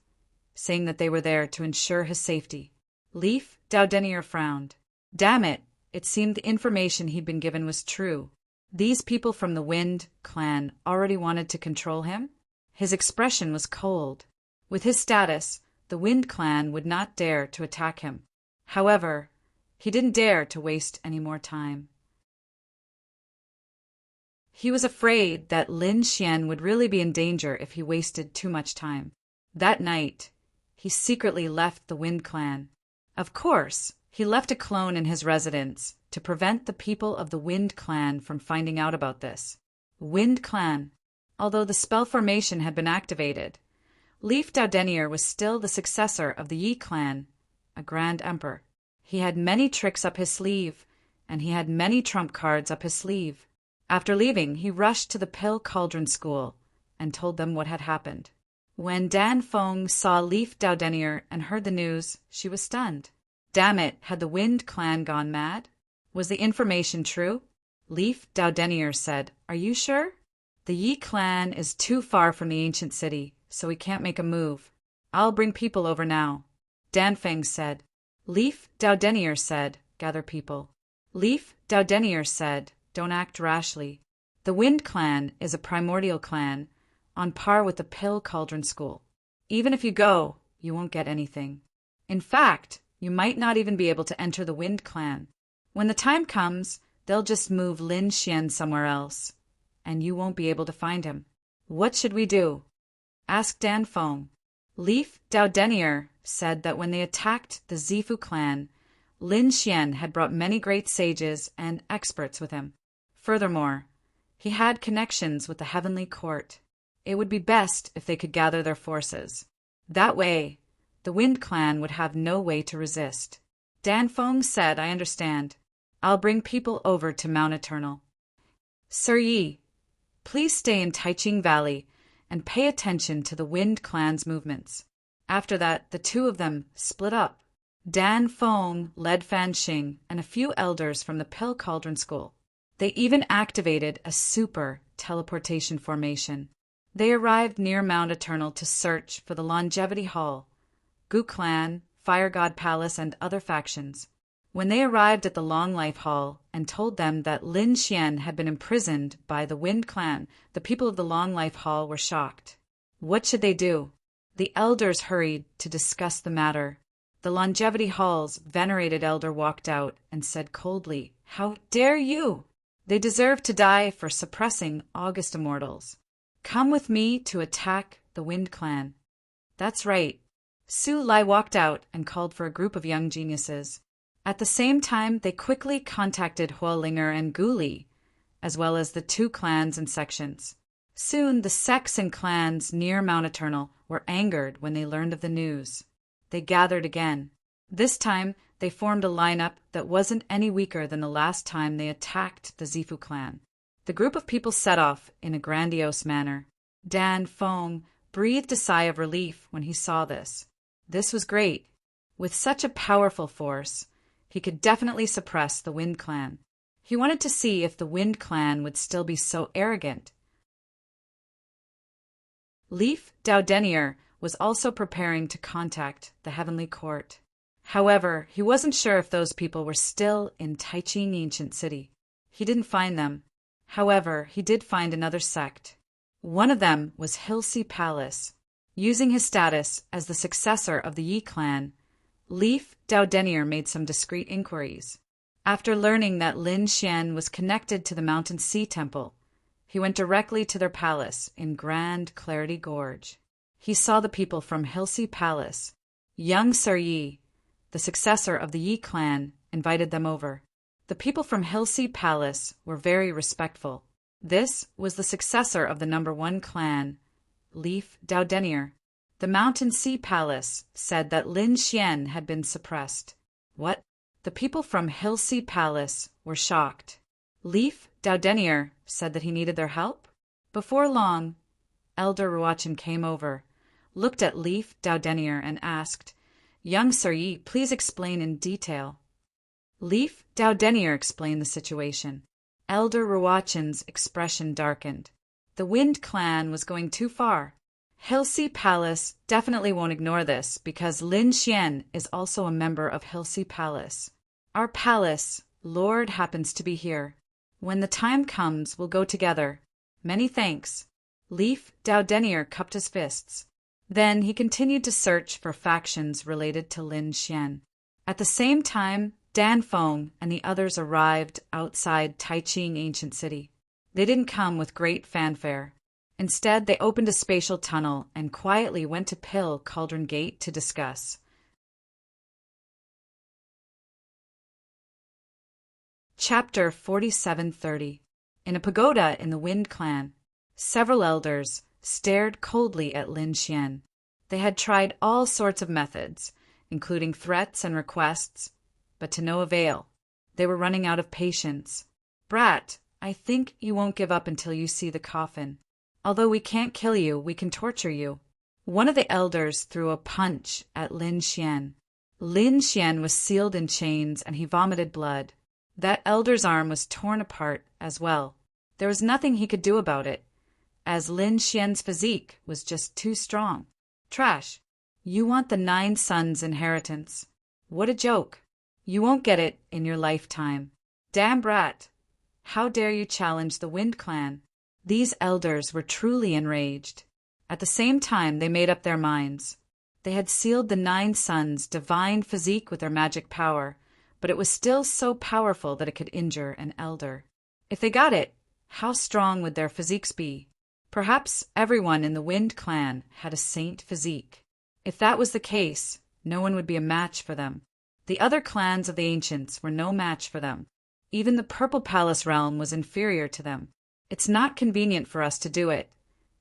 saying that they were there to ensure his safety. Leif Daudenier frowned. Damn it, it seemed the information he'd been given was true. These people from the Wind clan already wanted to control him? His expression was cold. With his status, the Wind clan would not dare to attack him. However, he didn't dare to waste any more time. He was afraid that Lin Xian would really be in danger if he wasted too much time. That night, he secretly left the Wind clan. Of course, he left a clone in his residence to prevent the people of the Wind clan from finding out about this. Wind clan. Although the spell formation had been activated, Leif Daudenier was still the successor of the Yi clan, a grand emperor. He had many tricks up his sleeve, and he had many trump cards up his sleeve. After leaving, he rushed to the Pill Cauldron School and told them what had happened. When Dan Feng saw Leif Daudenier and heard the news, she was stunned. Damn it, had the Wind clan gone mad? Was the information true? Leif Daudenier said, "Are you sure? The Yi clan is too far from the ancient city, so we can't make a move. I'll bring people over now." Dan Feng said. Leif Daudenier said, "Gather people." Leif Daudenier said, "Don't act rashly. The Wind clan is a primordial clan, on par with the Pill Cauldron School. Even if you go, you won't get anything. In fact, you might not even be able to enter the Wind clan. When the time comes, they'll just move Lin Xian somewhere else, and you won't be able to find him. What should we do?" asked Dan Feng. Leif Daudenier said that when they attacked the Zifu clan, Lin Xian had brought many great sages and experts with him. Furthermore, he had connections with the heavenly court. It would be best if they could gather their forces. That way, the Wind clan would have no way to resist. Dan Feng said, "I understand. I'll bring people over to Mount Eternal. Sir Yi, please stay in Taiching Valley and pay attention to the Wind clan's movements." After that, the two of them split up. Dan Feng led Fan Xing and a few elders from the Pill Cauldron School. They even activated a super teleportation formation. They arrived near Mount Eternal to search for the Longevity Hall, Gu Clan, Fire God Palace, and other factions. When they arrived at the Long Life Hall and told them that Lin Xian had been imprisoned by the Wind clan, the people of the Long Life Hall were shocked. What should they do? The elders hurried to discuss the matter. The Longevity Hall's venerated elder walked out and said coldly, "How dare you? They deserve to die for suppressing August Immortals. Come with me to attack the Wind clan." That's right. Su Lai walked out and called for a group of young geniuses. At the same time, they quickly contacted Huolinger and Guli, as well as the two clans and sections. Soon, the sects and clans near Mount Eternal were angered when they learned of the news. They gathered again. This time, they formed a lineup that wasn't any weaker than the last time they attacked the Zifu clan. The group of people set off in a grandiose manner. Dan Feng breathed a sigh of relief when he saw this. This was great. With such a powerful force, he could definitely suppress the Wind clan. He wanted to see if the Wind clan would still be so arrogant. Leif Daudenier was also preparing to contact the Heavenly Court. However, he wasn't sure if those people were still in Taiching Ancient City. He didn't find them. However, he did find another sect. One of them was Hilsea Palace. Using his status as the successor of the Yi clan, Leif Daudenier made some discreet inquiries. After learning that Lin Xian was connected to the Mountain Sea Temple, he went directly to their palace in Grand Clarity Gorge. He saw the people from Hilsea Palace. Young Sir Yi, the successor of the Yi clan, invited them over. The people from Hilsea Palace were very respectful. This was the successor of the #1 clan, Leif Daudenier. The Mountain Sea Palace said that Lin Xian had been suppressed. What? The people from Hilsea Palace were shocked. Leif Daudenier said that he needed their help? Before long, Elder Ruachin came over, looked at Leif Daudenier and asked, "Young Sir Yi, please explain in detail." Leif Daudenier explained the situation. Elder Ruachin's expression darkened. The Wind clan was going too far. Hilsi Palace definitely won't ignore this because Lin Xian is also a member of Hilsi Palace. Our palace, Lord, happens to be here. When the time comes, we'll go together. Many thanks. Leaf Dao Denier cupped his fists. Then he continued to search for factions related to Lin Xian. At the same time, Dan Feng and the others arrived outside Taiching Ancient City. They didn't come with great fanfare. Instead, they opened a spatial tunnel and quietly went to Pill Cauldron Gate to discuss. Chapter 4730. In a pagoda in the Wind Clan, several elders stared coldly at Lin Xian. They had tried all sorts of methods, including threats and requests, but to no avail. They were running out of patience. Brat, I think you won't give up until you see the coffin. Although we can't kill you, we can torture you. One of the elders threw a punch at Lin Xian. Lin Xian was sealed in chains and he vomited blood. That elder's arm was torn apart as well. There was nothing he could do about it, as Lin Xian's physique was just too strong. Trash. You want the 9 sons' inheritance. What a joke. You won't get it in your lifetime. Damn brat. How dare you challenge the Wind Clan? These elders were truly enraged. At the same time, they made up their minds. They had sealed the 9 sons' divine physique with their magic power, but it was still so powerful that it could injure an elder. If they got it, how strong would their physiques be? Perhaps everyone in the Wind Clan had a saint physique. If that was the case, no one would be a match for them. The other clans of the ancients were no match for them. Even the Purple Palace realm was inferior to them. It's not convenient for us to do it,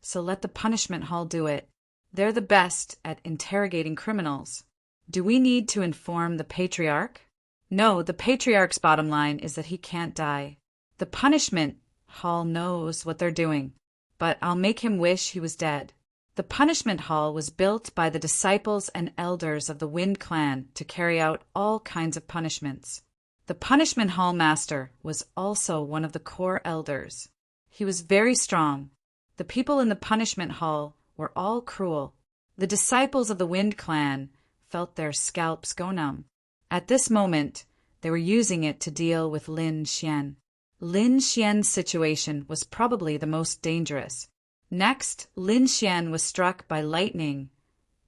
so let the punishment hall do it. They're the best at interrogating criminals. Do we need to inform the Patriarch? No, the Patriarch's bottom line is that he can't die. The punishment hall knows what they're doing, but I'll make him wish he was dead. The punishment hall was built by the disciples and elders of the Wind Clan to carry out all kinds of punishments. The punishment hall master was also one of the core elders. He was very strong. The people in the punishment hall were all cruel. The disciples of the Wind Clan felt their scalps go numb. At this moment, they were using it to deal with Lin Xian. Lin Xian's situation was probably the most dangerous. Next, Lin Xian was struck by lightning,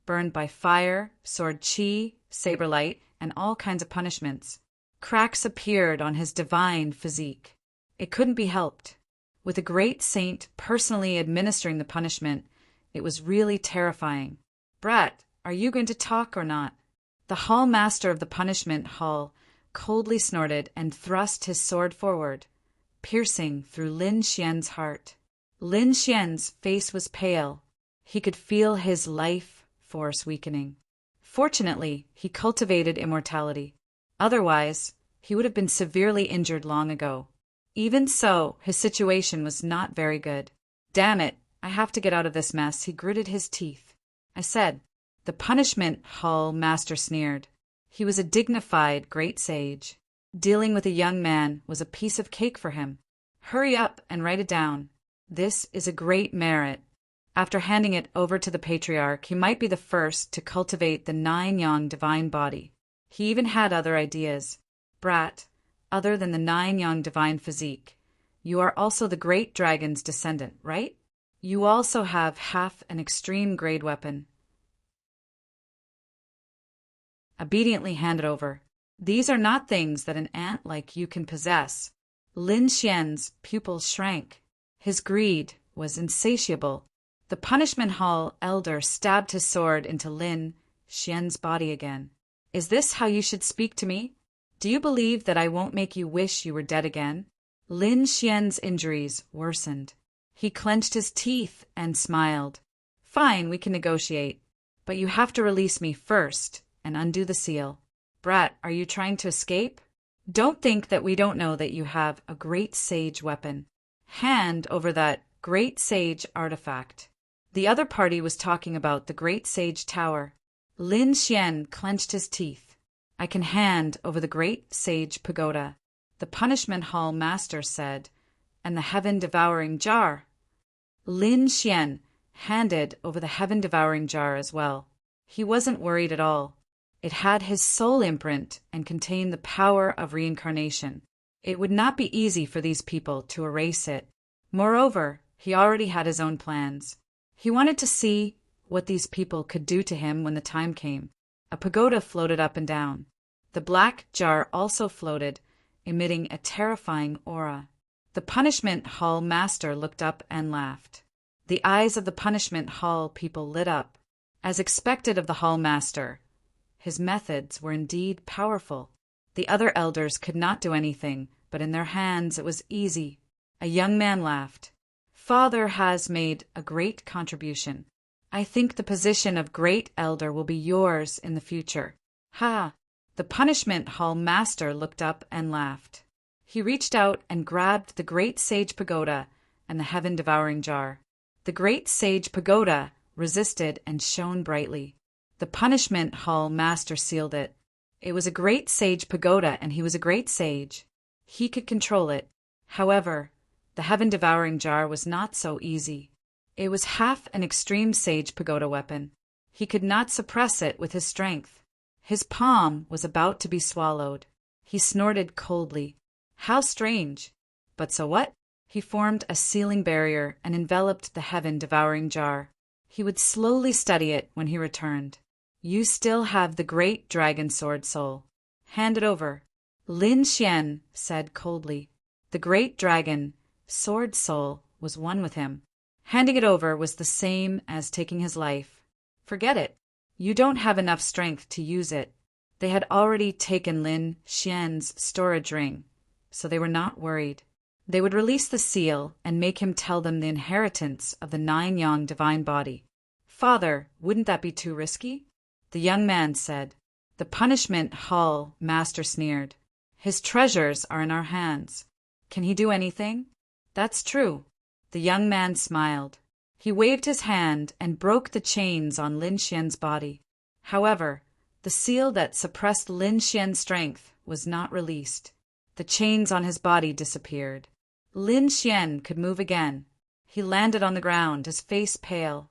burned by fire, sword qi, saber light, and all kinds of punishments. Cracks appeared on his divine physique. It couldn't be helped. With a great saint personally administering the punishment, it was really terrifying. Brat, are you going to talk or not? The hall master of the punishment hall coldly snorted and thrust his sword forward, piercing through Lin Xian's heart. Lin Xian's face was pale. He could feel his life force weakening. Fortunately, he cultivated immortality. Otherwise, he would have been severely injured long ago. Even so, his situation was not very good. Damn it, I have to get out of this mess, he gritted his teeth. I said. The punishment hall master sneered. He was a dignified great sage. Dealing with a young man was a piece of cake for him. Hurry up and write it down. This is a great merit. After handing it over to the Patriarch, he might be the first to cultivate the 9-yang divine body. He even had other ideas. Brat, other than the 9-yang divine physique, you are also the great dragon's descendant, right? You also have half an extreme grade weapon. Obediently hand it over. These are not things that an ant like you can possess. Lin Xian's pupils shrank. His greed was insatiable. The punishment hall elder stabbed his sword into Lin Xian's body again. Is this how you should speak to me? Do you believe that I won't make you wish you were dead again? Lin Xian's injuries worsened. He clenched his teeth and smiled. Fine, we can negotiate. But you have to release me first and undo the seal. Brat, are you trying to escape? Don't think that we don't know that you have a great sage weapon. Hand over that great sage artifact. The other party was talking about the great sage tower. Lin Xian clenched his teeth. I can hand over the great sage pagoda, the punishment hall master said, and the heaven-devouring jar. Lin Xian handed over the heaven-devouring jar as well. He wasn't worried at all. It had his soul imprint and contained the power of reincarnation. It would not be easy for these people to erase it. Moreover, he already had his own plans. He wanted to see what these people could do to him when the time came. A pagoda floated up and down. The black jar also floated, emitting a terrifying aura. The punishment hall master looked up and laughed. The eyes of the punishment hall people lit up. As expected of the hall master, his methods were indeed powerful. The other elders could not do anything, but in their hands it was easy. A young man laughed. Father has made a great contribution. I think the position of great elder will be yours in the future. Ha! The punishment hall master looked up and laughed. He reached out and grabbed the great sage pagoda and the heaven-devouring jar. The great sage pagoda resisted and shone brightly. The punishment hall master sealed it. It was a great sage pagoda, and he was a great sage. He could control it. However, the heaven-devouring jar was not so easy. It was half an extreme sage pagoda weapon. He could not suppress it with his strength. His palm was about to be swallowed. He snorted coldly. How strange! But so what? He formed a sealing barrier and enveloped the heaven-devouring jar. He would slowly study it when he returned. You still have the great dragon sword soul. Hand it over. Lin Xian said coldly. The great dragon sword soul was one with him. Handing it over was the same as taking his life. Forget it. You don't have enough strength to use it. They had already taken Lin Xian's storage ring, so they were not worried. They would release the seal and make him tell them the inheritance of the 9-yang divine body. Father, wouldn't that be too risky? The young man said. The punishment hall master sneered. His treasures are in our hands. Can he do anything? That's true. The young man smiled. He waved his hand and broke the chains on Lin Xian's body. However, the seal that suppressed Lin Xian's strength was not released. The chains on his body disappeared. Lin Xian could move again. He landed on the ground, his face pale.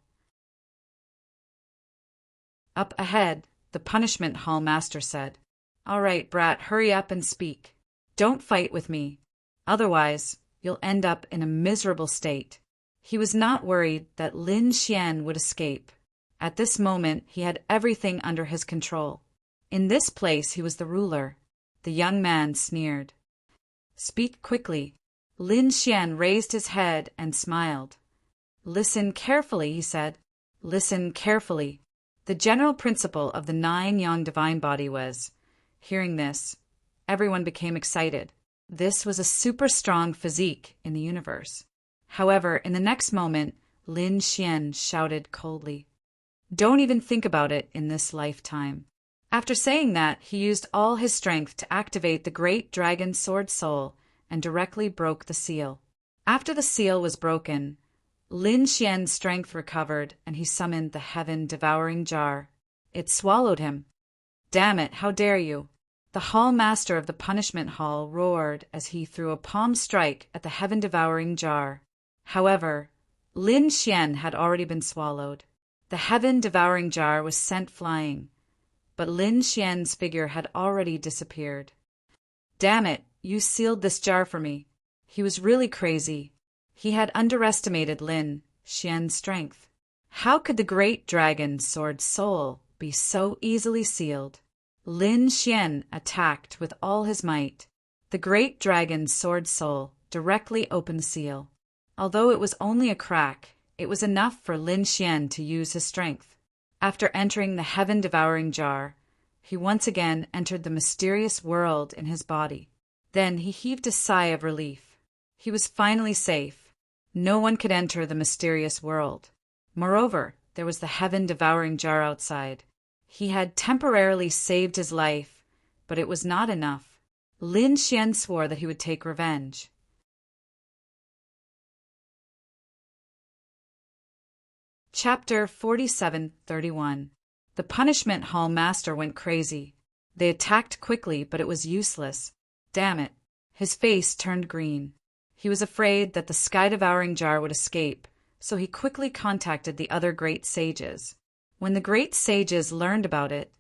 Up ahead, the punishment hall master said, All right, brat, hurry up and speak. Don't fight with me. Otherwise, you'll end up in a miserable state. He was not worried that Lin Xian would escape. At this moment, he had everything under his control. In this place, he was the ruler. The young man sneered. Speak quickly. Lin Xian raised his head and smiled. Listen carefully, he said. Listen carefully. The general principle of the 9-yang divine body was, hearing this, everyone became excited. This was a super strong physique in the universe. However, in the next moment, Lin Xian shouted coldly, Don't even think about it in this lifetime. After saying that, he used all his strength to activate the great dragon sword soul and directly broke the seal. After the seal was broken, Lin Xian's strength recovered and he summoned the heaven-devouring jar. It swallowed him. Damn it, how dare you! The hall master of the punishment hall roared as he threw a palm strike at the heaven-devouring jar. However, Lin Xian had already been swallowed. The heaven-devouring jar was sent flying, but Lin Xian's figure had already disappeared. Damn it, you sealed this jar for me. He was really crazy. He had underestimated Lin Xian's strength. How could the great dragon sword soul be so easily sealed? Lin Xian attacked with all his might. The great dragon sword soul directly opened the seal. Although it was only a crack, it was enough for Lin Xian to use his strength. After entering the heaven-devouring jar, he once again entered the mysterious world in his body. Then he heaved a sigh of relief. He was finally safe. No one could enter the mysterious world. Moreover, there was the heaven-devouring jar outside. He had temporarily saved his life, but it was not enough. Lin Xian swore that he would take revenge. Chapter 47:31. The punishment hall master went crazy. They attacked quickly, but it was useless. Damn it. His face turned green. He was afraid that the sky-devouring jar would escape, so he quickly contacted the other great sages. When the great sages learned about it,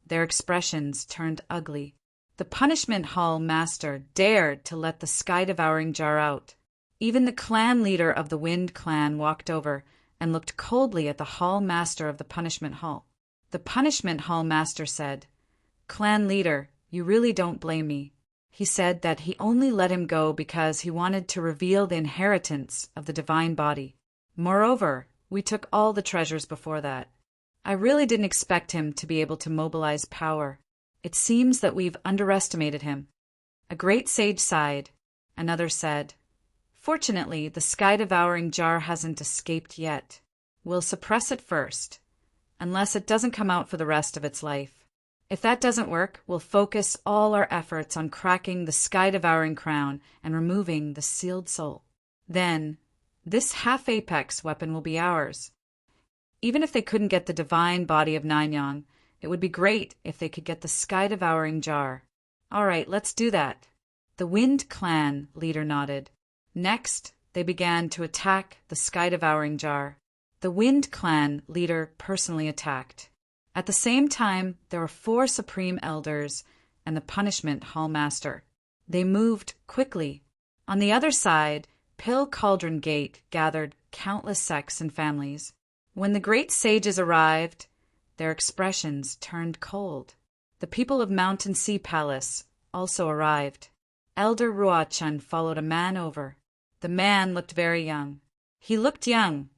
their expressions turned ugly. The punishment hall master dared to let the sky-devouring jar out. Even the clan leader of the Wind Clan walked over and looked coldly at the hall master of the punishment hall. The punishment hall master said, "Clan leader, you really don't blame me." He said that he only let him go because he wanted to reveal the inheritance of the divine body. Moreover, we took all the treasures before that. I really didn't expect him to be able to mobilize power. It seems that we've underestimated him. A great sage sighed. Another said, "Fortunately, the sky-devouring jar hasn't escaped yet. We'll suppress it first, unless it doesn't come out for the rest of its life. If that doesn't work, we'll focus all our efforts on cracking the sky-devouring crown and removing the sealed soul. Then, this half-apex weapon will be ours. Even if they couldn't get the divine body of Nanyang, it would be great if they could get the sky-devouring jar. All right, let's do that." The Wind Clan leader nodded. Next, they began to attack the sky-devouring jar. The Wind Clan leader personally attacked. At the same time, there were 4 supreme elders and the punishment hall master. They moved quickly. On the other side, Pill Cauldron Gate gathered countless sects and families. When the great sages arrived, their expressions turned cold. The people of Mountain Sea Palace also arrived. Elder Ruachun followed a man over. The man looked very young. He looked young,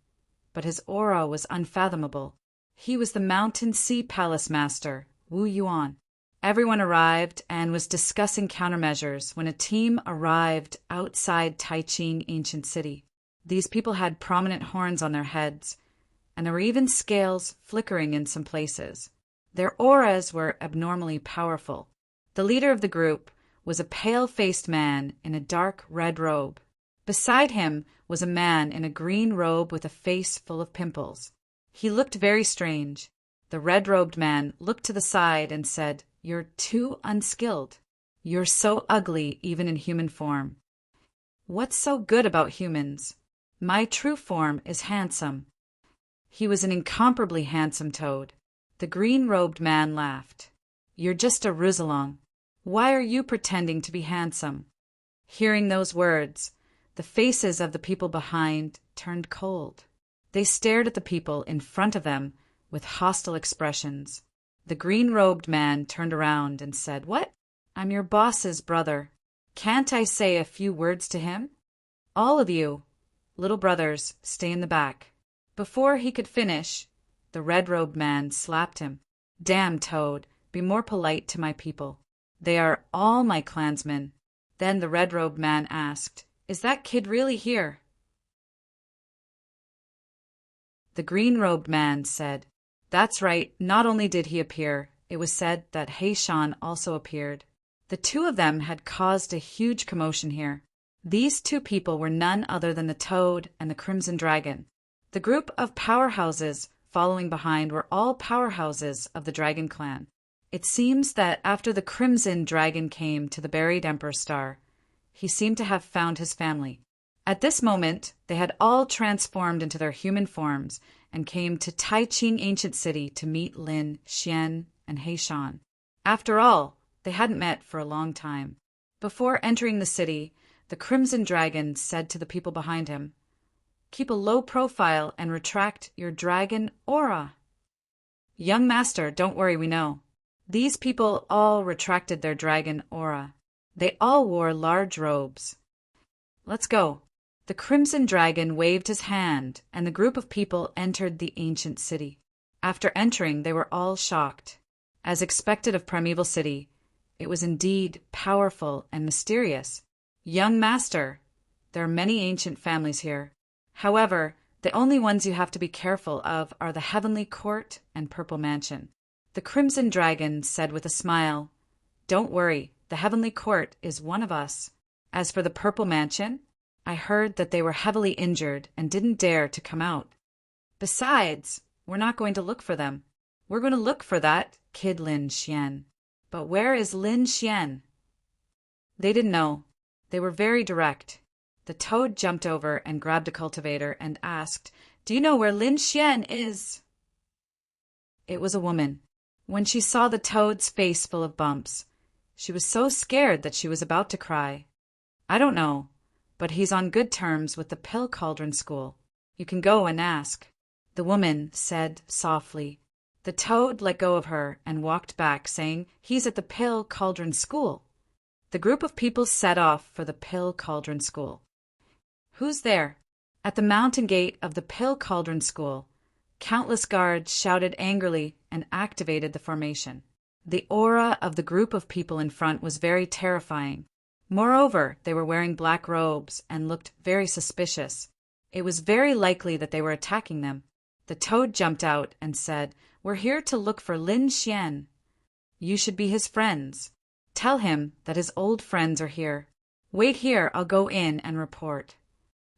but his aura was unfathomable. He was the Mountain Sea Palace master, Wu Yuan. Everyone arrived and was discussing countermeasures when a team arrived outside Taiching Ancient City. These people had prominent horns on their heads, and there were even scales flickering in some places. Their auras were abnormally powerful. The leader of the group was a pale-faced man in a dark red robe. Beside him was a man in a green robe with a face full of pimples. He looked very strange. The red-robed man looked to the side and said, "You're too unskilled. You're so ugly even in human form." "What's so good about humans? My true form is handsome." He was an incomparably handsome toad. The green-robed man laughed. "You're just a Rizalong. Why are you pretending to be handsome?" Hearing those words, the faces of the people behind turned cold. They stared at the people in front of them with hostile expressions. The green-robed man turned around and said, "What? I'm your boss's brother. Can't I say a few words to him? All of you, little brothers, stay in the back." Before he could finish, the red-robed man slapped him. "Damn, Toad, be more polite to my people. They are all my clansmen." Then the red-robed man asked, "Is that kid really here?" The green-robed man said, "That's right, not only did he appear, it was said that Heishan also appeared." The 2 of them had caused a huge commotion here. These 2 people were none other than the Toad and the Crimson Dragon. The group of powerhouses following behind were all powerhouses of the Dragon Clan. It seems that after the Crimson Dragon came to the buried Emperor Star, he seemed to have found his family. At this moment, they had all transformed into their human forms and came to Taiching Ancient City to meet Lin, Xian, and Heishan. After all, they hadn't met for a long time. Before entering the city, the Crimson Dragon said to the people behind him, "Keep a low profile and retract your dragon aura." "Young master, don't worry, we know." These people all retracted their dragon aura. They all wore large robes. "Let's go." The Crimson Dragon waved his hand, and the group of people entered the ancient city. After entering, they were all shocked. As expected of Primeval City, it was indeed powerful and mysterious. "Young master, there are many ancient families here. However, the only ones you have to be careful of are the Heavenly Court and Purple Mansion." The Crimson Dragon said with a smile, "Don't worry, the Heavenly Court is one of us. As for the Purple Mansion, I heard that they were heavily injured and didn't dare to come out. Besides, we're not going to look for them. We're going to look for that kid Lin Xian. But where is Lin Xian?" They didn't know. They were very direct. The toad jumped over and grabbed a cultivator and asked, "Do you know where Lin Xian is?" It was a woman. When she saw the toad's face full of bumps, she was so scared that she was about to cry. "I don't know, but he's on good terms with the Pill Cauldron School. You can go and ask," the woman said softly. The toad let go of her and walked back, saying, "He's at the Pill Cauldron School." The group of people set off for the Pill Cauldron School. "Who's there?" At the mountain gate of the Pill Cauldron School, countless guards shouted angrily and activated the formation. The aura of the group of people in front was very terrifying. Moreover, they were wearing black robes and looked very suspicious. It was very likely that they were attacking them. The toad jumped out and said, "We're here to look for Lin Xian. You should be his friends. Tell him that his old friends are here. Wait here, I'll go in and report."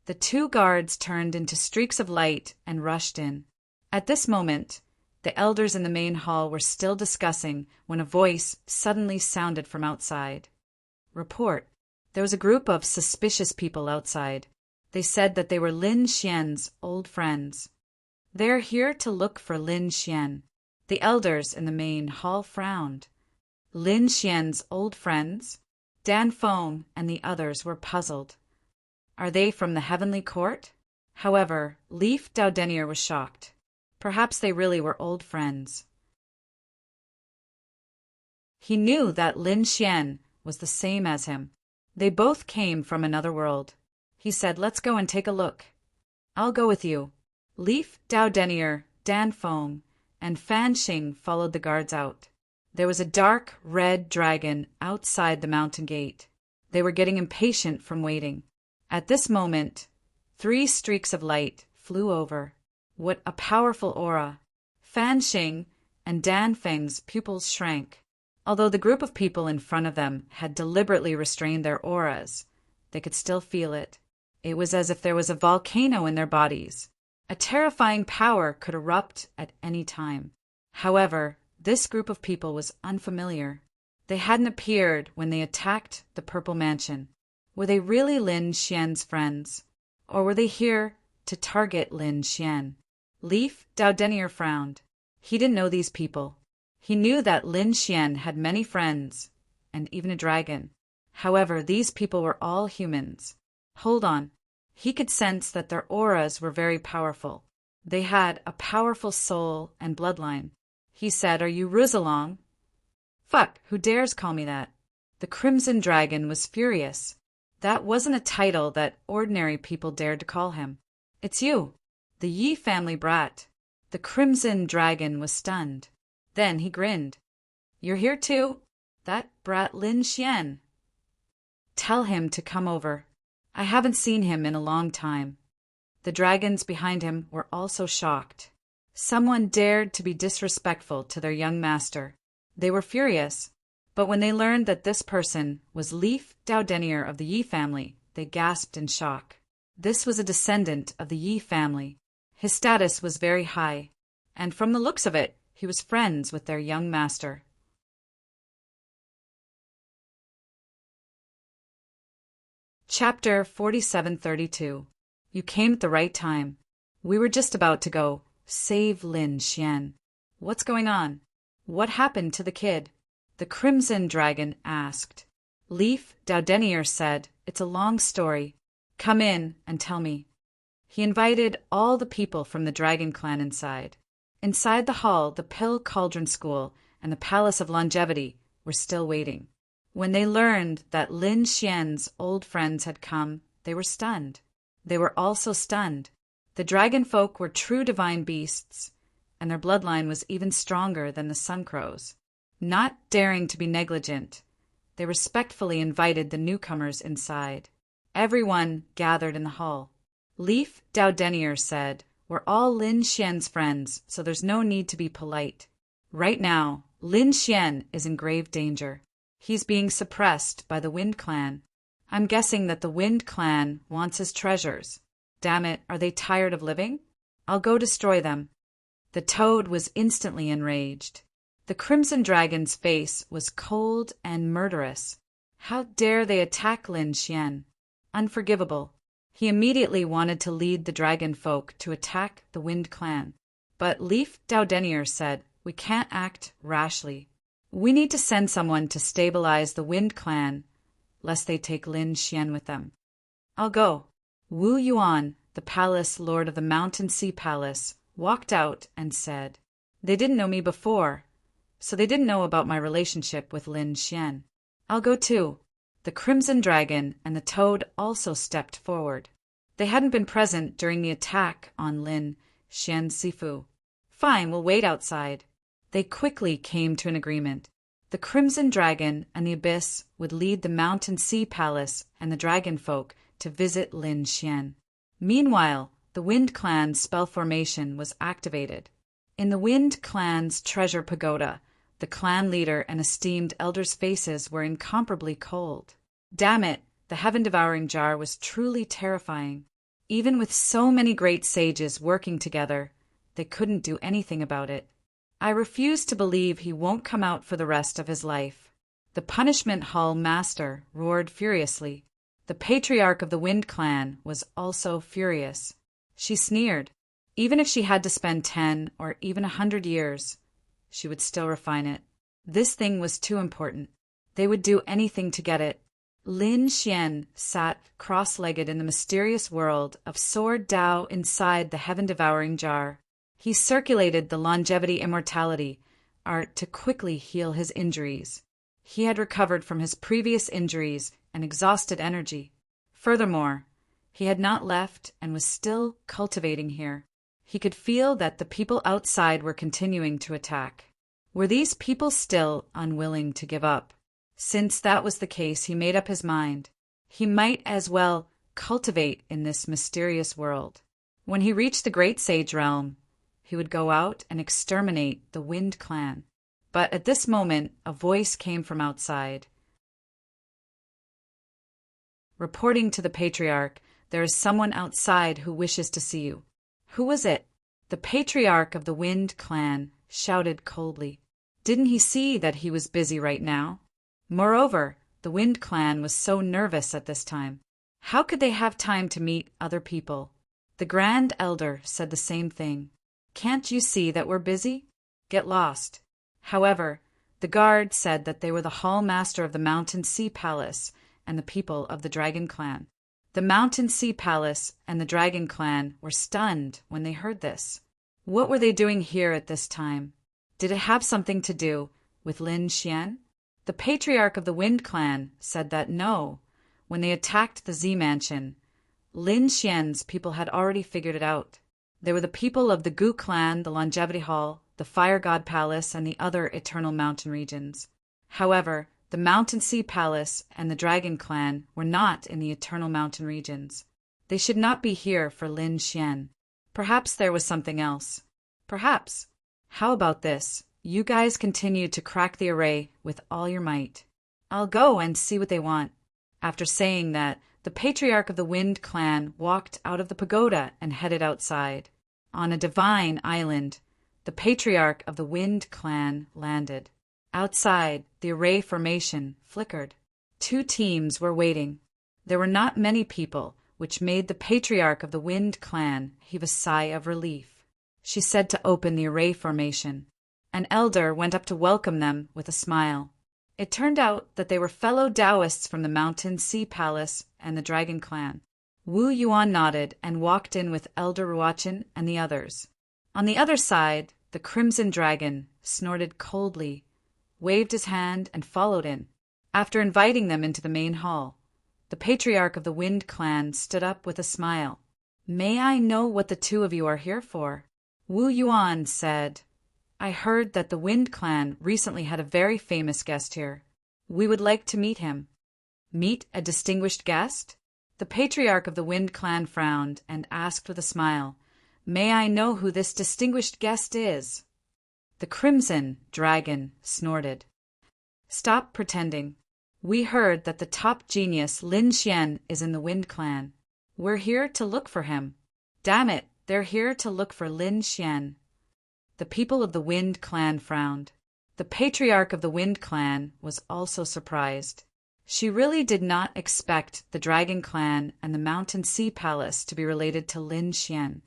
The two guards turned into streaks of light and rushed in. At this moment, the elders in the main hall were still discussing when a voice suddenly sounded from outside. "Report. There was a group of suspicious people outside. They said that they were Lin Xian's old friends. They're here to look for Lin Xian." The elders in the main hall frowned. Lin Xian's old friends? Dan Feng and the others were puzzled. Are they from the heavenly court? However, Leaf Daudenier was shocked. Perhaps they really were old friends. He knew that Lin Xian was the same as him. They both came from another world. He said, "Let's go and take a look." "I'll go with you." Leaf Daudenier, Dan Feng, and Fan Xing followed the guards out. There was a dark red dragon outside the mountain gate. They were getting impatient from waiting. At this moment, 3 streaks of light flew over. What a powerful aura! Fan Xing and Dan Feng's pupils shrank. Although the group of people in front of them had deliberately restrained their auras, they could still feel it. It was as if there was a volcano in their bodies. A terrifying power could erupt at any time. However, this group of people was unfamiliar. They hadn't appeared when they attacked the Purple Mansion. Were they really Lin Xian's friends? Or were they here to target Lin Xian? Leaf Daudenier frowned. He didn't know these people. He knew that Lin Xian had many friends, and even a dragon. However, these people were all humans. Hold on. He could sense that their auras were very powerful. They had a powerful soul and bloodline. He said, "Are you Ruzalong?" "Fuck, who dares call me that?" The Crimson Dragon was furious. That wasn't a title that ordinary people dared to call him. "It's you, the Yi family brat." The Crimson Dragon was stunned. Then he grinned. "You're here too? That brat Lin Xian. Tell him to come over. I haven't seen him in a long time." The dragons behind him were also shocked. Someone dared to be disrespectful to their young master. They were furious, but when they learned that this person was Leaf Daudenier of the Yi family, they gasped in shock. This was a descendant of the Yi family. His status was very high, and from the looks of it, he was friends with their young master. Chapter 4732. You came at the right time. We were just about to go save Lin Xian. What's going on? What happened to the kid? The Crimson Dragon asked. Leaf Daudenier said, "It's a long story. Come in and tell me." He invited all the people from the dragon clan inside. Inside the hall, the Pill Cauldron School and the Palace of Longevity were still waiting. When they learned that Lin Xian's old friends had come, they were stunned. They were also stunned. The dragon folk were true divine beasts, and their bloodline was even stronger than the Sun Crows. Not daring to be negligent, they respectfully invited the newcomers inside. Everyone gathered in the hall. Leaf Daudenier said, "We're all Lin Xian's friends, so there's no need to be polite. Right now, Lin Xian is in grave danger. He's being suppressed by the Wind Clan. I'm guessing that the Wind Clan wants his treasures. Damn it, are they tired of living? I'll go destroy them." The toad was instantly enraged. The Crimson Dragon's face was cold and murderous. How dare they attack Lin Xian? unforgivable. He immediately wanted to lead the dragon folk to attack the Wind Clan. But Leaf Doudenier said, "We can't act rashly. We need to send someone to stabilize the Wind Clan, lest they take Lin Xian with them." "I'll go." Wu Yuan, the palace lord of the Mountain Sea Palace, walked out and said, "They didn't know me before, so they didn't know about my relationship with Lin Xian. I'll go too." The Crimson Dragon and the Toad also stepped forward. They hadn't been present during the attack on Lin Xian Sifu. "Fine, we'll wait outside." They quickly came to an agreement. The Crimson Dragon and the Abyss would lead the Mountain Sea Palace and the Dragon Folk to visit Lin Xian. Meanwhile, the Wind Clan's spell formation was activated. In the Wind Clan's treasure pagoda, the clan leader and esteemed elder's faces were incomparably cold. Damn it, the heaven-devouring jar was truly terrifying. Even with so many great sages working together, they couldn't do anything about it. "I refuse to believe he won't come out for the rest of his life." The Punishment Hall Master roared furiously. The Patriarch of the Wind Clan was also furious. She sneered. Even if she had to spend 10 or even 100 years, she would still refine it. This thing was too important. They would do anything to get it. Lin Xian sat cross-legged in the mysterious world of Sword Dao inside the heaven-devouring jar. He circulated the longevity immortality art to quickly heal his injuries. He had recovered from his previous injuries and exhausted energy. Furthermore, he had not left and was still cultivating here. He could feel that the people outside were continuing to attack. Were these people still unwilling to give up? Since that was the case, he made up his mind. He might as well cultivate in this mysterious world. When he reached the Great Sage Realm, he would go out and exterminate the Wind Clan. But at this moment, a voice came from outside. Reporting to the Patriarch, "There is someone outside who wishes to see you." Who was it? The Patriarch of the Wind Clan shouted coldly. Didn't he see that he was busy right now? Moreover, the Wind Clan was so nervous at this time. How could they have time to meet other people? The Grand Elder said the same thing. "Can't you see that we're busy? Get lost." However, the guard said that they were the Hall Master of the Mountain Sea Palace and the people of the Dragon Clan. The Mountain Sea Palace and the Dragon Clan were stunned when they heard this. What were they doing here at this time? Did it have something to do with Lin Xian? The Patriarch of the Wind Clan said that no, when they attacked the Z Mansion, Lin Xian's people had already figured it out. They were the people of the Gu Clan, the Longevity Hall, the Fire God Palace, and the other Eternal Mountain regions. However, the Mountain Sea Palace and the Dragon Clan were not in the Eternal Mountain regions. They should not be here for Lin Xian. Perhaps there was something else. Perhaps. How about this? You guys continue to crack the array with all your might. I'll go and see what they want. After saying that, the Patriarch of the Wind Clan walked out of the pagoda and headed outside. On a divine island, the Patriarch of the Wind Clan landed. Outside, the array formation flickered. 2 teams were waiting. There were not many people, which made the Patriarch of the Wind Clan heave a sigh of relief. She said to open the array formation. An elder went up to welcome them with a smile. It turned out that they were fellow Taoists from the Mountain Sea Palace and the Dragon Clan. Wu Yuan nodded and walked in with Elder Ruachin and the others. On the other side, the Crimson Dragon snorted coldly, waved his hand, and followed in. After inviting them into the main hall, the Patriarch of the Wind Clan stood up with a smile. "May I know what the 2 of you are here for?" Wu Yuan said, "I heard that the Wind Clan recently had a very famous guest here. We would like to meet him." "Meet a distinguished guest?" The Patriarch of the Wind Clan frowned and asked with a smile, "May I know who this distinguished guest is?" The Crimson Dragon snorted. "Stop pretending. We heard that the top genius Lin Xian is in the Wind Clan. We're here to look for him." "Damn it, they're here to look for Lin Xian." The people of the Wind Clan frowned. The Patriarch of the Wind Clan was also surprised. She really did not expect the Dragon Clan and the Mountain Sea Palace to be related to Lin Xian.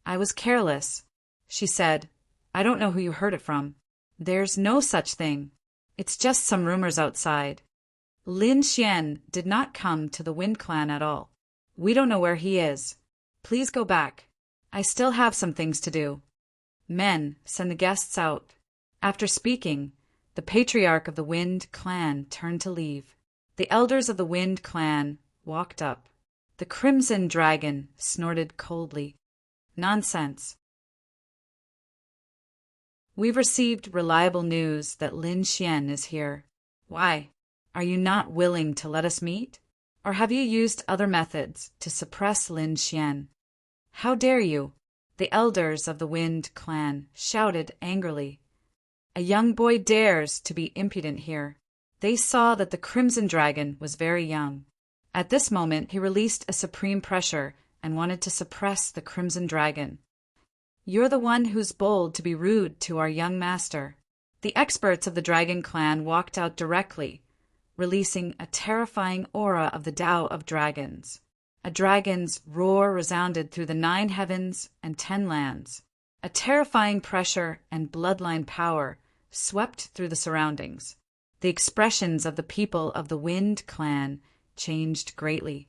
"I was careless," she said. "I don't know who you heard it from. There's no such thing. It's just some rumors outside. Lin Xian did not come to the Wind Clan at all. We don't know where he is. Please go back. I still have some things to do. Men, send the guests out." After speaking, the patriarch of the Wind Clan turned to leave. The elders of the Wind Clan walked up. The Crimson Dragon snorted coldly. "Nonsense. We've received reliable news that Lin Xian is here. Why? Are you not willing to let us meet? Or have you used other methods to suppress Lin Xian? How dare you?" The elders of the Wind Clan shouted angrily. "A young boy dares to be impudent here." They saw that the Crimson Dragon was very young. At this moment, he released a supreme pressure and wanted to suppress the Crimson Dragon. "You're the one who's bold to be rude to our young master." The experts of the Dragon Clan walked out directly, releasing a terrifying aura of the Tao of Dragons. A dragon's roar resounded through the 9 heavens and 10 lands. A terrifying pressure and bloodline power swept through the surroundings. The expressions of the people of the Wind Clan changed greatly.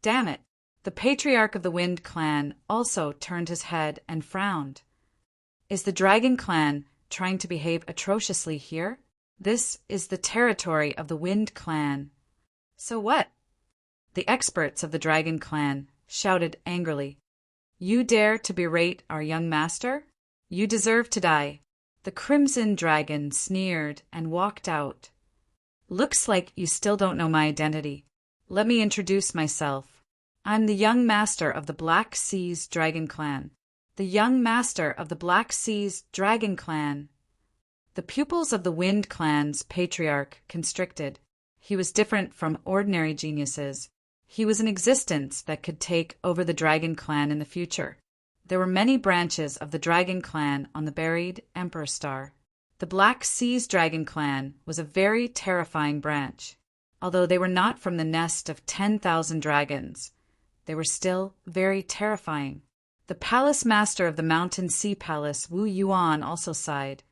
"Damn it!" The patriarch of the Wind Clan also turned his head and frowned. "Is the Dragon Clan trying to behave atrociously here? This is the territory of the Wind Clan." "So what?" The experts of the Dragon Clan shouted angrily. "You dare to berate our young master? You deserve to die." The Crimson Dragon sneered and walked out. "Looks like you still don't know my identity. Let me introduce myself. I'm the young master of the Black Seas Dragon Clan. The young master of the Black Seas Dragon Clan." The pupils of the Wind Clan's patriarch constricted. He was different from ordinary geniuses. He was an existence that could take over the Dragon Clan in the future. There were many branches of the Dragon Clan on the buried Emperor Star. The Black Seas Dragon Clan was a very terrifying branch. Although they were not from the nest of 10,000 dragons, they were still very terrifying. The palace master of the Mountain Sea Palace, Wu Yuan, also sighed.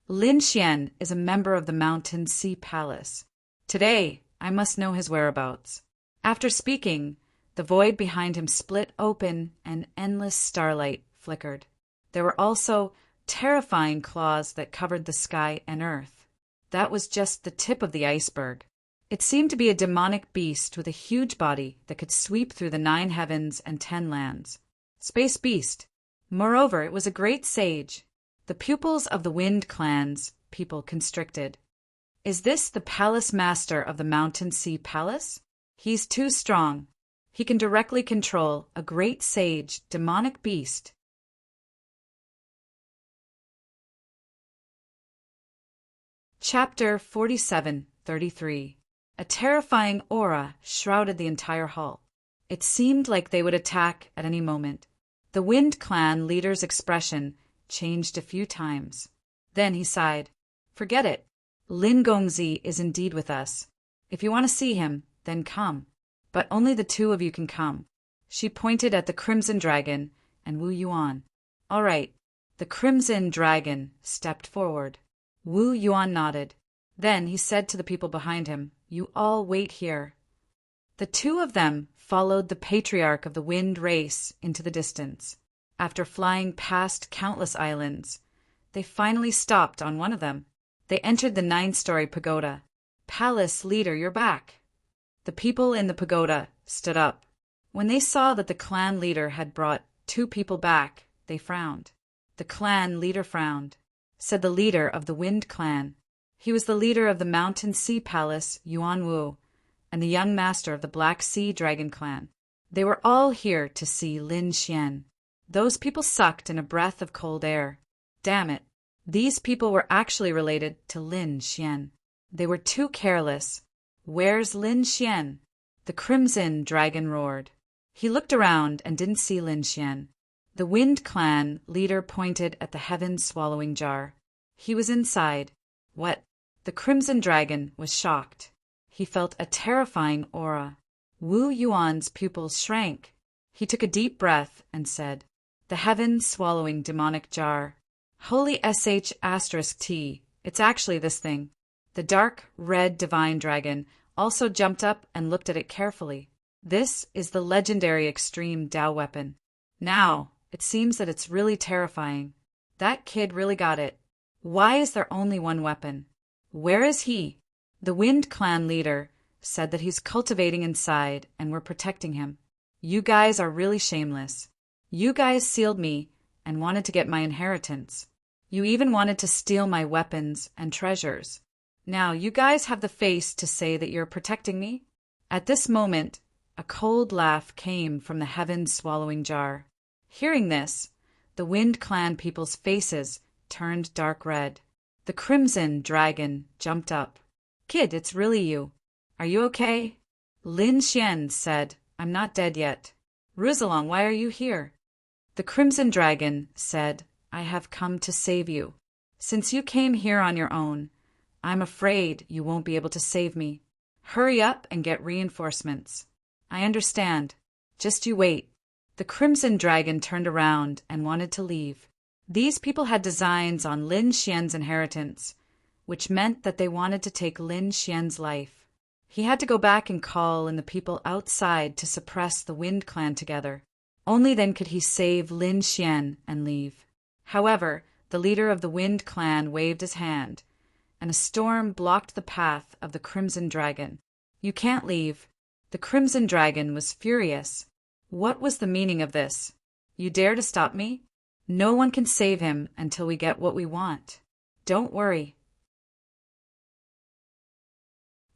"Lin Xian is a member of the Mountain Sea Palace. Today, I must know his whereabouts." After speaking, the void behind him split open and endless starlight flickered. There were also terrifying claws that covered the sky and earth. That was just the tip of the iceberg. It seemed to be a demonic beast with a huge body that could sweep through the 9 heavens and 10 lands. Space beast. Moreover, it was a great sage. The pupils of the Wind Clan's people constricted. "Is this the palace master of the Mountain Sea Palace? He's too strong. He can directly control a great sage demonic beast." Chapter 47:33. A terrifying aura shrouded the entire hall. It seemed like they would attack at any moment. The Wind Clan leader's expression changed a few times. Then he sighed. "Forget it. Lin Gongzi is indeed with us. If you want to see him, then come. But only the 2 of you can come." She pointed at the Crimson Dragon and Wu Yuan. "All right." The Crimson Dragon stepped forward. Wu Yuan nodded. Then he said to the people behind him, "You all wait here." The 2 of them followed the patriarch of the Wind Race into the distance. After flying past countless islands, they finally stopped on one of them. They entered the 9-story pagoda. "Palace leader, you're back." The people in the pagoda stood up. When they saw that the clan leader had brought 2 people back, they frowned. The clan leader frowned. Said the leader of the Wind Clan. He was the leader of the Mountain Sea Palace, Yuan Wu, and the young master of the Black Sea Dragon Clan. They were all here to see Lin Xian. Those people sucked in a breath of cold air. Damn it. These people were actually related to Lin Xian. They were too careless. "Where's Lin Xian?" The Crimson Dragon roared. He looked around and didn't see Lin Xian. The Wind Clan leader pointed at the heaven-swallowing jar. He was inside. What? The Crimson Dragon was shocked. He felt a terrifying aura. Wu Yuan's pupils shrank. He took a deep breath and said, "The heaven-swallowing demonic jar. Holy sh*T, it's actually this thing." The dark, red divine dragon also jumped up and looked at it carefully. This is the legendary extreme Dao weapon. Now, it seems that it's really terrifying. That kid really got it. Why is there only one weapon? Where is he? The Wind Clan leader said that he's cultivating inside and we're protecting him. You guys are really shameless. You guys sealed me and wanted to get my inheritance. You even wanted to steal my weapons and treasures. Now you guys have the face to say that you're protecting me? At this moment, a cold laugh came from the heaven-swallowing jar. Hearing this, the Wind Clan people's faces turned dark red. The Crimson Dragon jumped up. "Kid, it's really you. Are you okay?" Lin Xian said, "I'm not dead yet." "Ruzalong, why are you here?" The Crimson Dragon said, "I have come to save you. Since you came here on your own, I'm afraid you won't be able to save me. Hurry up and get reinforcements." "I understand. Just you wait." The Crimson Dragon turned around and wanted to leave. These people had designs on Lin Xian's inheritance, which meant that they wanted to take Lin Xian's life. He had to go back and call in the people outside to suppress the Wind Clan together. Only then could he save Lin Xian and leave. However, the leader of the Wind Clan waved his hand, and a storm blocked the path of the Crimson Dragon. "You can't leave." The Crimson Dragon was furious. What was the meaning of this? "You dare to stop me? No one can save him until we get what we want. Don't worry.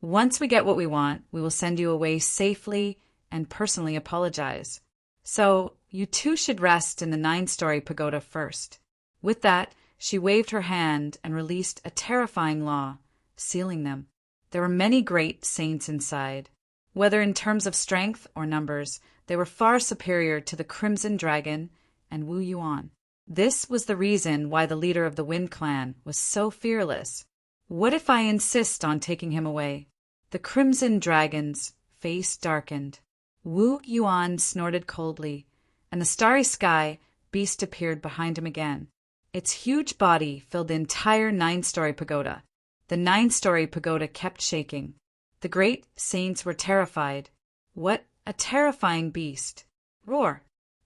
Once we get what we want, we will send you away safely and personally apologize. So, you two should rest in the 9-story pagoda first." With that, she waved her hand and released a terrifying law, sealing them. There were many great saints inside. Whether in terms of strength or numbers, they were far superior to the Crimson Dragon and Wu Yuan. This was the reason why the leader of the Wind Clan was so fearless. "What if I insist on taking him away?" The Crimson Dragon's face darkened. Wu Yuan snorted coldly, and the starry sky beast appeared behind him again. Its huge body filled the entire 9-story pagoda. The 9-story pagoda kept shaking. The great saints were terrified. What a terrifying beast! Roar!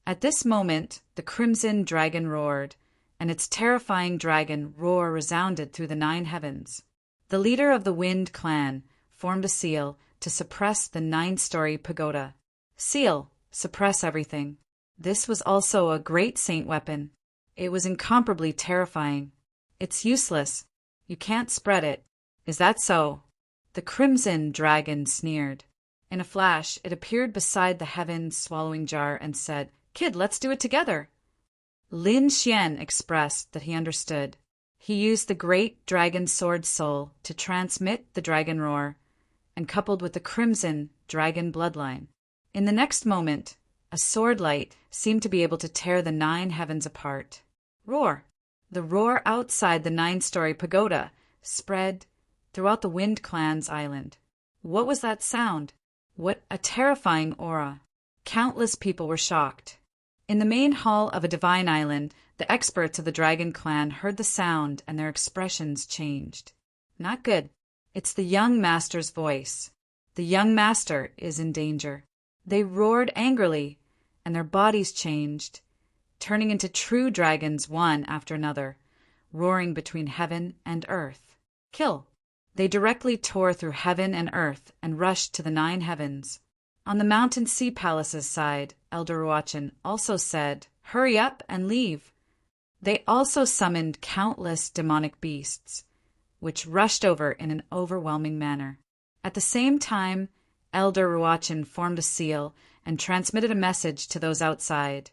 At this moment, the Crimson Dragon roared, and its terrifying dragon roar resounded through the 9 heavens. The leader of the Wind Clan formed a seal to suppress the 9-story pagoda. Seal, suppress everything. This was also a great saint weapon. It was incomparably terrifying. "It's useless. You can't spread it." "Is that so?" The Crimson Dragon sneered. In a flash, it appeared beside the heaven-swallowing jar and said, "Kid, let's do it together." Lin Xian expressed that he understood. He used the great dragon sword soul to transmit the dragon roar, and coupled with the Crimson Dragon bloodline. In the next moment, a sword light seemed to be able to tear the 9 heavens apart. Roar! The roar outside the 9-story pagoda spread throughout the Wind Clan's island. What was that sound? What a terrifying aura! Countless people were shocked. In the main hall of a divine island, the experts of the Dragon Clan heard the sound and their expressions changed. Not good. It's the young master's voice. The young master is in danger. They roared angrily, and their bodies changed, turning into true dragons one after another, roaring between heaven and earth. Kill! They directly tore through heaven and earth and rushed to the 9 heavens. On the Mountain Sea Palace's side, Elder Ruachin also said, "Hurry up and leave." They also summoned countless demonic beasts, which rushed over in an overwhelming manner. At the same time, Elder Ruachin formed a seal and transmitted a message to those outside,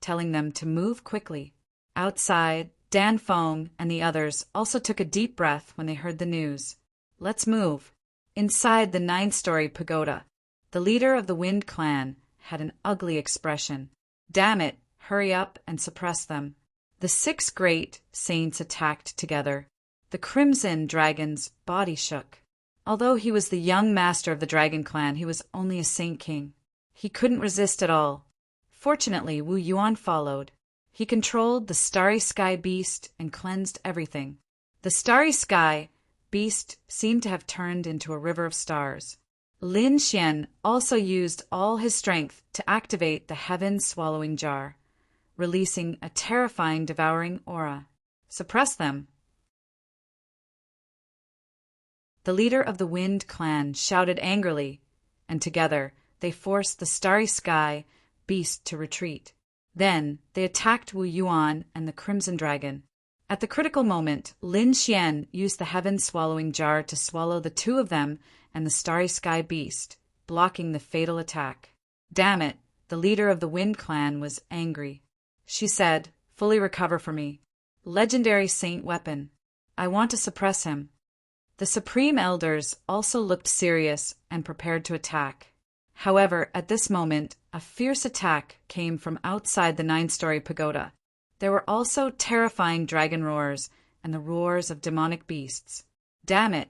telling them to move quickly. Outside, Dan Feng and the others also took a deep breath when they heard the news. Let's move. Inside the 9-story pagoda, the leader of the Wind Clan had an ugly expression. Damn it, hurry up and suppress them. The 6 great saints attacked together. The Crimson Dragon's body shook. Although he was the young master of the Dragon Clan, he was only a Saint King. He couldn't resist at all. Fortunately, Wu Yuan followed. He controlled the Starry Sky Beast and cleansed everything. The Starry Sky Beast seemed to have turned into a river of stars. Lin Xian also used all his strength to activate the heaven-swallowing jar, releasing a terrifying devouring aura. Suppress them. The leader of the Wind Clan shouted angrily, and together they forced the Starry Sky Beast to retreat. Then they attacked Wu Yuan and the Crimson Dragon. At the critical moment, Lin Xian used the heaven-swallowing jar to swallow the two of them and the Starry Sky Beast, blocking the fatal attack. Damn it, the leader of the Wind Clan was angry. She said, "Fully recover for me. Legendary saint weapon. I want to suppress him." The Supreme Elders also looked serious and prepared to attack. However, at this moment, a fierce attack came from outside the 9-story pagoda. There were also terrifying dragon roars and the roars of demonic beasts. Damn it!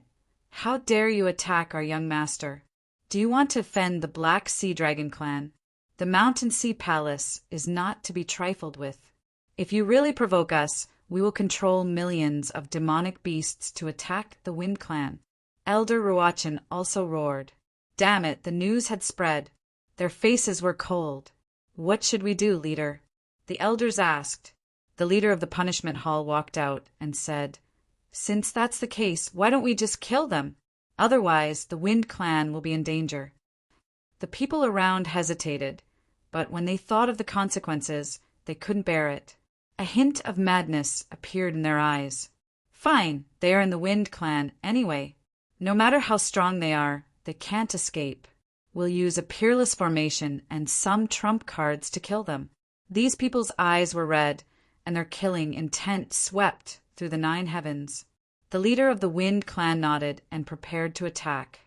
How dare you attack our young master? Do you want to offend the Black Sea Dragon Clan? The Mountain Sea Palace is not to be trifled with. If you really provoke us, we will control millions of demonic beasts to attack the Wind Clan. Elder Ruachan also roared. Damn it, the news had spread. Their faces were cold. What should we do, leader? The elders asked. The leader of the punishment hall walked out and said, "Since that's the case, why don't we just kill them? Otherwise, the Wind Clan will be in danger." The people around hesitated, but when they thought of the consequences, they couldn't bear it. A hint of madness appeared in their eyes. Fine, they are in the Wind Clan anyway. No matter how strong they are, they can't escape. We'll use a peerless formation and some trump cards to kill them. These people's eyes were red, and their killing intent swept through the 9 heavens. The leader of the Wind Clan nodded and prepared to attack.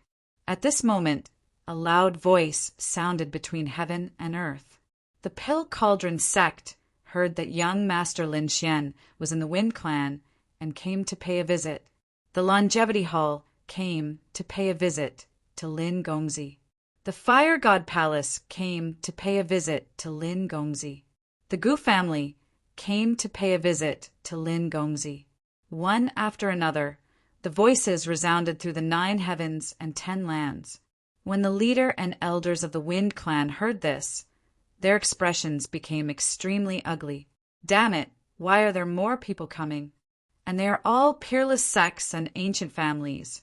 At this moment, a loud voice sounded between heaven and earth. The Pill Cauldron sect heard that young Master Lin Xian was in the Wind Clan and came to pay a visit. The Longevity Hall came to pay a visit to Lin Gongzi. The Fire God Palace came to pay a visit to Lin Gongzi. The Gu family came to pay a visit to Lin Gongzi. One after another, the voices resounded through the 9 heavens and 10 lands. When the leader and elders of the Wind Clan heard this, their expressions became extremely ugly. Damn it, why are there more people coming? And they are all peerless sects and ancient families.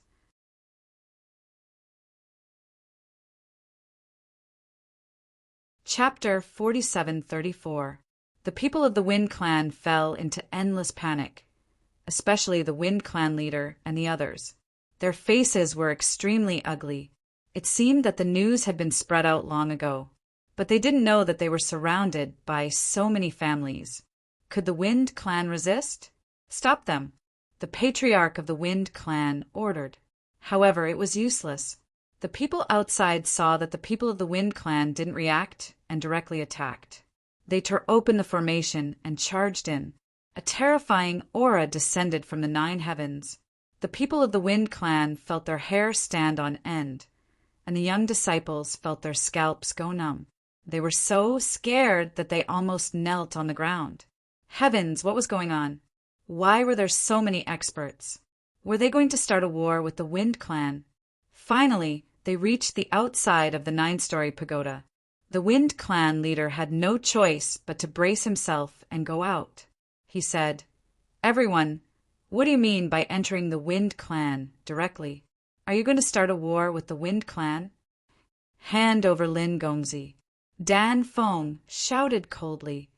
Chapter 4734. The people of the Wind Clan fell into endless panic, especially the Wind Clan leader and the others. Their faces were extremely ugly. It seemed that the news had been spread out long ago, but they didn't know that they were surrounded by so many families. Could the Wind Clan resist? Stop them, the patriarch of the Wind Clan ordered. However, it was useless. The people outside saw that the people of the Wind Clan didn't react and directly attacked. They tore open the formation and charged in. A terrifying aura descended from the 9 heavens. The people of the Wind Clan felt their hair stand on end, and the young disciples felt their scalps go numb. They were so scared that they almost knelt on the ground. Heavens, what was going on? Why were there so many experts? Were they going to start a war with the Wind Clan? Finally, they reached the outside of the 9-story pagoda. The Wind Clan leader had no choice but to brace himself and go out. He said, "Everyone, what do you mean by entering the Wind Clan directly? Are you going to start a war with the Wind Clan?" "Hand over Lin Gongzi." Dan Feng shouted coldly,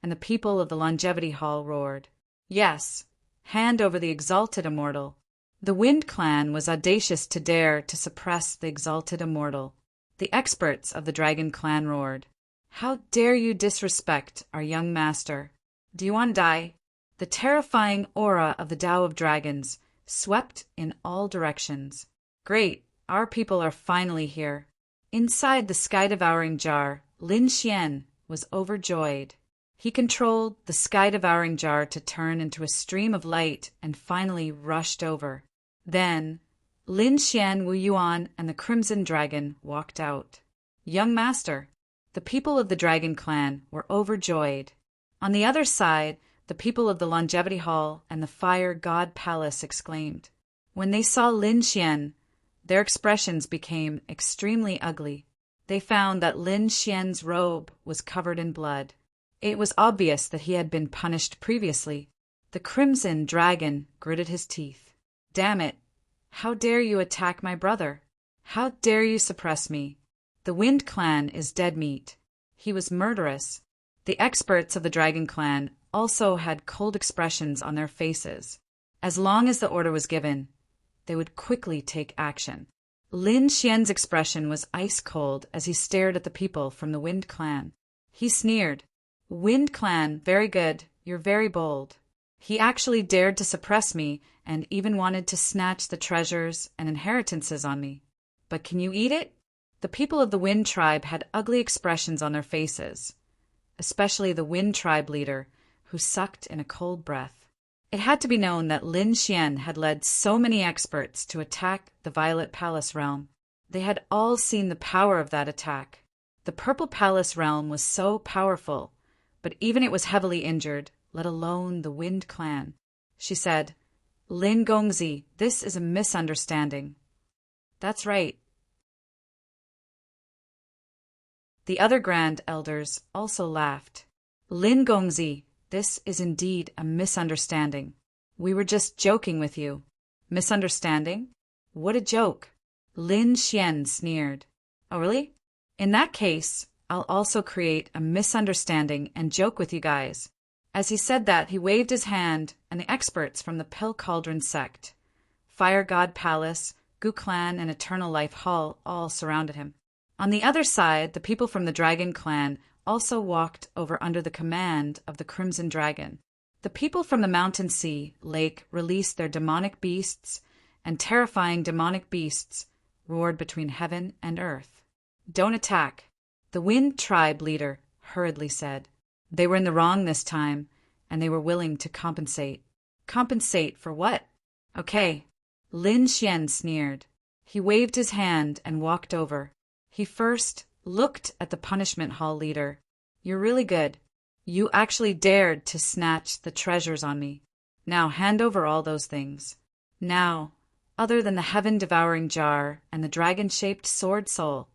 and the people of the Longevity Hall roared. "Yes, hand over the exalted immortal." The Wind Clan was audacious to dare to suppress the exalted immortal. The experts of the Dragon Clan roared. "How dare you disrespect our young master? Do you want to die?" The terrifying aura of the Tao of Dragons swept in all directions. "Great, our people are finally here." Inside the sky-devouring jar, Lin Xian was overjoyed. He controlled the sky-devouring jar to turn into a stream of light and finally rushed over. Then, Lin Xian, Wu Yuan, and the Crimson Dragon walked out. Young master, the people of the Dragon Clan were overjoyed. On the other side, the people of the Longevity Hall and the Fire God Palace exclaimed. When they saw Lin Xian, their expressions became extremely ugly. They found that Lin Xian's robe was covered in blood. It was obvious that he had been punished previously. The Crimson Dragon gritted his teeth. Damn it! How dare you attack my brother? How dare you suppress me? The Wind Clan is dead meat. He was murderous. The experts of the Dragon Clan also had cold expressions on their faces. As long as the order was given, they would quickly take action. Lin Xian's expression was ice cold as he stared at the people from the Wind Clan. He sneered. Wind Clan, very good, you're very bold. He actually dared to suppress me and even wanted to snatch the treasures and inheritances on me. But can you eat it? The people of the Wind Tribe had ugly expressions on their faces, especially the Wind Tribe leader, who sucked in a cold breath. It had to be known that Lin Xian had led so many experts to attack the Violet Palace realm. They had all seen the power of that attack. The Purple Palace realm was so powerful, but even it was heavily injured, let alone the Wind Clan. She said, Lin Gongzi, this is a misunderstanding. That's right. The other Grand Elders also laughed. Lin Gongzi, this is indeed a misunderstanding. We were just joking with you. Misunderstanding? What a joke. Lin Xian sneered. Oh, really? In that case, I'll also create a misunderstanding and joke with you guys. As he said that, he waved his hand, and the experts from the Pill Cauldron sect, Fire God Palace, Gu Clan, and Eternal Life Hall all surrounded him. On the other side, the people from the Dragon Clan also walked over under the command of the Crimson Dragon. The people from the Mountain Sea Lake released their demonic beasts, and terrifying demonic beasts roared between heaven and earth. Don't attack, the Wind Tribe leader hurriedly said. They were in the wrong this time, and they were willing to compensate. Compensate for what? Okay. Lin Xian sneered. He waved his hand and walked over. He first looked at the Punishment Hall leader. You're really good. You actually dared to snatch the treasures on me. Now hand over all those things. Now, other than the heaven-devouring jar and the dragon-shaped sword soul,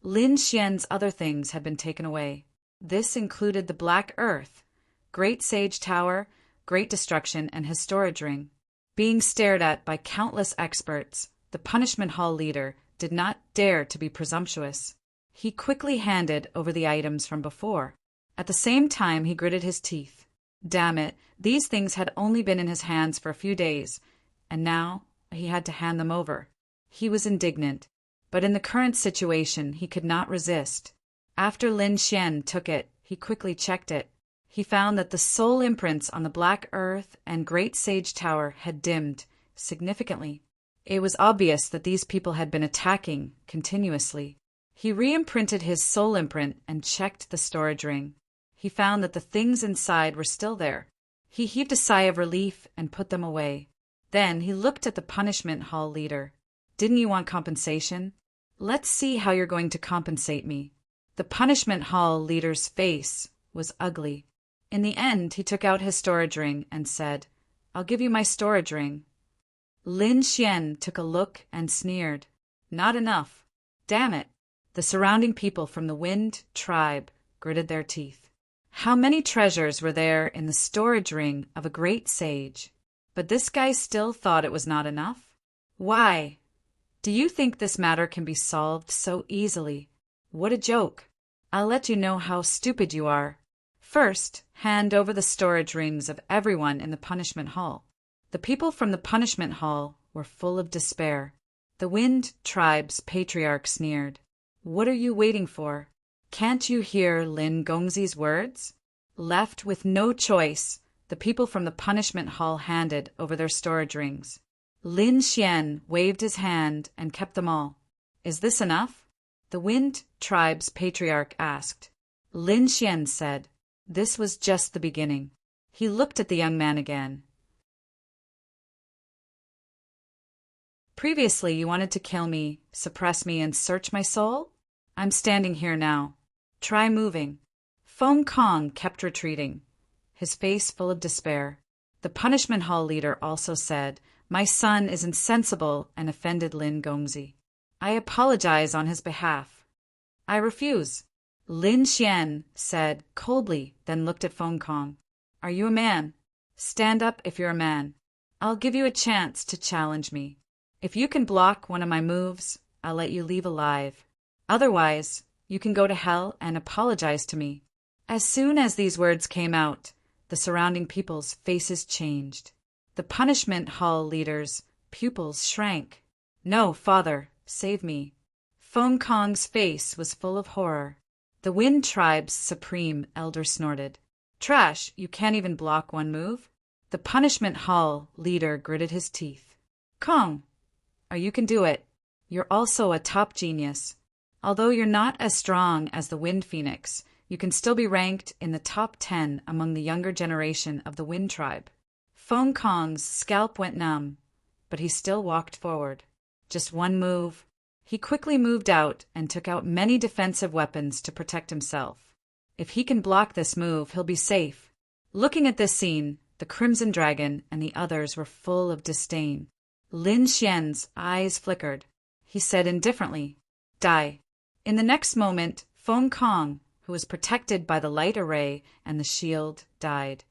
Lin Xian's other things had been taken away. This included the Black Earth, Great Sage Tower, Great Destruction, and his storage ring. Being stared at by countless experts, the Punishment Hall leader did not dare to be presumptuous. He quickly handed over the items from before. At the same time, he gritted his teeth. Damn it, these things had only been in his hands for a few days, and now he had to hand them over. He was indignant, but in the current situation, he could not resist. After Lin Xian took it, he quickly checked it. He found that the soul imprints on the Black Earth and Great Sage Tower had dimmed significantly. It was obvious that these people had been attacking continuously. He re-imprinted his soul imprint and checked the storage ring. He found that the things inside were still there. He heaved a sigh of relief and put them away. Then he looked at the Punishment Hall leader. Didn't you want compensation? Let's see how you're going to compensate me. The Punishment Hall leader's face was ugly. In the end, he took out his storage ring and said, I'll give you my storage ring. Lin Xian took a look and sneered. Not enough. Damn it. The surrounding people from the Wind Tribe gritted their teeth. How many treasures were there in the storage ring of a great sage? But this guy still thought it was not enough? Why? Do you think this matter can be solved so easily? What a joke. I'll let you know how stupid you are. First, hand over the storage rings of everyone in the Punishment Hall. The people from the Punishment Hall were full of despair. The Wind Tribe's patriarch sneered. What are you waiting for? Can't you hear Lin Gongzi's words? Left with no choice, the people from the Punishment Hall handed over their storage rings. Lin Xian waved his hand and kept them all. Is this enough? The Wind Tribe's patriarch asked. Lin Xian said, this was just the beginning. He looked at the young man again. Previously, you wanted to kill me, suppress me, and search my soul? I'm standing here now. Try moving. Feng Kong kept retreating, his face full of despair. The punishment hall leader also said, "My son is insensible and offended Lin Gongzi. I apologize on his behalf." "I refuse." Lin Xian said coldly, then looked at Feng Kong. "Are you a man? Stand up if you're a man. I'll give you a chance to challenge me. If you can block one of my moves, I'll let you leave alive. Otherwise, you can go to hell and apologize to me." As soon as these words came out, the surrounding people's faces changed. The punishment hall leader's pupils shrank. "No, father, save me." Feng Kong's face was full of horror. The Wind Tribe's supreme elder snorted. "Trash, you can't even block one move?" The punishment hall leader gritted his teeth. "Kong, you can do it. You're also a top genius. Although you're not as strong as the Wind Phoenix, you can still be ranked in the top 10 among the younger generation of the Wind Tribe." Feng Kong's scalp went numb, but he still walked forward. Just one move. He quickly moved out and took out many defensive weapons to protect himself. If he can block this move, he'll be safe. Looking at this scene, the Crimson Dragon and the others were full of disdain. Lin Xian's eyes flickered. He said indifferently, "Die." In the next moment, Feng Kong, who was protected by the light array and the shield, died.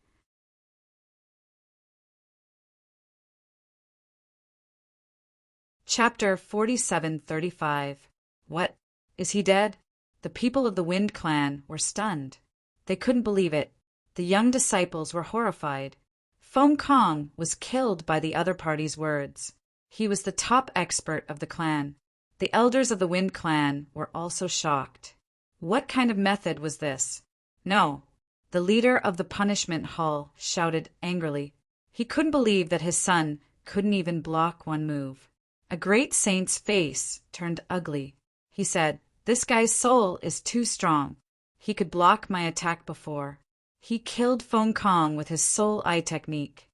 Chapter 4735. What? Is he dead? The people of the Wind Clan were stunned. They couldn't believe it. The young disciples were horrified. Feng Kong was killed by the other party's words. He was the top expert of the clan. The elders of the Wind Clan were also shocked. What kind of method was this? "No." The leader of the punishment hall shouted angrily. He couldn't believe that his son couldn't even block one move. A great saint's face turned ugly. He said, "This guy's soul is too strong. He could block my attack before." He killed Feng Kong with his soul eye technique.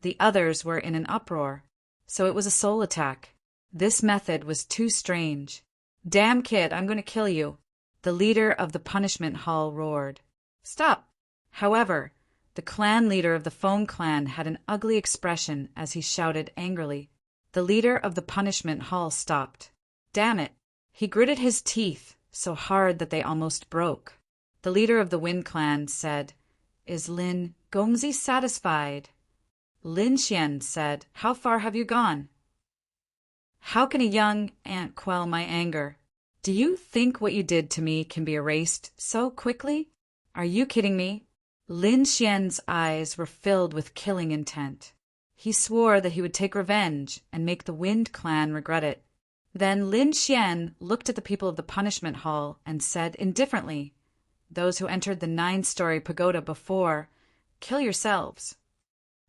The others were in an uproar. So it was a soul attack. This method was too strange. "Damn kid, I'm going to kill you," the leader of the punishment hall roared. "Stop." However, the clan leader of the Feng clan had an ugly expression as he shouted angrily. The leader of the punishment hall stopped. "Damn it." He gritted his teeth so hard that they almost broke. The leader of the Wind Clan said, "Is Lin Gongzi satisfied?" Lin Xian said, "How far have you gone?" "How can a young ant quell my anger? Do you think what you did to me can be erased so quickly? Are you kidding me?" Lin Xian's eyes were filled with killing intent. He swore that he would take revenge and make the Wind Clan regret it. Then Lin Xian looked at the people of the punishment hall and said indifferently, "Those who entered the 9-story pagoda before, kill yourselves."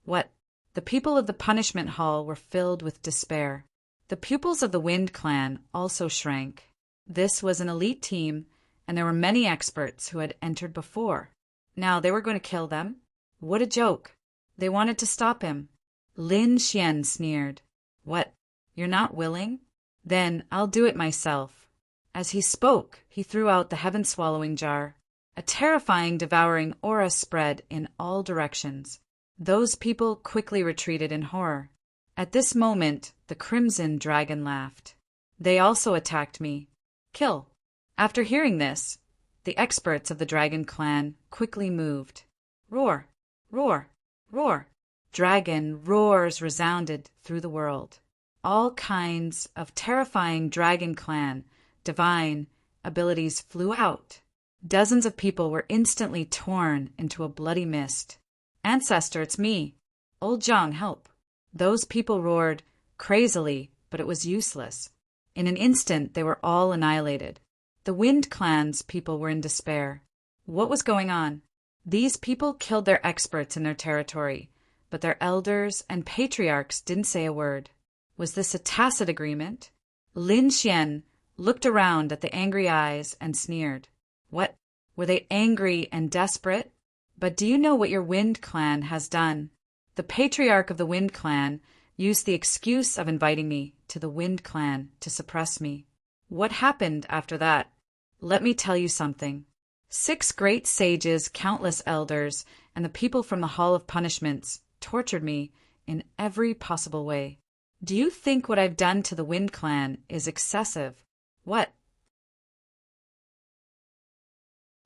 What? The people of the punishment hall were filled with despair. The pupils of the Wind Clan also shrank. This was an elite team, and there were many experts who had entered before. Now they were going to kill them? What a joke! They wanted to stop him. Lin Xian sneered. "What? You're not willing? Then I'll do it myself." As he spoke, he threw out the heaven-swallowing jar. A terrifying, devouring aura spread in all directions. Those people quickly retreated in horror. At this moment, the Crimson Dragon laughed. "They also attacked me. Kill." After hearing this, the experts of the Dragon Clan quickly moved. Roar, roar, roar. Dragon roars resounded through the world. All kinds of terrifying Dragon Clan divine abilities flew out. Dozens of people were instantly torn into a bloody mist. "Ancestor, it's me. Old Zhang, help." Those people roared crazily, but it was useless. In an instant, they were all annihilated. The Wind Clan's people were in despair. What was going on? These people killed their experts in their territory, but their elders and patriarchs didn't say a word. Was this a tacit agreement? Lin Xian looked around at the angry eyes and sneered. What? Were they angry and desperate? But do you know what your Wind Clan has done? The patriarch of the Wind Clan used the excuse of inviting me to the Wind Clan to suppress me. What happened after that? Let me tell you something. 6 great sages, countless elders, and the people from the Hall of Punishments tortured me in every possible way. Do you think what I've done to the Wind Clan is excessive? What?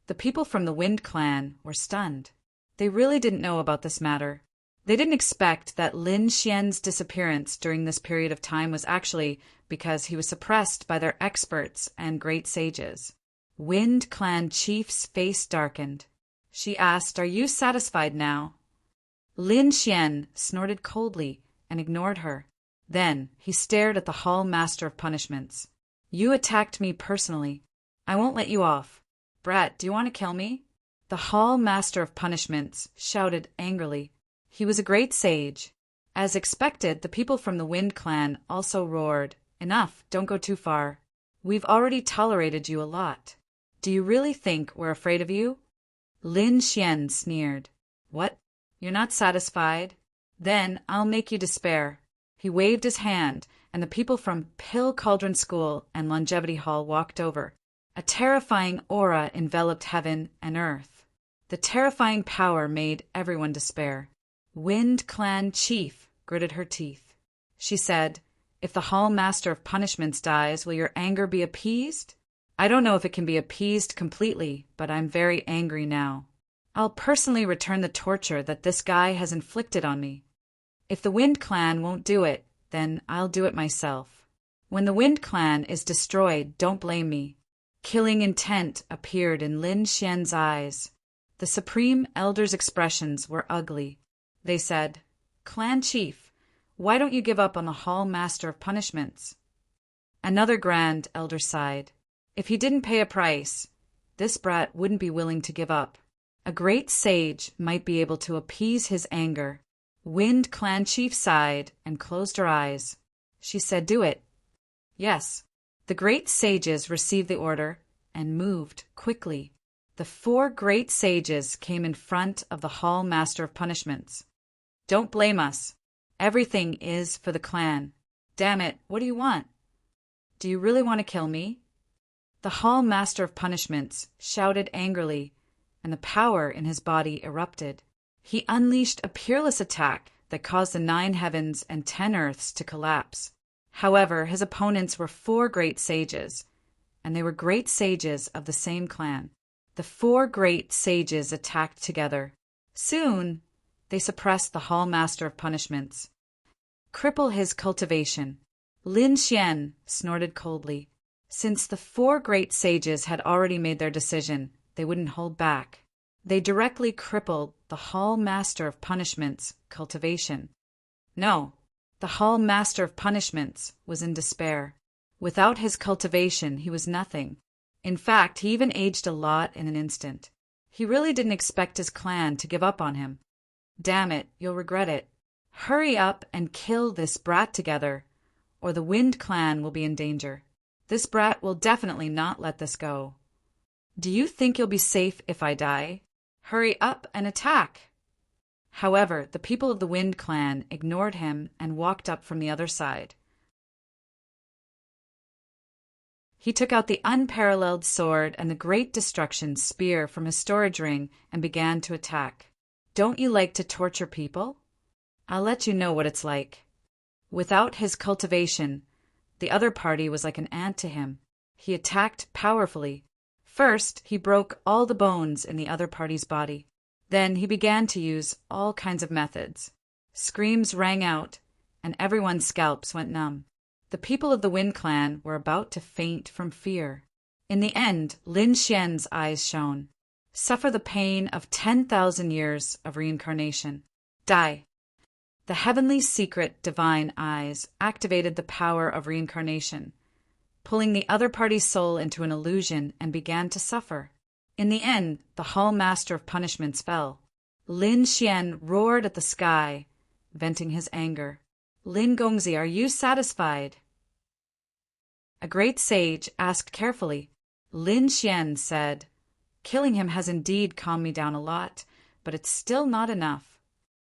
The people from the Wind Clan were stunned. They really didn't know about this matter. They didn't expect that Lin Xian's disappearance during this period of time was actually because he was suppressed by their experts and great sages. Wind Clan Chief's face darkened. She asked, "Are you satisfied now?" Lin Xian snorted coldly and ignored her. Then he stared at the Hall Master of Punishments. "You attacked me personally. I won't let you off. Brat, do you want to kill me?" The Hall Master of Punishments shouted angrily. He was a great sage. As expected, the people from the Wind Clan also roared, "Enough, don't go too far. We've already tolerated you a lot. Do you really think we're afraid of you?" Lin Xian sneered. "What? You're not satisfied? Then I'll make you despair." He waved his hand, and the people from Pill Cauldron School and Longevity Hall walked over. A terrifying aura enveloped heaven and earth. The terrifying power made everyone despair. Wind Clan Chief gritted her teeth. She said, "If the Hall Master of Punishments dies, will your anger be appeased?" "I don't know if it can be appeased completely, but I'm very angry now. I'll personally return the torture that this guy has inflicted on me. If the Wind Clan won't do it, then I'll do it myself. When the Wind Clan is destroyed, don't blame me." Killing intent appeared in Lin Xian's eyes. The Supreme Elder's expressions were ugly. They said, "Clan Chief, why don't you give up on the Hall Master of Punishments?" Another Grand Elder sighed. If he didn't pay a price, this brat wouldn't be willing to give up. A great sage might be able to appease his anger. Wind Clan Chief sighed and closed her eyes. She said, "Do it." Yes. The great sages received the order and moved quickly. The 4 great sages came in front of the Hall Master of Punishments. "Don't blame us. Everything is for the clan. Damn it, what do you want? Do you really want to kill me?" The Hall Master of Punishments shouted angrily, and the power in his body erupted. He unleashed a peerless attack that caused the 9 heavens and 10 earths to collapse. However, his opponents were 4 great sages, and they were great sages of the same clan. The 4 great sages attacked together. Soon, they suppressed the Hall Master of Punishments. "Cripple his cultivation." Lin Xian snorted coldly. Since the 4 great sages had already made their decision, they wouldn't hold back. They directly crippled the Hall Master of Punishments' cultivation. No, the Hall Master of Punishments was in despair. Without his cultivation, he was nothing. In fact, he even aged a lot in an instant. He really didn't expect his clan to give up on him. "Damn it, you'll regret it. Hurry up and kill this brat together, or the Wind Clan will be in danger. This brat will definitely not let this go. Do you think you'll be safe if I die? Hurry up and attack." However, the people of the Wind Clan ignored him and walked up from the other side. He took out the unparalleled sword and the great destruction spear from his storage ring and began to attack. "Don't you like to torture people? I'll let you know what it's like." Without his cultivation, the other party was like an ant to him. He attacked powerfully. First, he broke all the bones in the other party's body. Then he began to use all kinds of methods. Screams rang out, and everyone's scalps went numb. The people of the Wind Clan were about to faint from fear. In the end, Lin Xian's eyes shone. "Suffer the pain of 10,000 years of reincarnation. Die." The heavenly secret divine eyes activated the power of reincarnation, pulling the other party's soul into an illusion and began to suffer. In the end, the Hall Master of Punishments fell. Lin Xian roared at the sky, venting his anger. "Lin Gongzi, are you satisfied?" A great sage asked carefully. Lin Xian said, "Killing him has indeed calmed me down a lot, but it's still not enough."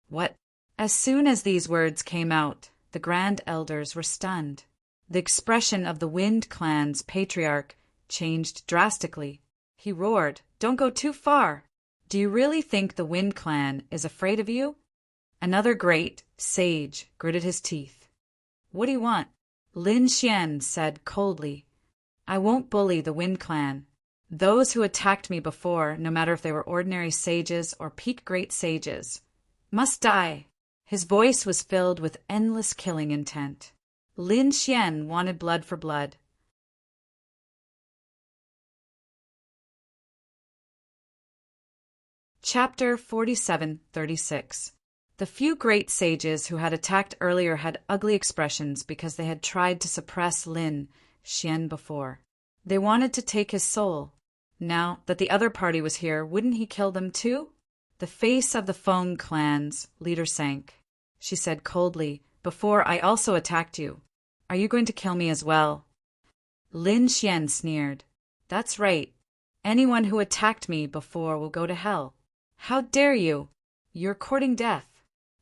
What? As soon as these words came out, The Grand Elders were stunned. The expression of the Wind Clan's patriarch changed drastically. He roared, "Don't go too far! Do you really think the Wind Clan is afraid of you?" Another great sage gritted his teeth. "What do you want?" Lin Xian said coldly, "I won't bully the Wind Clan. Those who attacked me before, no matter if they were ordinary sages or peak great sages, must die." His voice was filled with endless killing intent. Lin Xian wanted blood for blood. Chapter 4736. The few great sages who had attacked earlier had ugly expressions because they had tried to suppress Lin Xian before. They wanted to take his soul. Now that the other party was here, wouldn't he kill them too? The face of the Feng clan's leader sank. She said coldly, "Before I also attacked you. Are you going to kill me as well?" Lin Xian sneered. "That's right. Anyone who attacked me before will go to hell. How dare you? You're courting death."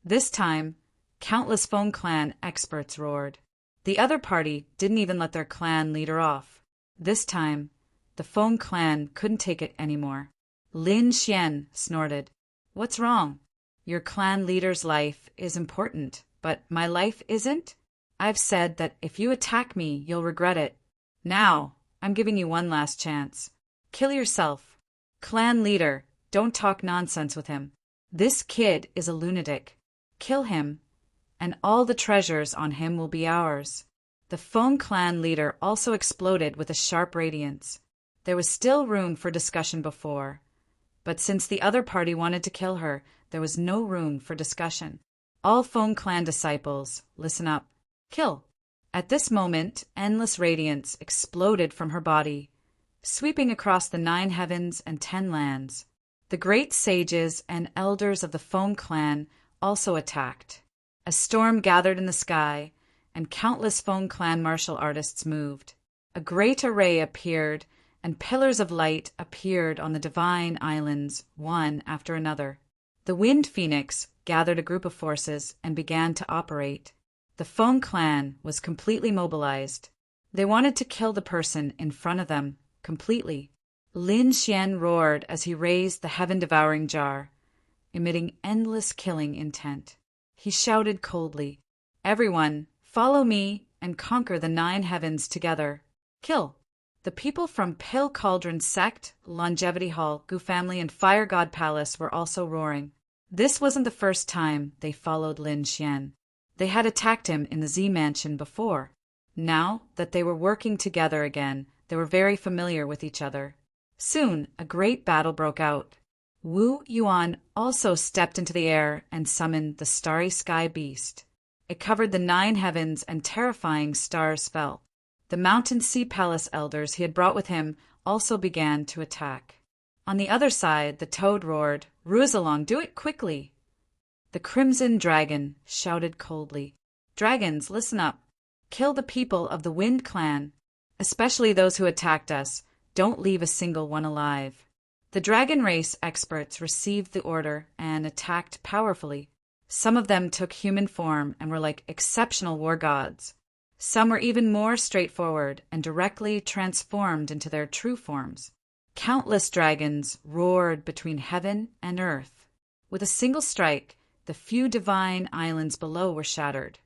This time, countless Feng clan experts roared. The other party didn't even let their clan leader off. This time, the Feng clan couldn't take it anymore. Lin Xian snorted. "What's wrong? Your clan leader's life is important, but my life isn't? I've said that if you attack me, you'll regret it. Now, I'm giving you one last chance. Kill yourself. Clan leader, don't talk nonsense with him. This kid is a lunatic. Kill him, and all the treasures on him will be ours." The Feng clan leader also exploded with a sharp radiance. There was still room for discussion before, but since the other party wanted to kill her, there was no room for discussion. All Feng clan disciples, listen up. Kill. At this moment, endless radiance exploded from her body, sweeping across the 9 heavens and 10 lands. The great sages and elders of the Feng clan also attacked. A storm gathered in the sky, and countless Feng clan martial artists moved. A great array appeared, and pillars of light appeared on the divine islands, one after another. The Wind Phoenix gathered a group of forces and began to operate. The Feng clan was completely mobilized. They wanted to kill the person in front of them completely. Lin Xian roared as he raised the heaven-devouring jar, emitting endless killing intent. He shouted coldly, "Everyone, follow me and conquer the 9 heavens together. Kill." The people from Pill Cauldron Sect, Longevity Hall, Gu Family, and Fire God Palace were also roaring. This wasn't the first time they followed Lin Xian. They had attacked him in the Z Mansion before. Now that they were working together again, they were very familiar with each other. Soon, a great battle broke out. Wu Yuan also stepped into the air and summoned the Starry Sky Beast. It covered the 9 heavens and terrifying stars fell. The Mountain Sea Palace elders he had brought with him also began to attack. On the other side, the toad roared, "Ruzalong, do it quickly!" The Crimson Dragon shouted coldly, "Dragons, listen up. Kill the people of the Wind Clan, especially those who attacked us. Don't leave a single one alive." The dragon race experts received the order and attacked powerfully. Some of them took human form and were like exceptional war gods. Some were even more straightforward and directly transformed into their true forms. Countless dragons roared between heaven and earth. With a single strike, the few divine islands below were shattered.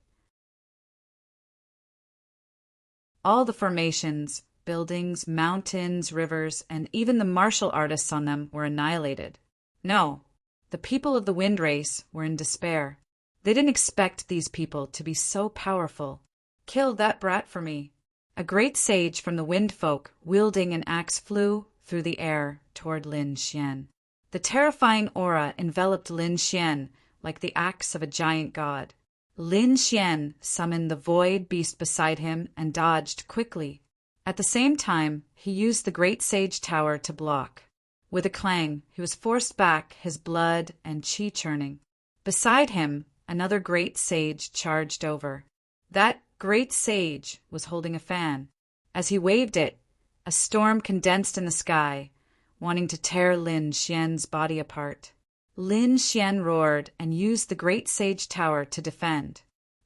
All the formations, buildings, mountains, rivers, and even the martial artists on them were annihilated. No, the people of the wind race were in despair. They didn't expect these people to be so powerful. "Kill that brat for me." A great sage from the wind folk, wielding an axe, flew through the air toward Lin Xian. The terrifying aura enveloped Lin Xian like the axe of a giant god. Lin Xian summoned the void beast beside him and dodged quickly. At the same time, he used the great sage tower to block. With a clang, he was forced back, his blood and chi churning. Beside him, another great sage charged over. That great sage was holding a fan. As he waved it, a storm condensed in the sky, wanting to tear Lin Xian's body apart. Lin Xian roared and used the great sage tower to defend.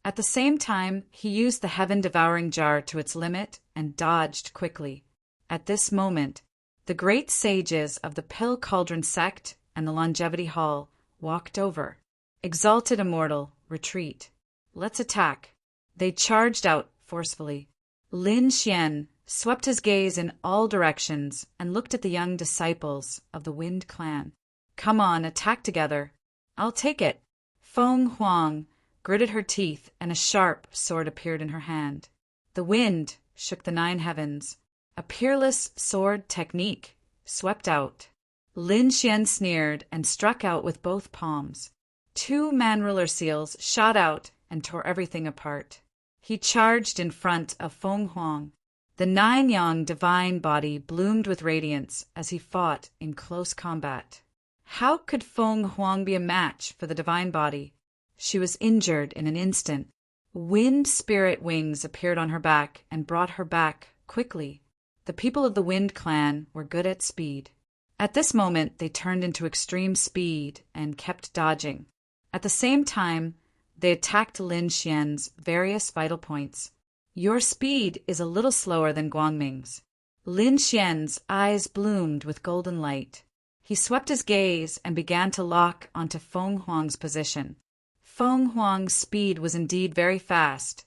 At the same time, he used the heaven-devouring jar to its limit and dodged quickly. At this moment, the great sages of the Pill Cauldron sect and the Longevity Hall walked over. Exalted Immortal, retreat. Let's attack. They charged out forcefully. Lin Xian swept his gaze in all directions and looked at the young disciples of the Wind Clan. Come on, attack together. I'll take it. Feng Huang gritted her teeth and a sharp sword appeared in her hand. The wind shook the 9 heavens. A peerless sword technique swept out. Lin Xian sneered and struck out with both palms. 2 man-ruler seals shot out and tore everything apart. He charged in front of Feng Huang. The 9-yang divine body bloomed with radiance as he fought in close combat. How could Feng Huang be a match for the divine body? She was injured in an instant. Wind spirit wings appeared on her back and brought her back quickly. The people of the Wind Clan were good at speed. At this moment, they turned into extreme speed and kept dodging. At the same time, they attacked Lin Xian's various vital points. Your speed is a little slower than Guangming's. Lin Xian's eyes bloomed with golden light. He swept his gaze and began to lock onto Feng Huang's position. Feng Huang's speed was indeed very fast,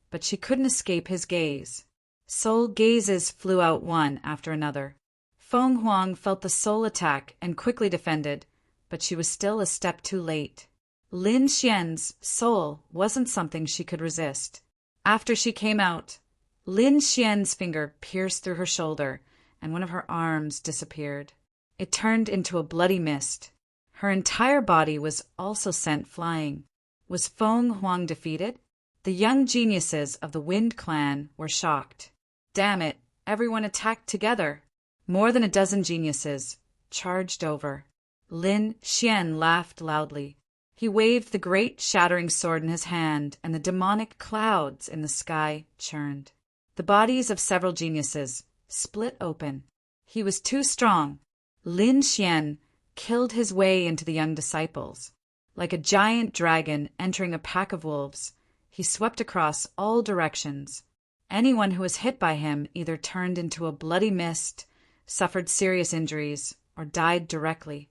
but she couldn't escape his gaze. Soul gazes flew out one after another. Feng Huang felt the soul attack and quickly defended, but she was still a step too late. Lin Xian's soul wasn't something she could resist. After she came out, Lin Xian's finger pierced through her shoulder, and one of her arms disappeared. It turned into a bloody mist. Her entire body was also sent flying. Was Feng Huang defeated? The young geniuses of the Wind Clan were shocked. Damn it, everyone attacked together. More than a dozen geniuses charged over. Lin Xian laughed loudly. He waved the great shattering sword in his hand, and the demonic clouds in the sky churned. The bodies of several geniuses split open. He was too strong. Lin Xian killed his way into the young disciples. Like a giant dragon entering a pack of wolves, he swept across all directions. Anyone who was hit by him either turned into a bloody mist, suffered serious injuries, or died directly.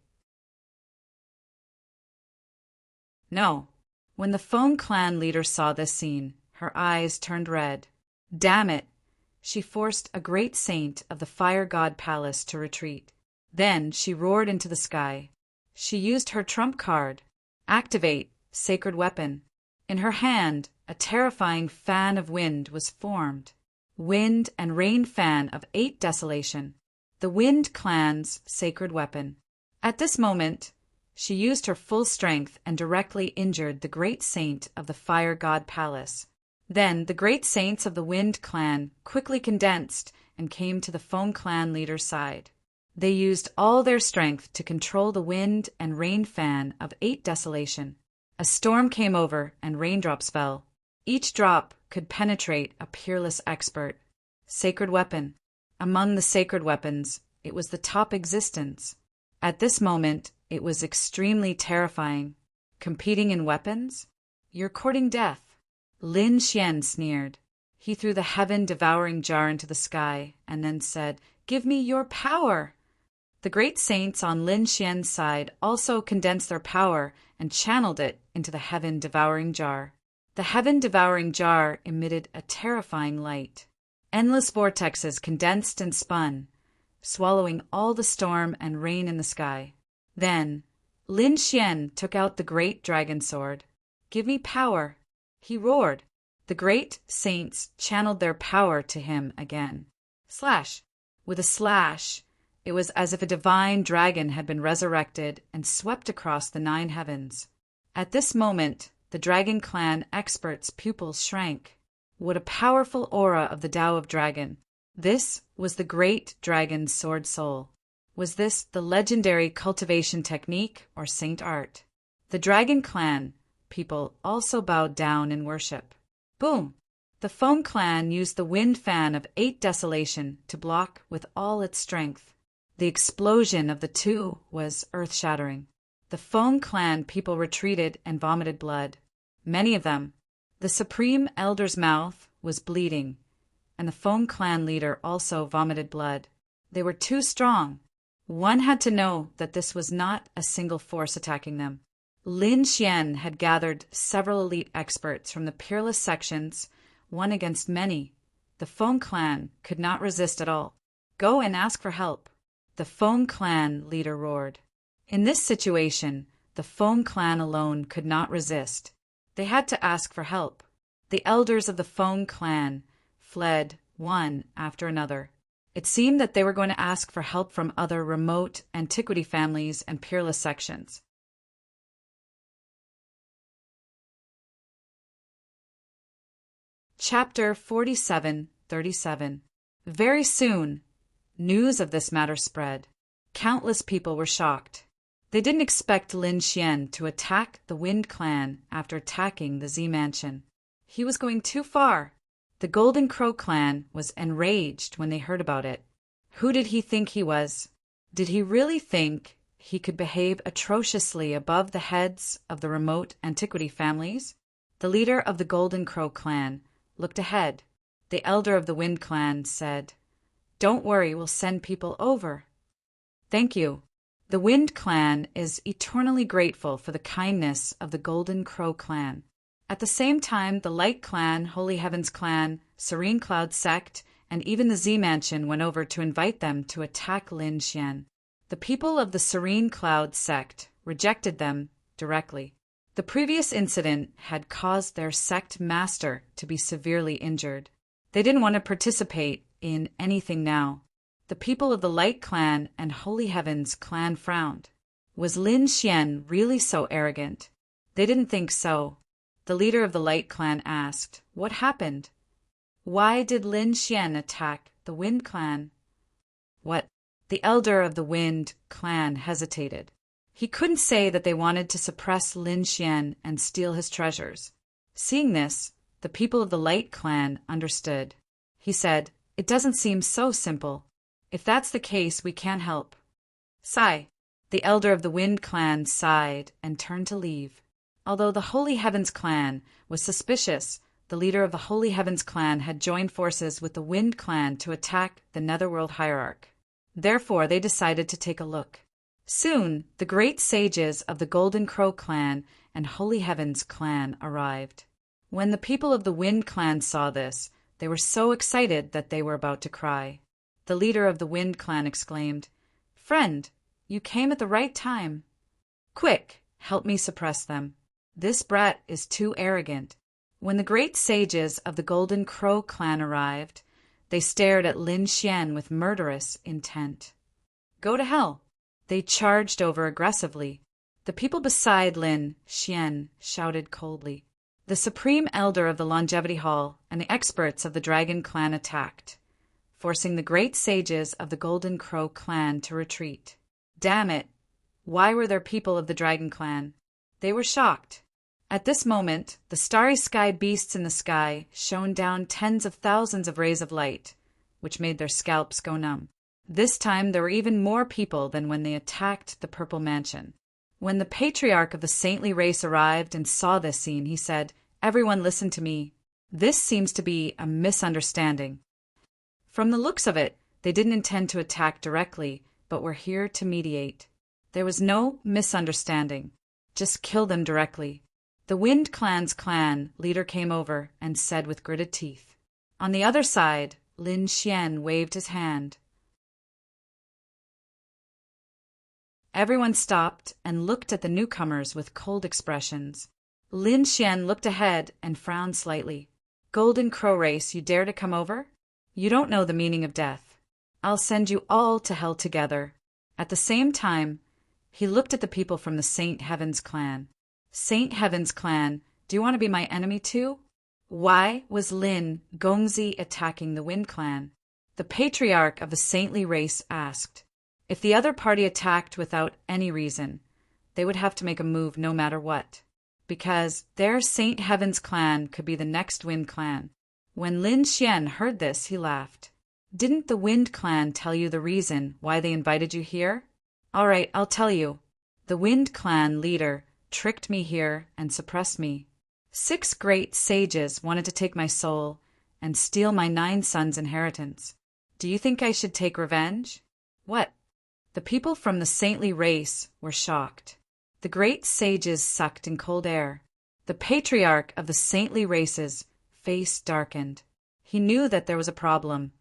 No. When the Feng Clan leader saw this scene, her eyes turned red. Damn it! She forced a great saint of the Fire God Palace to retreat. Then she roared into the sky. She used her trump card. Activate Sacred Weapon. In her hand, a terrifying fan of wind was formed. Wind and rain fan of 8 desolation. The Wind Clan's sacred weapon. At this moment, she used her full strength and directly injured the great saint of the Fire God Palace. Then the great saints of the Wind Clan quickly condensed and came to the Feng Clan leader's side. They used all their strength to control the wind and rain fan of 8 desolation. A storm came over and raindrops fell. Each drop could penetrate a peerless expert. Sacred weapon. Among the sacred weapons, it was the top existence. At this moment, it was extremely terrifying. Competing in weapons? You're courting death. Lin Xian sneered. He threw the heaven-devouring jar into the sky and then said, "Give me your power!" The great saints on Lin Xian's side also condensed their power and channeled it into the heaven-devouring jar. The heaven-devouring jar emitted a terrifying light. Endless vortexes condensed and spun, swallowing all the storm and rain in the sky. Then, Lin Xian took out the great dragon sword. "Give me power," he roared. The great saints channeled their power to him again. Slash! With a slash, it was as if a divine dragon had been resurrected and swept across the 9 heavens. At this moment, the Dragon Clan experts' pupils shrank. What a powerful aura of the Tao of Dragon! This was the great dragon's sword soul. Was this the legendary cultivation technique or saint art? The Dragon Clan people also bowed down in worship. Boom! The Feng Clan used the wind fan of 8 desolation to block with all its strength. The explosion of the two was earth-shattering. The Feng Clan people retreated and vomited blood. Many of them. The Supreme Elder's mouth was bleeding, and the Feng clan leader also vomited blood. They were too strong. One had to know that this was not a single force attacking them. Lin Xian had gathered several elite experts from the peerless sections, one against many. The Feng clan could not resist at all. Go and ask for help, the Feng clan leader roared. In this situation, the Feng clan alone could not resist. They had to ask for help. The elders of the Feng clan fled one after another. It seemed that they were going to ask for help from other remote antiquity families and peerless sections. Chapter 47:37. Very soon, news of this matter spread. Countless people were shocked. They didn't expect Lin Xian to attack the Wind Clan after attacking the Z Mansion. He was going too far. The Golden Crow clan was enraged when they heard about it. Who did he think he was? Did he really think he could behave atrociously above the heads of the remote antiquity families? The leader of the Golden Crow clan looked ahead. The elder of the Wind clan said, "Don't worry, we'll send people over." "Thank you." The Wind clan is eternally grateful for the kindness of the Golden Crow clan. At the same time, the Light clan, Holy Heavens clan, Serene Cloud sect, and even the Z Mansion went over to invite them to attack Lin Xian. The people of the Serene Cloud sect rejected them directly. The previous incident had caused their sect master to be severely injured. They didn't want to participate in anything now. The people of the Light clan and Holy Heavens clan frowned. Was Lin Xian really so arrogant? They didn't think so. The leader of the Light clan asked, "What happened? Why did Lin Xian attack the Wind clan?" "What?" The elder of the Wind clan hesitated. He couldn't say that they wanted to suppress Lin Xian and steal his treasures. Seeing this, the people of the Light clan understood. He said, "It doesn't seem so simple. If that's the case, we can't help." Sigh. The elder of the Wind clan sighed and turned to leave. Although the Holy Heavens clan was suspicious, the leader of the Holy Heavens clan had joined forces with the Wind clan to attack the Netherworld Hierarch. Therefore, they decided to take a look. Soon, the great sages of the Golden Crow clan and Holy Heavens clan arrived. When the people of the Wind clan saw this, they were so excited that they were about to cry. The leader of the Wind clan exclaimed, "Friend, you came at the right time. Quick, help me suppress them. This brat is too arrogant." When the great sages of the Golden Crow clan arrived, they stared at Lin Xian with murderous intent. "Go to hell." They charged over aggressively. The people beside Lin Xian shouted coldly. The Supreme Elder of the Longevity Hall and the experts of the Dragon clan attacked, forcing the great sages of the Golden Crow clan to retreat. Damn it! Why were there people of the Dragon clan? They were shocked. At this moment, the starry sky beasts in the sky shone down tens of thousands of rays of light, which made their scalps go numb. This time there were even more people than when they attacked the Purple Mansion. When the patriarch of the saintly race arrived and saw this scene, he said, "Everyone listen to me. This seems to be a misunderstanding." From the looks of it, they didn't intend to attack directly, but were here to mediate. There was no misunderstanding. Just kill them directly. The Wind clan's clan leader came over and said with gritted teeth. On the other side, Lin Xian waved his hand. Everyone stopped and looked at the newcomers with cold expressions. Lin Xian looked ahead and frowned slightly. "Golden Crow race, you dare to come over? You don't know the meaning of death. I'll send you all to hell together." At the same time, he looked at the people from the Saint Heavens clan. "Saint Heavens clan, do you want to be my enemy too?" Why was Lin Gongzi attacking the Wind clan? The patriarch of the saintly race asked. If the other party attacked without any reason, they would have to make a move no matter what, because their Saint Heavens clan could be the next Wind clan. When Lin Xian heard this, he laughed. "Didn't the Wind clan tell you the reason why they invited you here? All right, I'll tell you. The Wind clan leader tricked me here and suppressed me. 6 great sages wanted to take my soul and steal my 9 sons' inheritance. Do you think I should take revenge? What? The people from the saintly race were shocked. The great sages sucked in cold air. The patriarch of the saintly race's face darkened. He knew that there was a problem,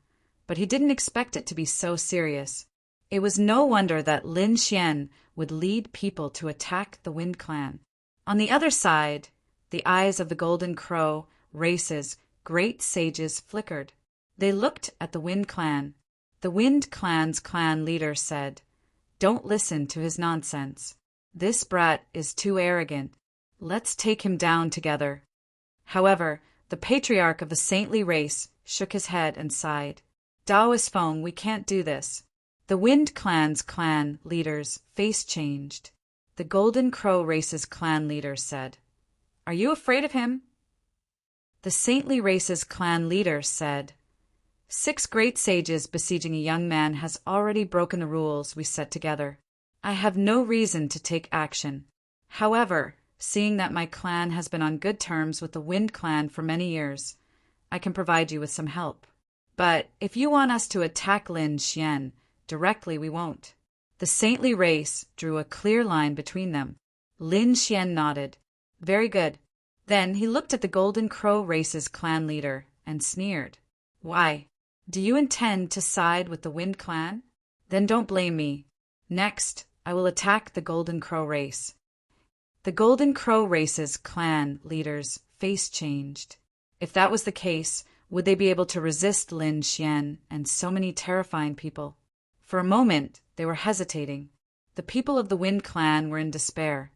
but he didn't expect it to be so serious. It was no wonder that Lin Xian would lead people to attack the Wind Clan. On the other side, the eyes of the Golden Crow race's great sages flickered. They looked at the Wind Clan. The Wind Clan's clan leader said, "Don't listen to his nonsense. This brat is too arrogant. Let's take him down together." However, the patriarch of the saintly race shook his head and sighed. "Daoist Feng, we can't do this." The Wind Clan's clan leader's face changed. The Golden Crow race's clan leader said, "Are you afraid of him?" The saintly race's clan leader said, 6 great sages besieging a young man has already broken the rules we set together. I have no reason to take action. However, seeing that my clan has been on good terms with the Wind Clan for many years, I can provide you with some help. But if you want us to attack Lin Xian directly, we won't." The saintly race drew a clear line between them. Lin Xian nodded. "Very good." Then he looked at the Golden Crow race's clan leader and sneered. "Why? Do you intend to side with the Wind Clan? Then don't blame me. Next, I will attack the Golden Crow race." The Golden Crow race's clan leader's face changed. If that was the case, would they be able to resist Lin Xian and so many terrifying people? For a moment, they were hesitating. The people of the Wind Clan were in despair.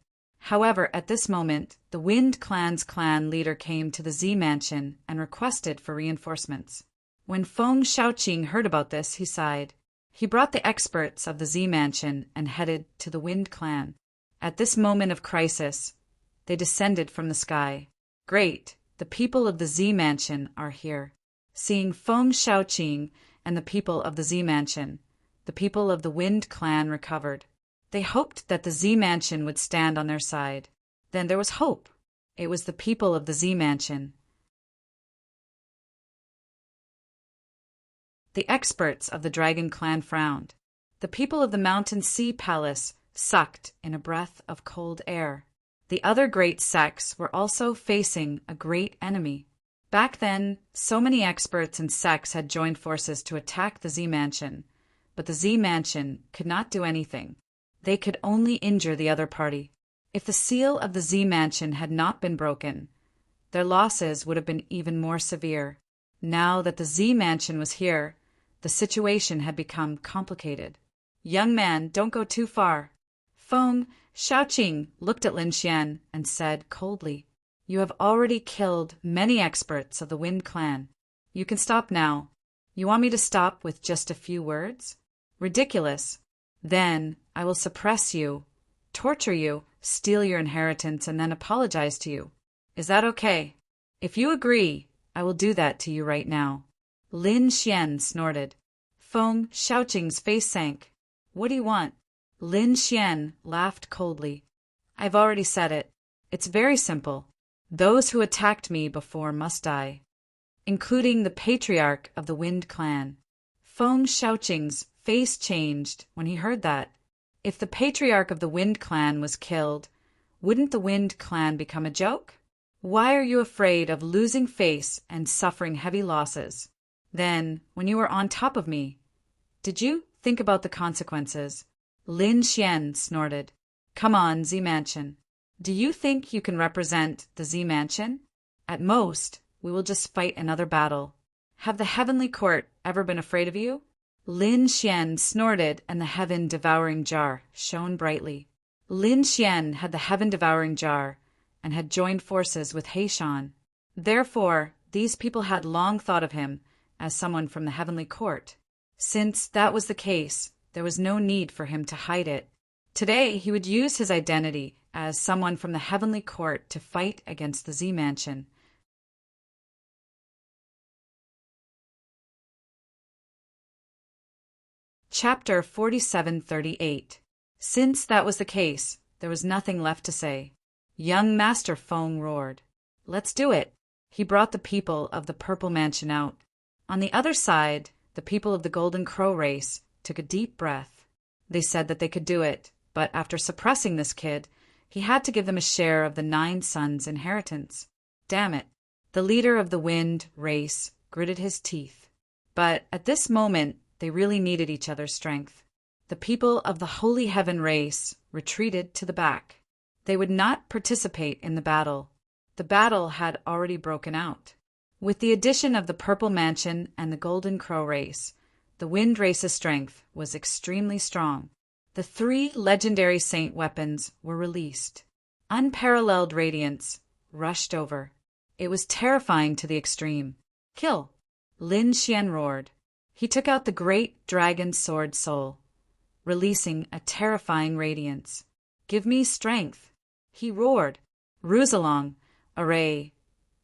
However, at this moment, the Wind Clan's clan leader came to the Z Mansion and requested for reinforcements. When Feng Shaoqing heard about this, he sighed. He brought the experts of the Z Mansion and headed to the Wind Clan. At this moment of crisis, they descended from the sky. "Great, the people of the Z Mansion are here." Seeing Feng Shaoqing and the people of the Z Mansion, the people of the Wind Clan recovered. They hoped that the Z Mansion would stand on their side. Then there was hope. It was the people of the Z Mansion. The experts of the Dragon Clan frowned. The people of the Mountain Sea Palace sucked in a breath of cold air. The other great sects were also facing a great enemy. Back then, so many experts and sects had joined forces to attack the Z Mansion, but the Z Mansion could not do anything. They could only injure the other party. If the seal of the Z Mansion had not been broken, their losses would have been even more severe. Now that the Z Mansion was here, the situation had become complicated. "Young man, don't go too far." Feng Shaoqing looked at Lin Xian and said coldly, "You have already killed many experts of the Wind Clan. You can stop now. You want me to stop with just a few words? Ridiculous. Then I will suppress you, torture you, steal your inheritance, and then apologize to you. Is that okay? If you agree, I will do that to you right now." Lin Xian snorted. Feng Shaoqing's face sank. "What do you want?" Lin Xian laughed coldly. "I've already said it. It's very simple. Those who attacked me before must die, including the patriarch of the Wind Clan." Feng Shaoqing's face changed when he heard that. If the patriarch of the Wind Clan was killed, wouldn't the Wind Clan become a joke? Why are you afraid of losing face and suffering heavy losses? Then, when you were on top of me, did you think about the consequences? Lin Xian snorted. "Come on, Z Mansion. Do you think you can represent the Z Mansion? At most, we will just fight another battle. Have the Heavenly Court ever been afraid of you?" Lin Xian snorted and the heaven-devouring jar shone brightly. Lin Xian had the heaven-devouring jar and had joined forces with Heishan. Therefore, these people had long thought of him as someone from the Heavenly Court. Since that was the case, there was no need for him to hide it. Today, he would use his identity as someone from the Heavenly Court to fight against the Z Mansion. Chapter 4738. Since that was the case, there was nothing left to say. Young Master Feng roared. let's do it. He brought the people of the Purple Mansion out. On the other side, the people of the Golden Crow race took a deep breath. They said that they could do it, but after suppressing this kid, he had to give them a share of the 9 sons' inheritance. Damn it. The leader of the Wind race gritted his teeth. But at this moment, they really needed each other's strength. The people of the Holy Heaven race retreated to the back. They would not participate in the battle. The battle had already broken out. With the addition of the Purple Mansion and the Golden Crow race, the Wind race's strength was extremely strong. The 3 legendary saint weapons were released. Unparalleled radiance rushed over. It was terrifying to the extreme. Kill! Lin Xian roared. He took out the great dragon sword soul, releasing a terrifying radiance. Give me strength! He roared. Ruzalong, array.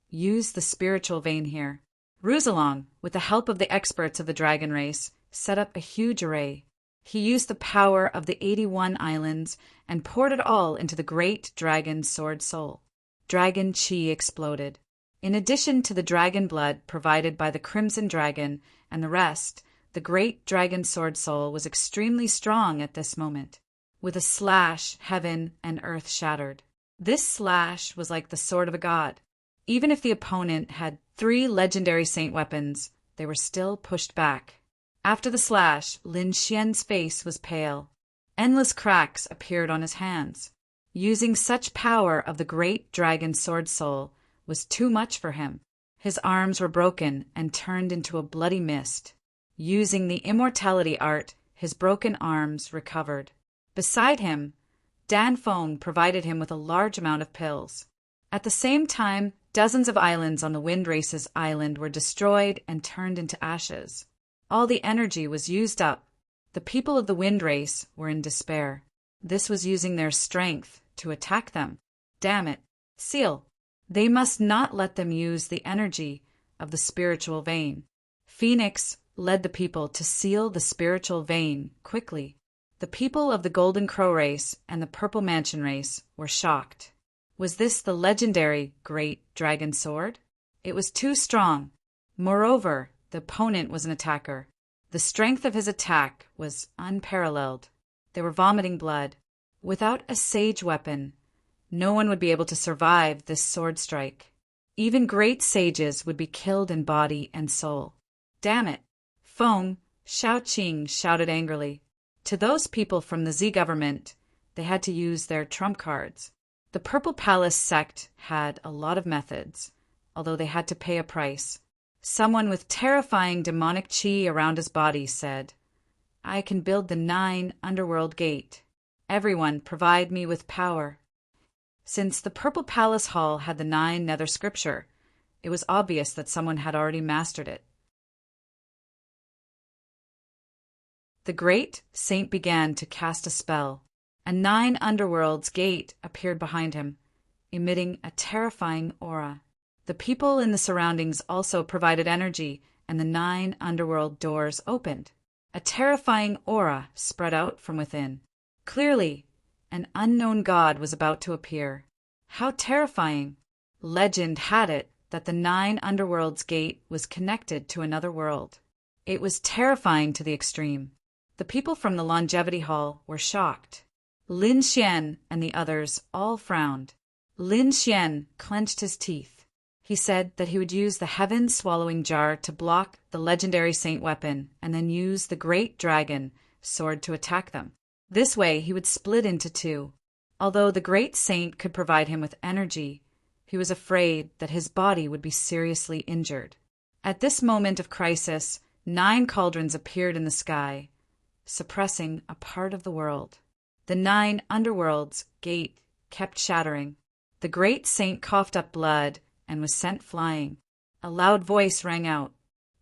Use the spiritual vein here. Ruzalong, with the help of the experts of the dragon race, set up a huge array. He used the power of the 81 islands and poured it all into the great dragon sword soul. Dragon chi exploded. In addition to the dragon blood provided by the crimson dragon and the rest, the great dragon sword soul was extremely strong at this moment. With a slash, heaven and earth shattered. This slash was like the sword of a god. Even if the opponent had 3 legendary saint weapons, they were still pushed back. After the slash, Lin Xian's face was pale. Endless cracks appeared on his hands. Using such power of the great dragon sword soul was too much for him. His arms were broken and turned into a bloody mist. Using the immortality art, his broken arms recovered. Beside him, Dan Feng provided him with a large amount of pills. At the same time, dozens of islands on the Wind Race's island were destroyed and turned into ashes. All the energy was used up. The people of the Wind Race were in despair. This was using their strength to attack them. Damn it. Seal. They must not let them use the energy of the spiritual vein. Phoenix led the people to seal the spiritual vein quickly. The people of the Golden Crow race and the Purple Mansion race were shocked. Was this the legendary Great Dragon Sword? It was too strong. Moreover, the opponent was an attacker. The strength of his attack was unparalleled. They were vomiting blood. Without a sage weapon, no one would be able to survive this sword strike. Even great sages would be killed in body and soul. Damn it! Feng, Shaoqing shouted angrily. To those people from the Z government, they had to use their trump cards. The Purple Palace sect had a lot of methods, although they had to pay a price. Someone with terrifying demonic chi around his body said, "I can build the 9 underworld gate. Everyone provide me with power." Since the Purple Palace Hall had the 9 nether scripture, it was obvious that someone had already mastered it. The great saint began to cast a spell. A 9 underworld's gate appeared behind him, emitting a terrifying aura. The people in the surroundings also provided energy, and the 9 underworld doors opened. A terrifying aura spread out from within. Clearly, an unknown god was about to appear. How terrifying! Legend had it that the 9 underworld's gate was connected to another world. It was terrifying to the extreme. The people from the Longevity Hall were shocked. Lin Xian and the others all frowned. Lin Xian clenched his teeth. He said that he would use the heaven-swallowing jar to block the legendary saint weapon and then use the great dragon sword to attack them. This way he would split into 2. Although the great saint could provide him with energy, he was afraid that his body would be seriously injured. At this moment of crisis, 9 cauldrons appeared in the sky, suppressing a part of the world. The 9 underworlds' gate kept shattering. The great saint coughed up blood and was sent flying. A loud voice rang out,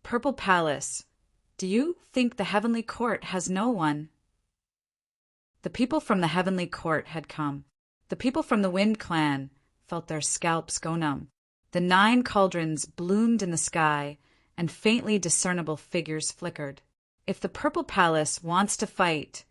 "Purple Palace, do you think the heavenly court has no one?" The people from the heavenly court had come. The people from the Wind Clan felt their scalps go numb. The 9 cauldrons bloomed in the sky, and faintly discernible figures flickered. If the Purple Palace wants to fight,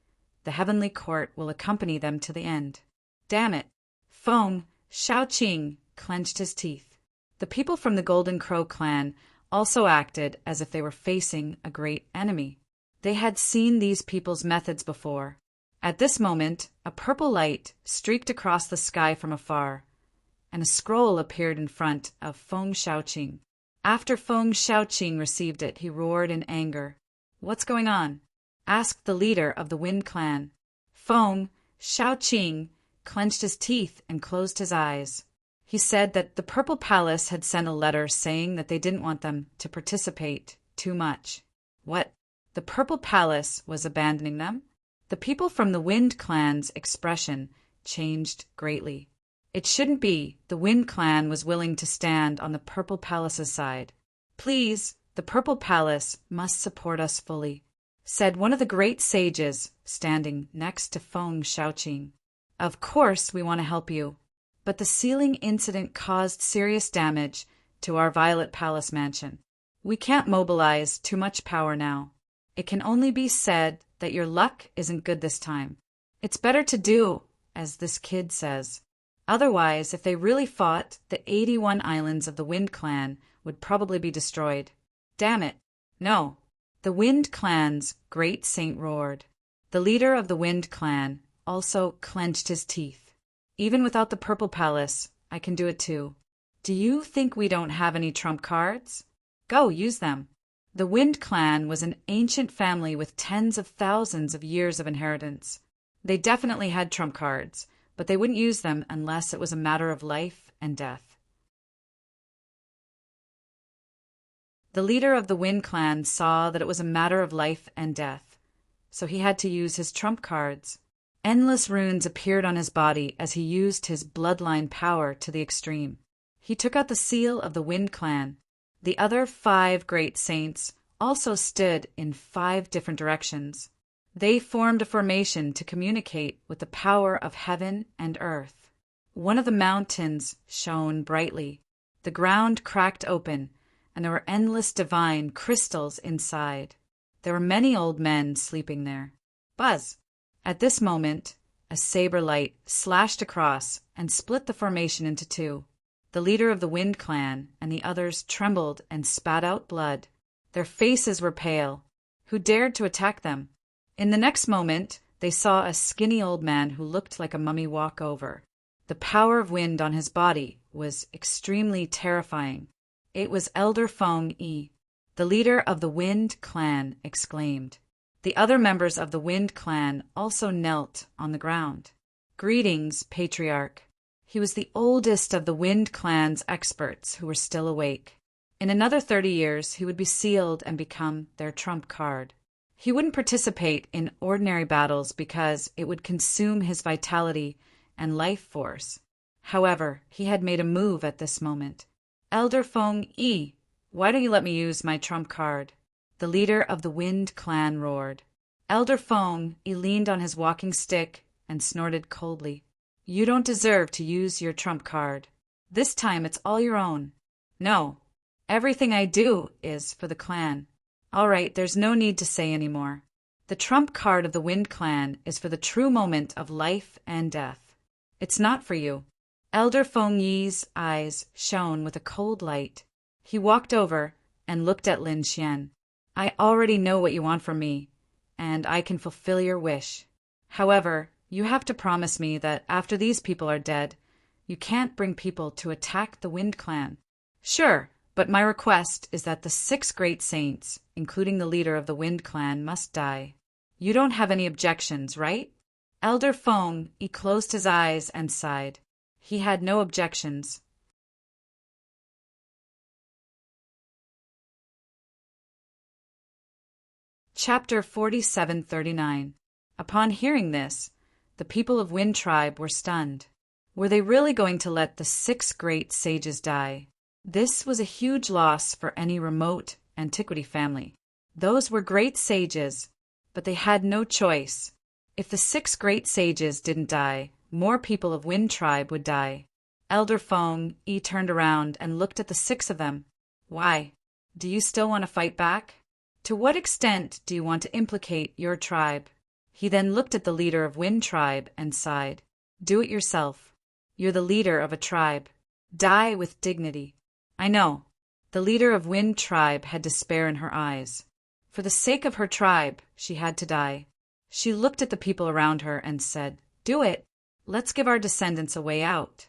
the heavenly court will accompany them to the end. Damn it! Feng, Shaoqing clenched his teeth. The people from the Golden Crow clan also acted as if they were facing a great enemy. They had seen these people's methods before. At this moment, a purple light streaked across the sky from afar, and a scroll appeared in front of Feng Shaoqing. After Feng Shaoqing received it, he roared in anger. "What's going on?" asked the leader of the Wind clan. Feng Shaoqing clenched his teeth and closed his eyes. He said that the Purple Palace had sent a letter saying that they didn't want them to participate too much. What? The Purple Palace was abandoning them? The people from the Wind clan's expression changed greatly. It shouldn't be. The Wind clan was willing to stand on the Purple Palace's side. "Please, the Purple Palace must support us fully," said one of the great sages standing next to Feng Shaoqing. "Of course we want to help you, but the ceiling incident caused serious damage to our Violet Palace mansion. We can't mobilize too much power now. It can only be said that your luck isn't good this time. It's better to do as this kid says. Otherwise, if they really fought, the 81 islands of the Wind clan would probably be destroyed." "Damn it. No." The Wind clan's great saint roared. The leader of the Wind clan also clenched his teeth. "Even without the Purple Palace, I can do it too. Do you think we don't have any trump cards? Go, use them." The Wind clan was an ancient family with tens of thousands of years of inheritance. They definitely had trump cards, but they wouldn't use them unless it was a matter of life and death. The leader of the Wind clan saw that it was a matter of life and death, so he had to use his trump cards. Endless runes appeared on his body as he used his bloodline power to the extreme. He took out the seal of the Wind clan. The other 5 great saints also stood in 5 different directions. They formed a formation to communicate with the power of heaven and earth. One of the mountains shone brightly. The ground cracked open, and there were endless divine crystals inside. There were many old men sleeping there. Buzz! At this moment, a saber light slashed across and split the formation into 2. The leader of the Wind clan and the others trembled and spat out blood. Their faces were pale. Who dared to attack them? In the next moment, they saw a skinny old man who looked like a mummy walk over. The power of wind on his body was extremely terrifying. It was Elder Feng Yi. The leader of the Wind clan exclaimed. The other members of the Wind clan also knelt on the ground. "Greetings, Patriarch." He was the oldest of the Wind clan's experts who were still awake. In another 30 years, he would be sealed and become their trump card. He wouldn't participate in ordinary battles because it would consume his vitality and life force. However, he had made a move at this moment. "Elder Feng Yi, why don't you let me use my trump card?" The leader of the Wind clan roared. Elder Feng Yi leaned on his walking stick and snorted coldly. "You don't deserve to use your trump card. This time it's all your own." "No. Everything I do is for the clan." "All right, there's no need to say any more. The trump card of the Wind clan is for the true moment of life and death. It's not for you." Elder Feng Yi's eyes shone with a cold light. He walked over and looked at Lin Xian. "I already know what you want from me, and I can fulfill your wish. However, you have to promise me that after these people are dead, you can't bring people to attack the Wind clan." "Sure, but my request is that the 6 great saints, including the leader of the Wind clan, must die. You don't have any objections, right?" Elder Feng Yi closed his eyes and sighed. He had no objections. Chapter 4739. Upon hearing this, the people of Wind Tribe were stunned. Were they really going to let the 6 great sages die? This was a huge loss for any remote antiquity family. Those were great sages, but they had no choice. If the 6 great sages didn't die, more people of Wind Tribe would die. Elder Feng Yi turned around and looked at the 6 of them. "Why? Do you still want to fight back? To what extent do you want to implicate your tribe?" He then looked at the leader of Wind Tribe and sighed. "Do it yourself. You're the leader of a tribe. Die with dignity." I know. The leader of Wind Tribe had despair in her eyes. For the sake of her tribe, she had to die. She looked at the people around her and said, "Do it. Let's give our descendants a way out."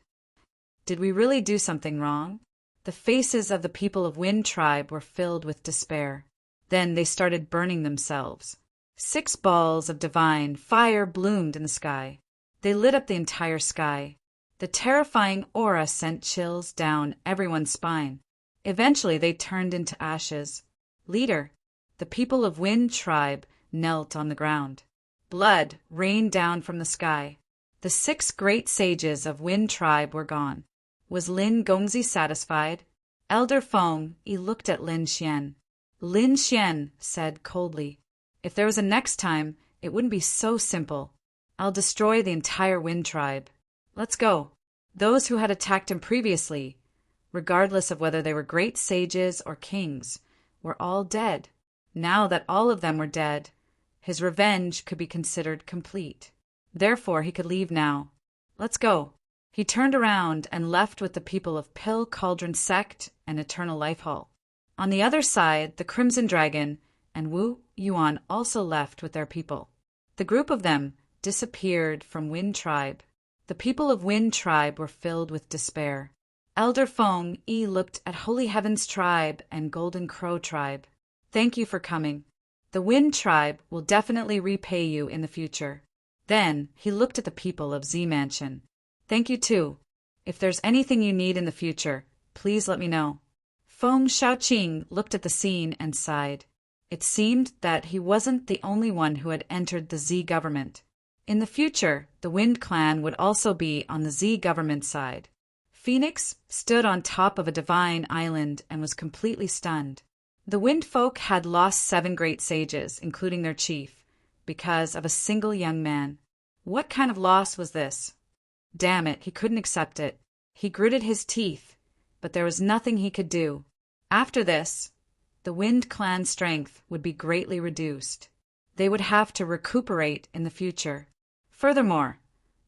Did we really do something wrong? The faces of the people of Wind Tribe were filled with despair. Then they started burning themselves. 6 balls of divine fire bloomed in the sky. They lit up the entire sky. The terrifying aura sent chills down everyone's spine. Eventually they turned into ashes. Leader, the people of Wind Tribe knelt on the ground. Blood rained down from the sky. The 6 great sages of Wind Tribe were gone. Was Lin Gongzi satisfied? Elder Feng Yi looked at Lin Xian. Lin Xian said coldly, "If there was a next time, it wouldn't be so simple. I'll destroy the entire Wind Tribe. Let's go." Those who had attacked him previously, regardless of whether they were great sages or kings, were all dead. Now that all of them were dead, his revenge could be considered complete. Therefore, he could leave now. Let's go. He turned around and left with the people of Pill Cauldron Sect and Eternal Life Hall. On the other side, the Crimson Dragon and Wu Yuan also left with their people. The group of them disappeared from Wind Tribe. The people of Wind Tribe were filled with despair. Elder Feng Yi looked at Holy Heaven's Tribe and Golden Crow Tribe. "Thank you for coming. The Wind Tribe will definitely repay you in the future." Then he looked at the people of Z Mansion. "Thank you too. If there's anything you need in the future, please let me know." Feng Shaoqing looked at the scene and sighed. It seemed that he wasn't the only one who had entered the Z government. In the future, the Wind Clan would also be on the Z government side. Phoenix stood on top of a divine island and was completely stunned. The Wind Folk had lost 7 great sages, including their chief, because of a single young man. What kind of loss was this? Damn it, he couldn't accept it. He gritted his teeth, but there was nothing he could do. After this, the Wind Clan's strength would be greatly reduced. They would have to recuperate in the future. Furthermore,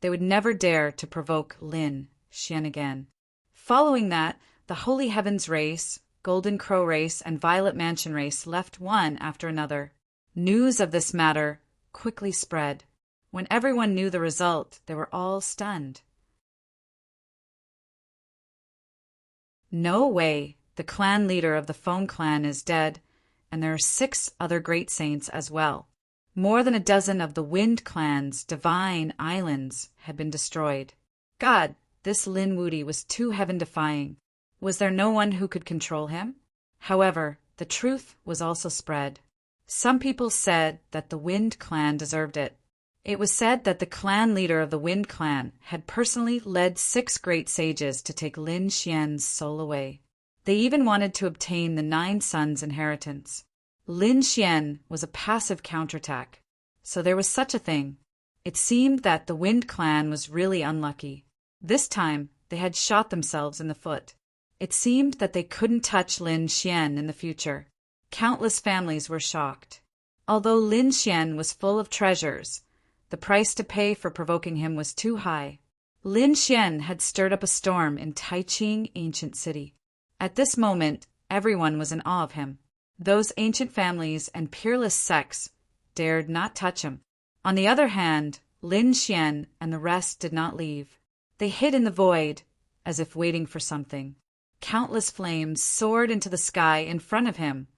they would never dare to provoke Lin Xian again. Following that, the Holy Heavens race, Golden Crow race, and Violet Mansion race left one after another. News of this matter quickly spread. When everyone knew the result, they were all stunned. No way! The clan leader of the Feng clan is dead, and there are 6 other great saints as well. More than a dozen of the Wind Clan's divine islands had been destroyed. God, this Lin Wudi was too heaven-defying. Was there no one who could control him? However, the truth was also spread. Some people said that the Wind Clan deserved it. It was said that the clan leader of the Wind Clan had personally led 6 great sages to take Lin Xian's soul away. They even wanted to obtain the 9 sons' inheritance. Lin Xian was a passive counterattack, so there was such a thing. It seemed that the Wind Clan was really unlucky. This time, they had shot themselves in the foot. It seemed that they couldn't touch Lin Xian in the future. Countless families were shocked. Although Lin Xian was full of treasures, the price to pay for provoking him was too high. Lin Xian had stirred up a storm in Taiqing Ancient City. At this moment, everyone was in awe of him. Those ancient families and peerless sects dared not touch him. On the other hand, Lin Xian and the rest did not leave. They hid in the void, as if waiting for something. Countless flames soared into the sky in front of him,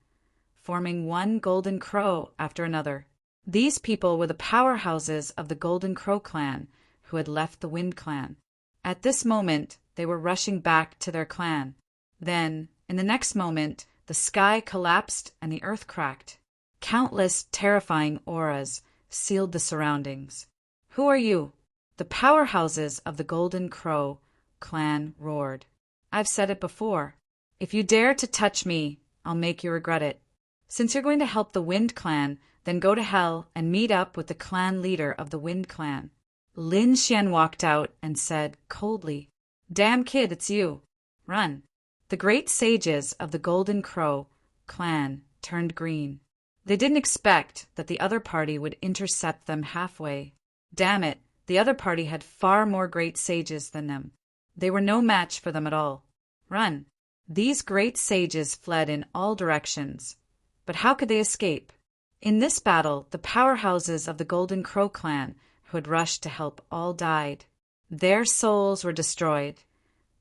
forming one golden crow after another. These people were the powerhouses of the Golden Crow clan, who had left the Wind Clan. At this moment, they were rushing back to their clan. Then, in the next moment, the sky collapsed and the earth cracked. Countless terrifying auras sealed the surroundings. "Who are you?" The powerhouses of the Golden Crow clan roared. "I've said it before. If you dare to touch me, I'll make you regret it. Since you're going to help the Wind Clan, then go to hell and meet up with the clan leader of the Wind Clan." Lin Xian walked out and said coldly, "Damn kid, it's you. Run." The great sages of the Golden Crow clan turned green. They didn't expect that the other party would intercept them halfway. Damn it, the other party had far more great sages than them. They were no match for them at all. Run. These great sages fled in all directions. But how could they escape? In this battle, the powerhouses of the Golden Crow clan, who had rushed to help, all died. Their souls were destroyed,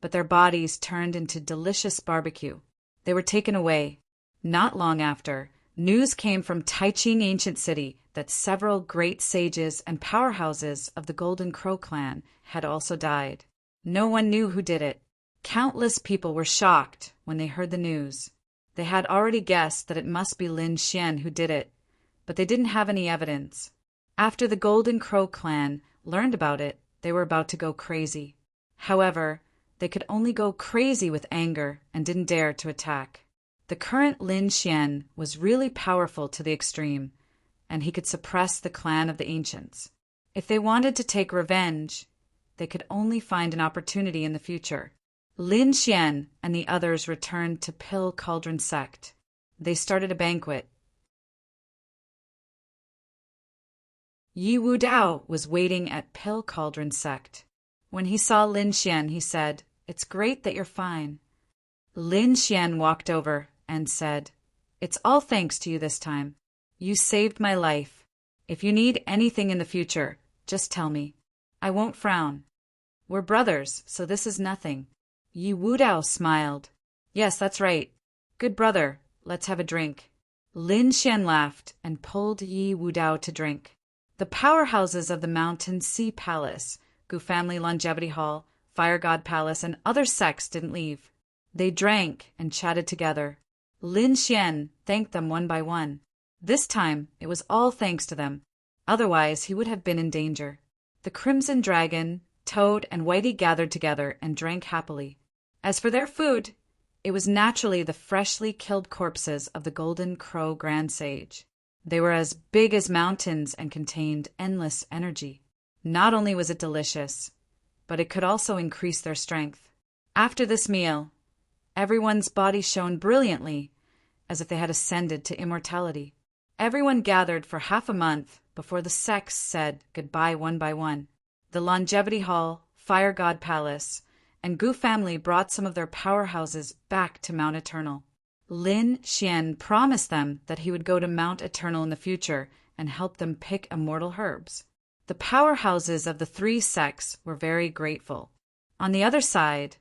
but their bodies turned into delicious barbecue. They were taken away. Not long after, news came from Taiching Ancient City that several great sages and powerhouses of the Golden Crow clan had also died. No one knew who did it. Countless people were shocked when they heard the news. They had already guessed that it must be Lin Xian who did it, but they didn't have any evidence. After the Golden Crow clan learned about it, they were about to go crazy. However, they could only go crazy with anger and didn't dare to attack. The current Lin Xian was really powerful to the extreme, and he could suppress the clan of the ancients. If they wanted to take revenge, they could only find an opportunity in the future. Lin Xian and the others returned to Pill Cauldron Sect. They started a banquet. Yi Wu Dao was waiting at Pill Cauldron Sect. When he saw Lin Xian, he said, "It's great that you're fine." Lin Xian walked over and said, "It's all thanks to you this time. You saved my life. If you need anything in the future, just tell me. I won't frown. We're brothers, so this is nothing." Yi Wu Dao smiled. "Yes, that's right. Good brother, let's have a drink." Lin Xian laughed and pulled Yi Wu Dao to drink. The powerhouses of the Mountain Sea Palace, Gu Family Longevity Hall, Fire God Palace, and other sects didn't leave. They drank and chatted together. Lin Xian thanked them one by one. This time, it was all thanks to them. Otherwise, he would have been in danger. The Crimson Dragon, Toad, and Whitey gathered together and drank happily. As for their food, it was naturally the freshly killed corpses of the Golden Crow Grand Sage. They were as big as mountains and contained endless energy. Not only was it delicious, but it could also increase their strength. After this meal, everyone's body shone brilliantly, as if they had ascended to immortality. Everyone gathered for half a month before the sects said goodbye one by one. The Longevity Hall, Fire God Palace, and Gu family brought some of their powerhouses back to Mount Eternal. Lin Xian promised them that he would go to Mount Eternal in the future and help them pick immortal herbs. The powerhouses of the three sects were very grateful. On the other side,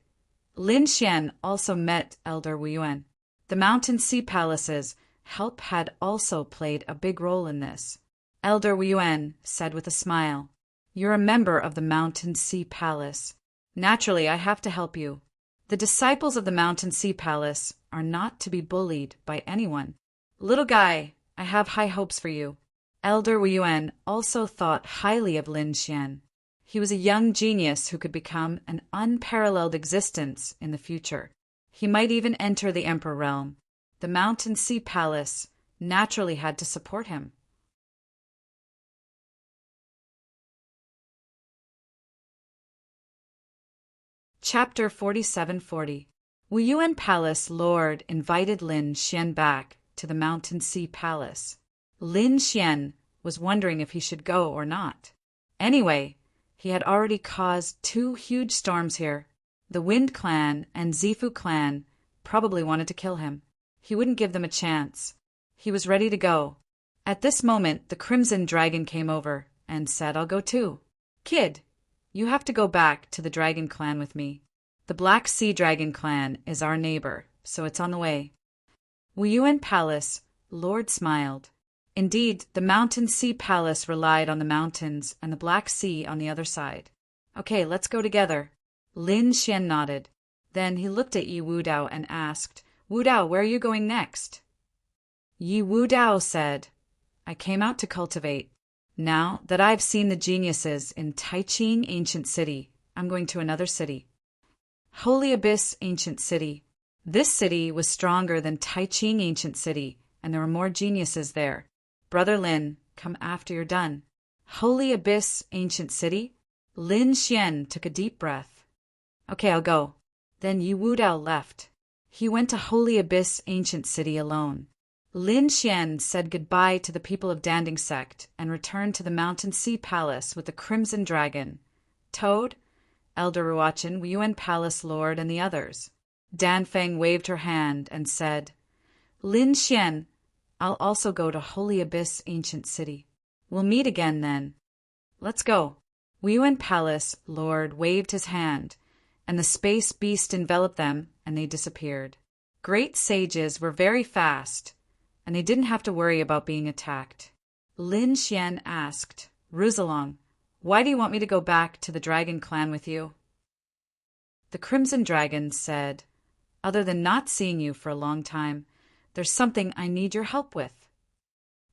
Lin Xian also met Elder Wu Yuan. The Mountain Sea Palace's help had also played a big role in this. Elder Wu Yuan said with a smile, "You're a member of the Mountain Sea Palace. Naturally, I have to help you. The disciples of the Mountain Sea Palace are not to be bullied by anyone. Little guy, I have high hopes for you." Elder Wu Yuan also thought highly of Lin Xian. He was a young genius who could become an unparalleled existence in the future. He might even enter the Emperor realm. The Mountain Sea Palace naturally had to support him. Chapter 4740. Wu Yuan Palace Lord invited Lin Xian back to the Mountain Sea Palace. Lin Xian was wondering if he should go or not. Anyway, he had already caused 2 huge storms here. The Wind Clan and Zifu Clan probably wanted to kill him. He wouldn't give them a chance. He was ready to go. At this moment, the Crimson Dragon came over and said, "I'll go too. Kid, you have to go back to the Dragon Clan with me. The Black Sea Dragon Clan is our neighbor, so it's on the way." Wu Yuan Palace Lord smiled. Indeed, the Mountain Sea Palace relied on the mountains and the Black Sea on the other side. "Okay, let's go together." Lin Xian nodded. Then he looked at Yi Wu Dao and asked, "Wu Dao, where are you going next?" Yi Wu Dao said, "I came out to cultivate. Now that I've seen the geniuses in Taiching Ancient City, I'm going to another city. Holy Abyss Ancient City. This city was stronger than Taiching Ancient City, and there were more geniuses there. Brother Lin, come after you're done." Holy Abyss Ancient City? Lin Xian took a deep breath. "Okay, I'll go." Then Yi Wu Dao left. He went to Holy Abyss Ancient City alone. Lin Xian said goodbye to the people of Danding Sect and returned to the Mountain Sea Palace with the Crimson Dragon, Toad, Elder Ruachin, Wu Yuan Palace Lord, and the others. Danfeng waved her hand and said, Lin Xian, I'll also go to Holy Abyss Ancient City. We'll meet again then. Let's go. Wuyuan Palace Lord waved his hand, and the space beast enveloped them, and they disappeared. Great sages were very fast, and they didn't have to worry about being attacked. Lin Xian asked, Ruzalong, why do you want me to go back to the dragon clan with you? The Crimson Dragon said, other than not seeing you for a long time, there's something I need your help with.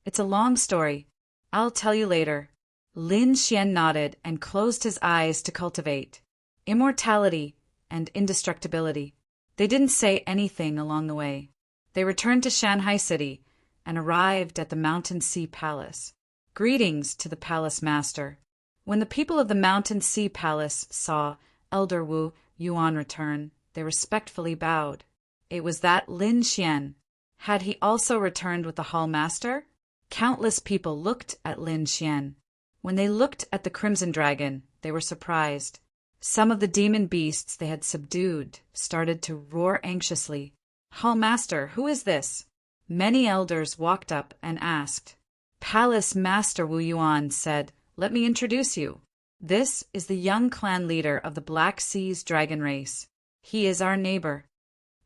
It's a long story. I'll tell you later. Lin Xian nodded and closed his eyes to cultivate immortality and indestructibility. They didn't say anything along the way. They returned to Shanghai City and arrived at the Mountain Sea Palace. Greetings to the palace master. When the people of the Mountain Sea Palace saw Elder Wu Yuan return, they respectfully bowed. It was that Lin Xian. Had he also returned with the hall master? Countless people looked at Lin Xian. When they looked at the Crimson Dragon, they were surprised. Some of the demon beasts they had subdued started to roar anxiously. Hall master, who is this? Many elders walked up and asked. Palace Master Wu Yuan said, Let me introduce you. This is the young clan leader of the Black Sea's dragon race. He is our neighbor.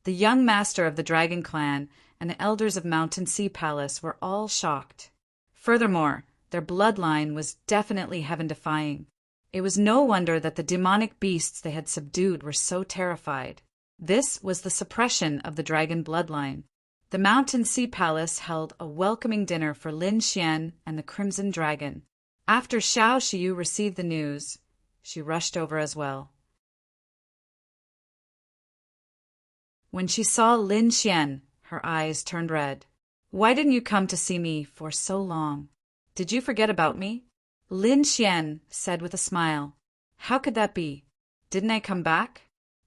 The young master of the dragon clan and the elders of Mountain Sea Palace were all shocked. Furthermore, their bloodline was definitely heaven-defying. It was no wonder that the demonic beasts they had subdued were so terrified. This was the suppression of the dragon bloodline. The Mountain Sea Palace held a welcoming dinner for Lin Xian and the Crimson Dragon. After Xiao Xiu received the news, she rushed over as well. When she saw Lin Xian, her eyes turned red. Why didn't you come to see me for so long? Did you forget about me? Lin Xian said with a smile. How could that be? Didn't I come back?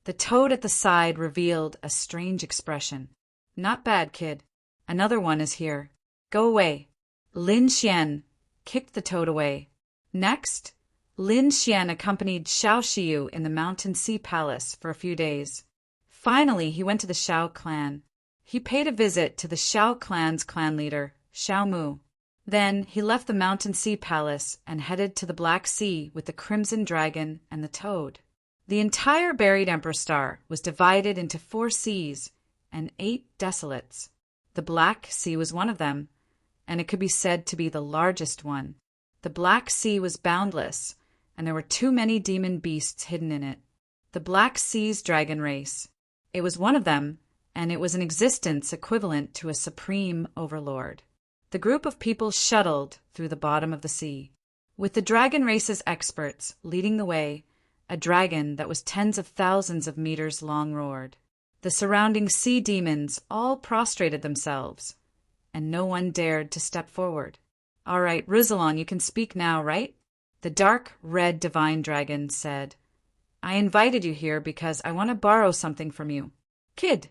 The toad at the side revealed a strange expression. Not bad, kid. Another one is here. Go away. Lin Xian kicked the toad away. Next, Lin Xian accompanied Xiao Xiu in the Mountain Sea Palace for a few days. Finally, he went to the Xiao clan. He paid a visit to the Xiao clan's clan leader, Xiao Mu. Then he left the Mountain Sea Palace and headed to the Black Sea with the Crimson Dragon and the Toad. The entire buried Emperor Star was divided into 4 seas and 8 desolates. The Black Sea was one of them, and it could be said to be the largest one. The Black Sea was boundless, and there were too many demon beasts hidden in it. The Black Sea's dragon race. It was one of them, and it was an existence equivalent to a supreme overlord. The group of people shuttled through the bottom of the sea. With the dragon race's experts leading the way, a dragon that was tens of thousands of meters long roared. The surrounding sea demons all prostrated themselves, and no one dared to step forward. All right, Rizalon, you can speak now, right? The dark red divine dragon said, I invited you here because I want to borrow something from you. Kid,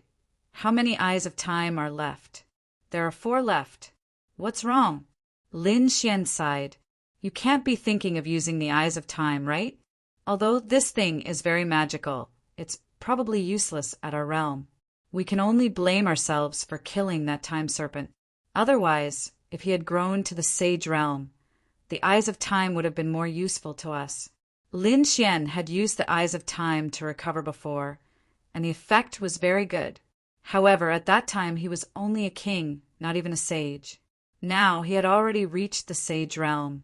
how many eyes of time are left? There are 4 left. What's wrong? Lin Xian sighed. You can't be thinking of using the eyes of time, right? Although this thing is very magical, it's probably useless at our realm. We can only blame ourselves for killing that time serpent. Otherwise, if he had grown to the sage realm, the eyes of time would have been more useful to us. Lin Xian had used the eyes of time to recover before, and the effect was very good. However, at that time he was only a king, not even a sage. Now he had already reached the sage realm,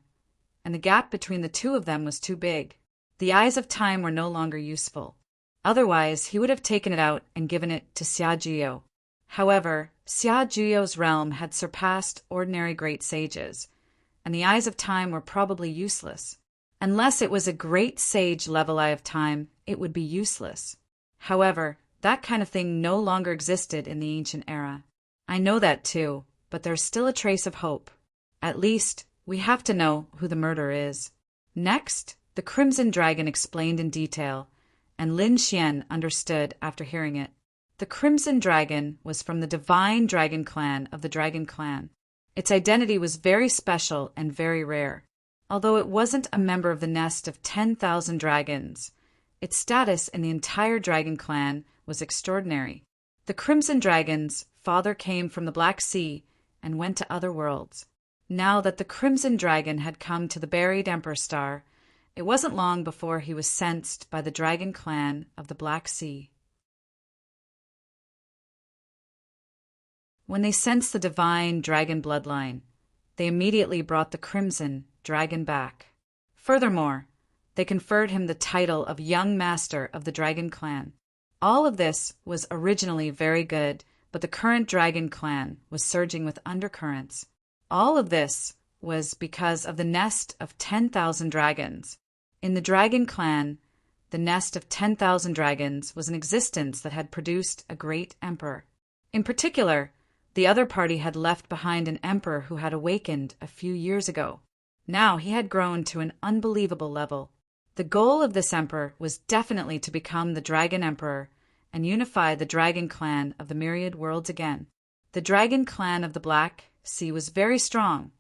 and the gap between the two of them was too big. The eyes of time were no longer useful. Otherwise, he would have taken it out and given it to Xia Jiu. However, Xia Jiu's realm had surpassed ordinary great sages, and the eyes of time were probably useless. Unless it was a great sage level eye of time, it would be useless. However, that kind of thing no longer existed in the ancient era. I know that too, but there's still a trace of hope. At least, we have to know who the murderer is. Next, the Crimson Dragon explained in detail, and Lin Xian understood after hearing it. The Crimson Dragon was from the Divine Dragon Clan of the Dragon Clan. Its identity was very special and very rare. Although it wasn't a member of the nest of 10,000 dragons, Its status in the entire dragon clan was extraordinary. The Crimson Dragon's father came from the Black Sea and went to other worlds. Now that the Crimson Dragon had come to the buried Emperor Star, it wasn't long before he was sensed by the dragon clan of the Black Sea. When they sensed the divine dragon bloodline, they immediately brought the Crimson Dragon back. Furthermore, they conferred him the title of Young Master of the Dragon Clan. All of this was originally very good, but the current Dragon Clan was surging with undercurrents. All of this was because of the nest of 10,000 dragons. In the Dragon Clan, the nest of 10,000 dragons was an existence that had produced a great emperor. In particular, the other party had left behind an emperor who had awakened a few years ago. Now he had grown to an unbelievable level. The goal of this emperor was definitely to become the Dragon Emperor and unify the Dragon Clan of the Myriad Worlds again. The Dragon Clan of the Black Sea was very strong,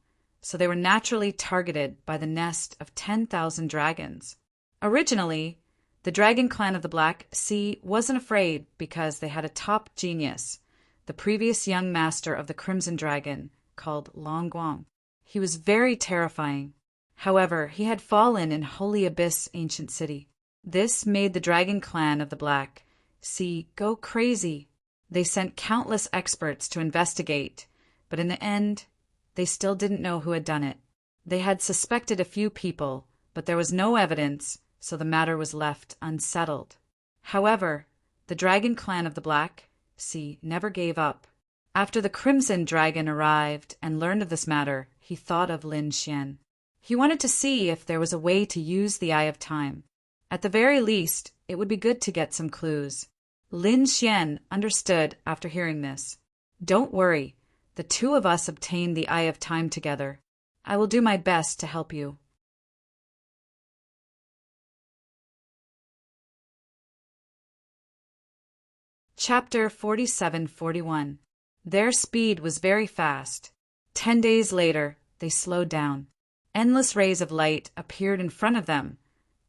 so they were naturally targeted by the nest of 10,000 dragons. Originally, the Dragon Clan of the Black Sea wasn't afraid because they had a top genius, the previous young master of the Crimson Dragon, called Long Guang. He was very terrifying. However, he had fallen in Holy Abyss Ancient City. This made the Dragon Clan of the Black Sea go crazy. They sent countless experts to investigate, but in the end, they still didn't know who had done it. They had suspected a few people, but there was no evidence, so the matter was left unsettled. However, the Dragon Clan of the Black Sea never gave up. After the Crimson Dragon arrived and learned of this matter, he thought of Lin Xian. He wanted to see if there was a way to use the Eye of Time. At the very least, it would be good to get some clues. Lin Xian understood after hearing this. Don't worry, the two of us obtained the Eye of Time together. I will do my best to help you. Chapter 47-41. Their speed was very fast. 10 days later, they slowed down. Endless rays of light appeared in front of them,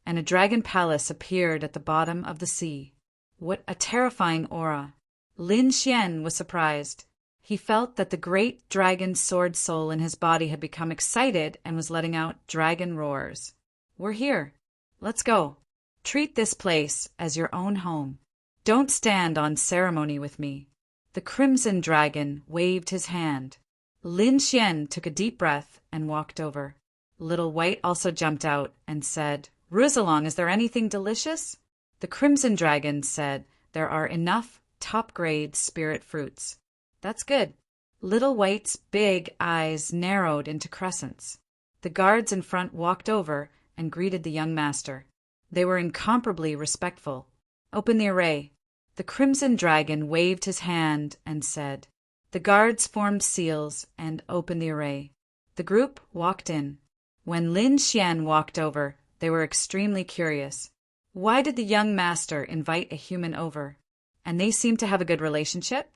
and a dragon palace appeared at the bottom of the sea. What a terrifying aura! Lin Xian was surprised. He felt that the great dragon sword soul in his body had become excited and was letting out dragon roars. We're here. Let's go. Treat this place as your own home. Don't stand on ceremony with me. The Crimson Dragon waved his hand. Lin Xian took a deep breath and walked over. Little White also jumped out and said, Rousalong, is there anything delicious? The Crimson Dragon said, there are enough top-grade spirit fruits. That's good. Little White's big eyes narrowed into crescents. The guards in front walked over and greeted the young master. They were incomparably respectful. Open the array. The Crimson Dragon waved his hand and said. The guards formed seals and opened the array. The group walked in. When Lin Xian walked over, they were extremely curious. Why did the young master invite a human over? And they seemed to have a good relationship?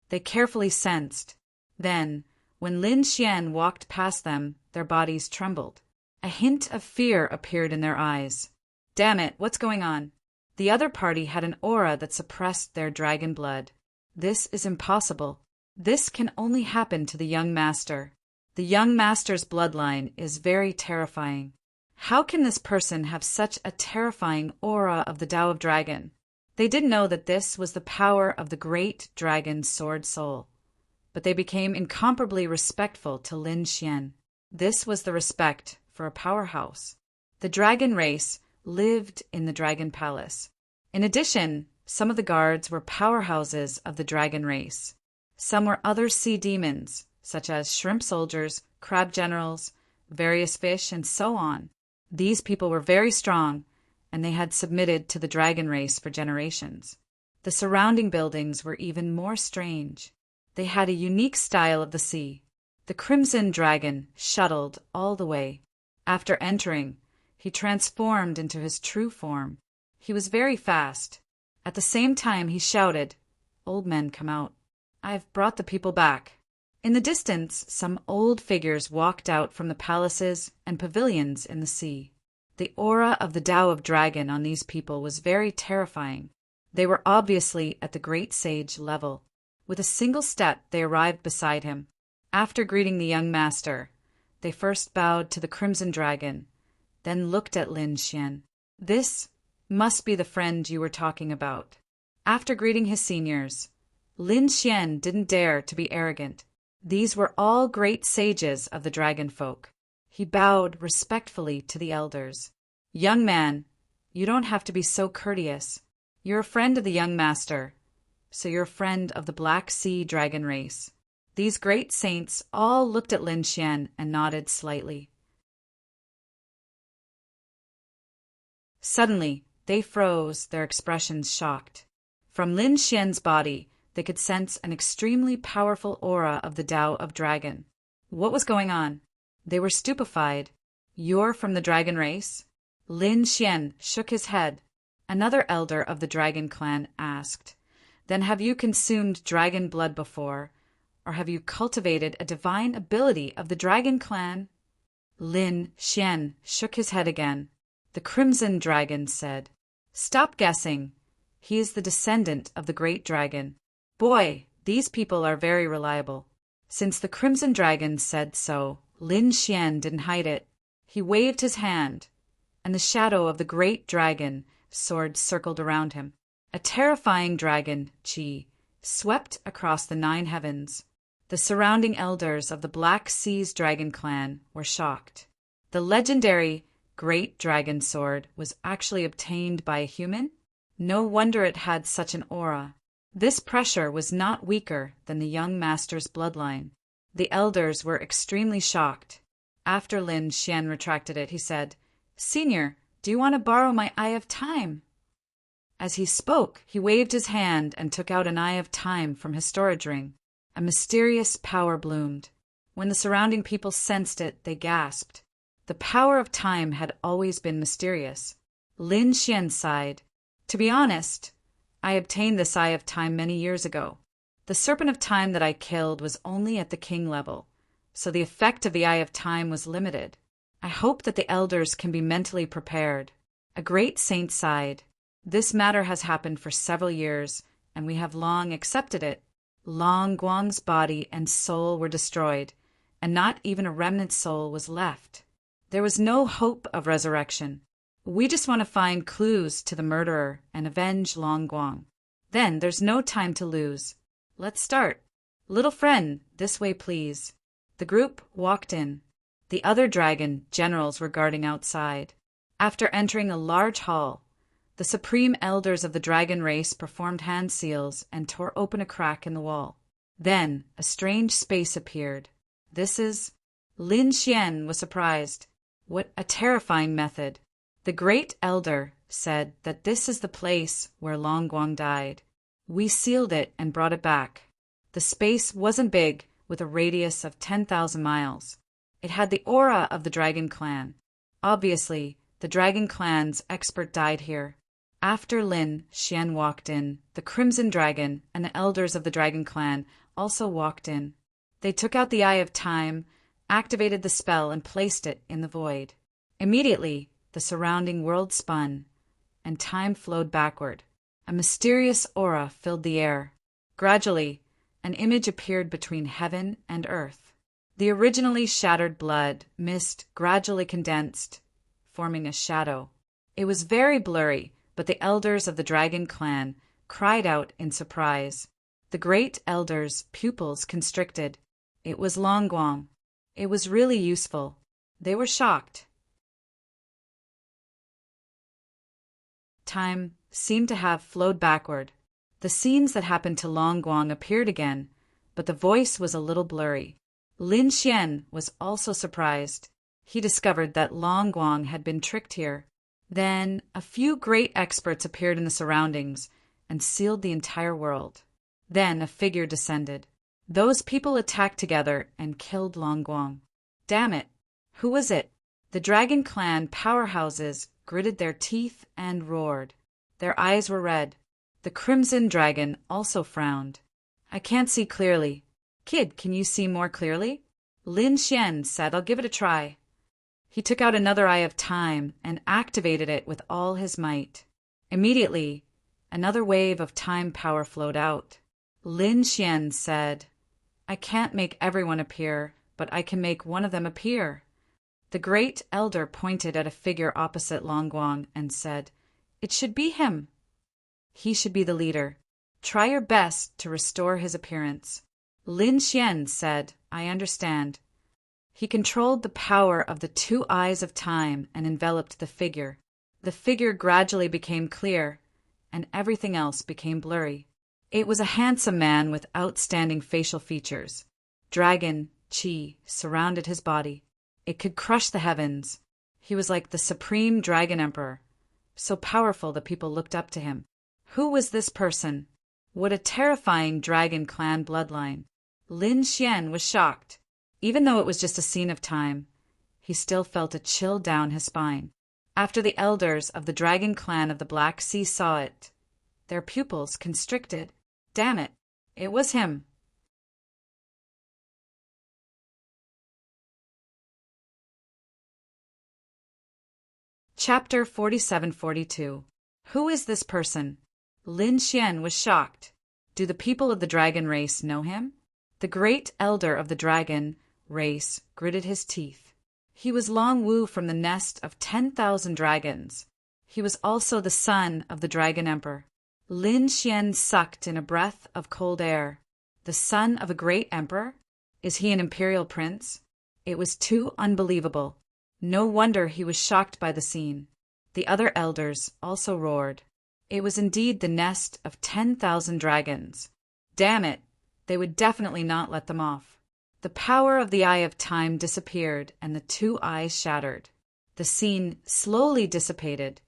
They carefully sensed. Then, when Lin Xian walked past them, their bodies trembled. A hint of fear appeared in their eyes. Damn it, what's going on? The other party had an aura that suppressed their dragon blood. This is impossible. This can only happen to the young master. The young master's bloodline is very terrifying. How can this person have such a terrifying aura of the Tao of Dragon? They didn't know that this was the power of the great dragon sword soul. But they became incomparably respectful to Lin Xian. This was the respect for a powerhouse. The dragon race lived in the dragon palace. In addition, some of the guards were powerhouses of the dragon race. Some were other sea demons, such as shrimp soldiers, crab generals, various fish, and so on. These people were very strong, and they had submitted to the dragon race for generations. The surrounding buildings were even more strange. They had a unique style of the sea. The Crimson Dragon shuttled all the way. After entering, he transformed into his true form. He was very fast. At the same time, he shouted, "Old men, come out. I've brought the people back." In the distance, some old figures walked out from the palaces and pavilions in the sea. The aura of the Tao of Dragon on these people was very terrifying. They were obviously at the great sage level. With a single step, they arrived beside him. After greeting the young master, they first bowed to the Crimson Dragon, then looked at Lin Xian. This must be the friend you were talking about. After greeting his seniors, Lin Xian didn't dare to be arrogant. These were all great sages of the dragon folk. He bowed respectfully to the elders. Young man, you don't have to be so courteous. You're a friend of the young master, so you're a friend of the Black Sea dragon race. These great saints all looked at Lin Xian and nodded slightly. Suddenly, they froze, their expressions shocked. From Lin Xian's body, they could sense an extremely powerful aura of the Tao of Dragon. What was going on? They were stupefied. You're from the dragon race? Lin Xian shook his head. Another elder of the dragon clan asked, Then have you consumed dragon blood before, or have you cultivated a divine ability of the dragon clan? Lin Xian shook his head again. The Crimson Dragon said, Stop guessing. He is the descendant of the great dragon. Boy, these people are very reliable. Since the Crimson Dragon said so, Lin Xian didn't hide it. He waved his hand, and the shadow of the great dragon sword circled around him. A terrifying dragon, Qi, swept across the 9 heavens. The surrounding elders of the Black Sea's dragon clan were shocked. The legendary great dragon sword was actually obtained by a human? No wonder it had such an aura. This pressure was not weaker than the young master's bloodline. The elders were extremely shocked. After Lin Xian retracted it, he said, Senior, do you want to borrow my Eye of Time? As he spoke, he waved his hand and took out an Eye of Time from his storage ring. A mysterious power bloomed. When the surrounding people sensed it, they gasped. The power of time had always been mysterious. Lin Xian sighed. To be honest, I obtained this Eye of Time many years ago. The Serpent of Time that I killed was only at the king level, so the effect of the Eye of Time was limited. I hope that the elders can be mentally prepared. A great saint sighed. This matter has happened for several years, and we have long accepted it. Long Guang's body and soul were destroyed, and not even a remnant soul was left. There was no hope of resurrection. We just want to find clues to the murderer and avenge Long Guang. Then there's no time to lose. Let's start. Little friend, this way please. The group walked in. The other dragon generals were guarding outside. After entering a large hall, the supreme elders of the dragon race performed hand seals and tore open a crack in the wall. Then a strange space appeared. This is... Lin Xian was surprised. What a terrifying method. The great elder said that this is the place where Long Guang died. We sealed it and brought it back. The space wasn't big, with a radius of 10,000 miles. It had the aura of the Dragon Clan. Obviously, the Dragon Clan's expert died here. After Lin Xian walked in, the Crimson Dragon and the elders of the Dragon Clan also walked in. They took out the Eye of Time, activated the spell, and placed it in the void. Immediately, the surrounding world spun, and time flowed backward. A mysterious aura filled the air. Gradually, an image appeared between heaven and earth. The originally shattered blood mist gradually condensed, forming a shadow. It was very blurry, but the elders of the Dragon Clan cried out in surprise. The great elders' pupils constricted. It was Long Guang. It was really useful. They were shocked. Time seemed to have flowed backward. The scenes that happened to Long Guang appeared again, but the voice was a little blurry. Lin Xian was also surprised. He discovered that Long Guang had been tricked here. Then a few great experts appeared in the surroundings and sealed the entire world. Then a figure descended. Those people attacked together and killed Long Guang. Damn it! Who was it? The Dragon Clan powerhouses gritted their teeth and roared. Their eyes were red. The Crimson Dragon also frowned. I can't see clearly. Kid, can you see more clearly? Lin Xian said, I'll give it a try. He took out another Eye of Time and activated it with all his might. Immediately, another wave of time power flowed out. Lin Xian said, "I can't make everyone appear, but I can make one of them appear." The great elder pointed at a figure opposite Longguang and said, "It should be him. He should be the leader. Try your best to restore his appearance." Lin Xian said, "I understand." He controlled the power of the two eyes of time and enveloped the figure. The figure gradually became clear, and everything else became blurry. It was a handsome man with outstanding facial features. Dragon Qi surrounded his body. It could crush the heavens. He was like the supreme dragon emperor, so powerful that people looked up to him. Who was this person? What a terrifying dragon clan bloodline! Lin Xian was shocked. Even though it was just a scene of time, he still felt a chill down his spine. After the elders of the dragon clan of the Black Sea saw it, their pupils constricted. Damn it, it was him. Chapter 47-42. Who is this person? Lin Xian was shocked. Do the people of the dragon race know him? The great elder of the dragon race gritted his teeth. He was Long Wu from the nest of 10,000 dragons. He was also the son of the dragon emperor. Lin Xian sucked in a breath of cold air. The son of a great emperor? Is he an imperial prince? It was too unbelievable. No wonder he was shocked by the scene. The other elders also roared. It was indeed the nest of 10,000 dragons. Damn it, they would definitely not let them off. The power of the Eye of Time disappeared and the two eyes shattered. The scene slowly dissipated,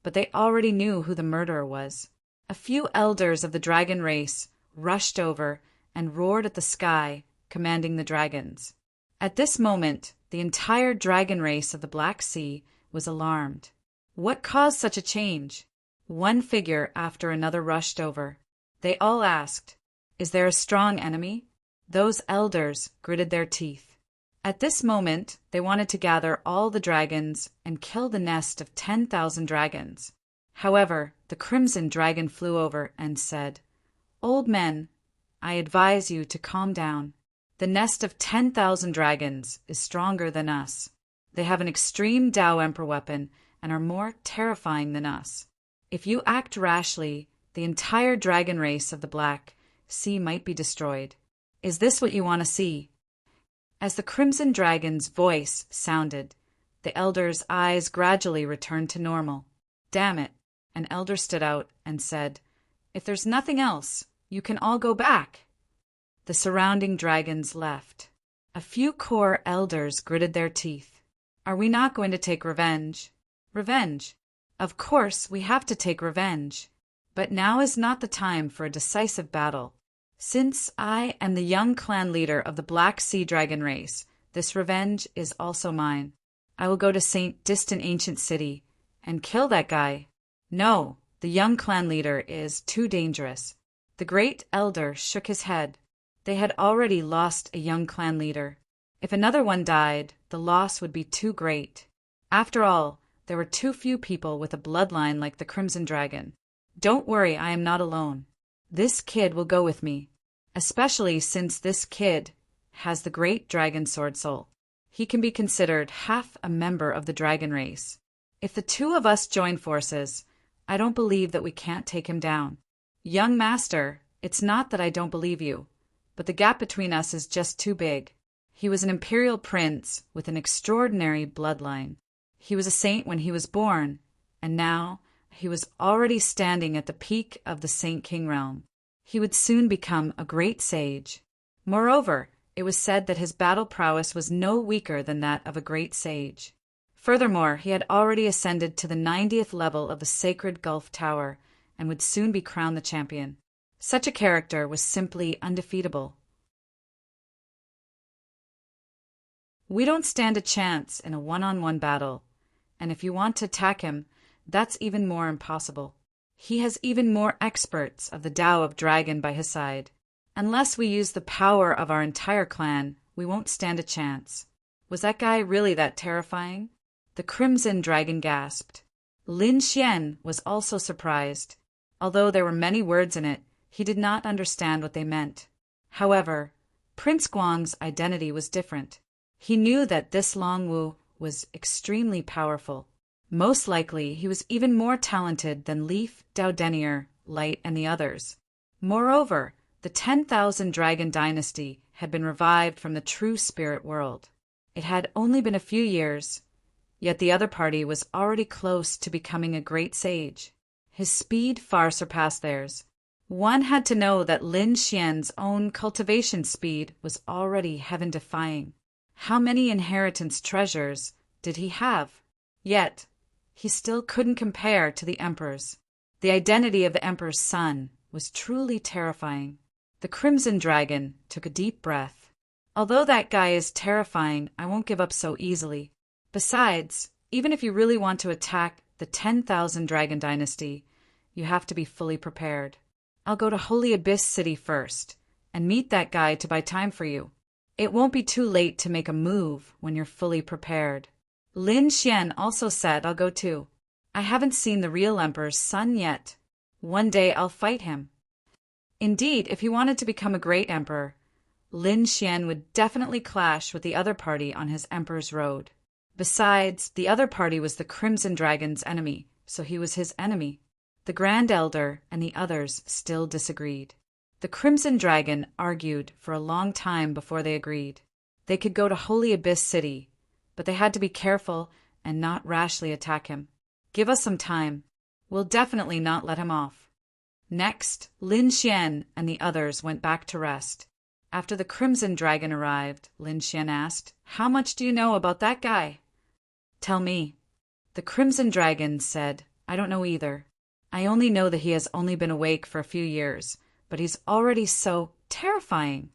but they already knew who the murderer was. A few elders of the dragon race rushed over and roared at the sky, commanding the dragons. At this moment, the entire dragon race of the Black Sea was alarmed. What caused such a change? One figure after another rushed over. They all asked, "Is there a strong enemy?" Those elders gritted their teeth. At this moment, they wanted to gather all the dragons and kill the nest of 10,000 dragons. However, the crimson dragon flew over and said, "Old men, I advise you to calm down. The nest of 10,000 dragons is stronger than us. They have an extreme Tao Emperor weapon and are more terrifying than us. If you act rashly, the entire dragon race of the Black Sea might be destroyed. Is this what you want to see?" As the crimson dragon's voice sounded, the elder's eyes gradually returned to normal. Damn it, an elder stood out and said, "If there's nothing else, you can all go back." The surrounding dragons left. A few core elders gritted their teeth. Are we not going to take revenge? Revenge. Of course, we have to take revenge. But now is not the time for a decisive battle. Since I am the young clan leader of the Black Sea Dragon race, this revenge is also mine. I will go to distant ancient city and kill that guy. No, the young clan leader is too dangerous. The great elder shook his head. They had already lost a young clan leader. If another one died, the loss would be too great. After all, there were too few people with a bloodline like the Crimson Dragon. Don't worry, I am not alone. This kid will go with me, especially since this kid has the great dragon sword soul. He can be considered half a member of the dragon race. If the two of us join forces, I don't believe that we can't take him down. Young master, it's not that I don't believe you, but the gap between us is just too big. He was an imperial prince with an extraordinary bloodline. He was a saint when he was born, and now he was already standing at the peak of the Saint King realm. He would soon become a great sage. Moreover, it was said that his battle prowess was no weaker than that of a great sage. Furthermore, he had already ascended to the 90th level of the Sacred Gulf Tower and would soon be crowned the champion. Such a character was simply undefeatable. We don't stand a chance in a one-on-one battle, and if you want to attack him, that's even more impossible. He has even more experts of the Tao of Dragon by his side. Unless we use the power of our entire clan, we won't stand a chance. Was that guy really that terrifying? The Crimson Dragon gasped. Lin Xian was also surprised. Although there were many words in it, he did not understand what they meant. However, Prince Guang's identity was different. He knew that this Longwu was extremely powerful. Most likely, he was even more talented than Leaf, Dao, Light, and the others. Moreover, the 10,000 Dragon Dynasty had been revived from the true spirit world. It had only been a few years, yet the other party was already close to becoming a great sage. His speed far surpassed theirs. One had to know that Lin Xian's own cultivation speed was already heaven-defying. How many inheritance treasures did he have? Yet, he still couldn't compare to the Emperor's. The identity of the Emperor's son was truly terrifying. The Crimson Dragon took a deep breath. Although that guy is terrifying, I won't give up so easily. Besides, even if you really want to attack the 10,000 Dragon Dynasty, you have to be fully prepared. I'll go to Holy Abyss City first, and meet that guy to buy time for you. It won't be too late to make a move when you're fully prepared. Lin Xian also said, I'll go too. I haven't seen the real Emperor's son yet. One day I'll fight him. Indeed, if he wanted to become a great emperor, Lin Xian would definitely clash with the other party on his emperor's road. Besides, the other party was the Crimson Dragon's enemy, so he was his enemy. The Grand Elder and the others still disagreed. The Crimson Dragon argued for a long time before they agreed. They could go to Holy Abyss City, but they had to be careful and not rashly attack him. Give us some time. We'll definitely not let him off. Next, Lin Xian and the others went back to rest. After the Crimson Dragon arrived, Lin Xian asked, How much do you know about that guy? Tell me. The Crimson Dragon said, I don't know either. I only know that he has only been awake for a few years, but he's already so terrifying.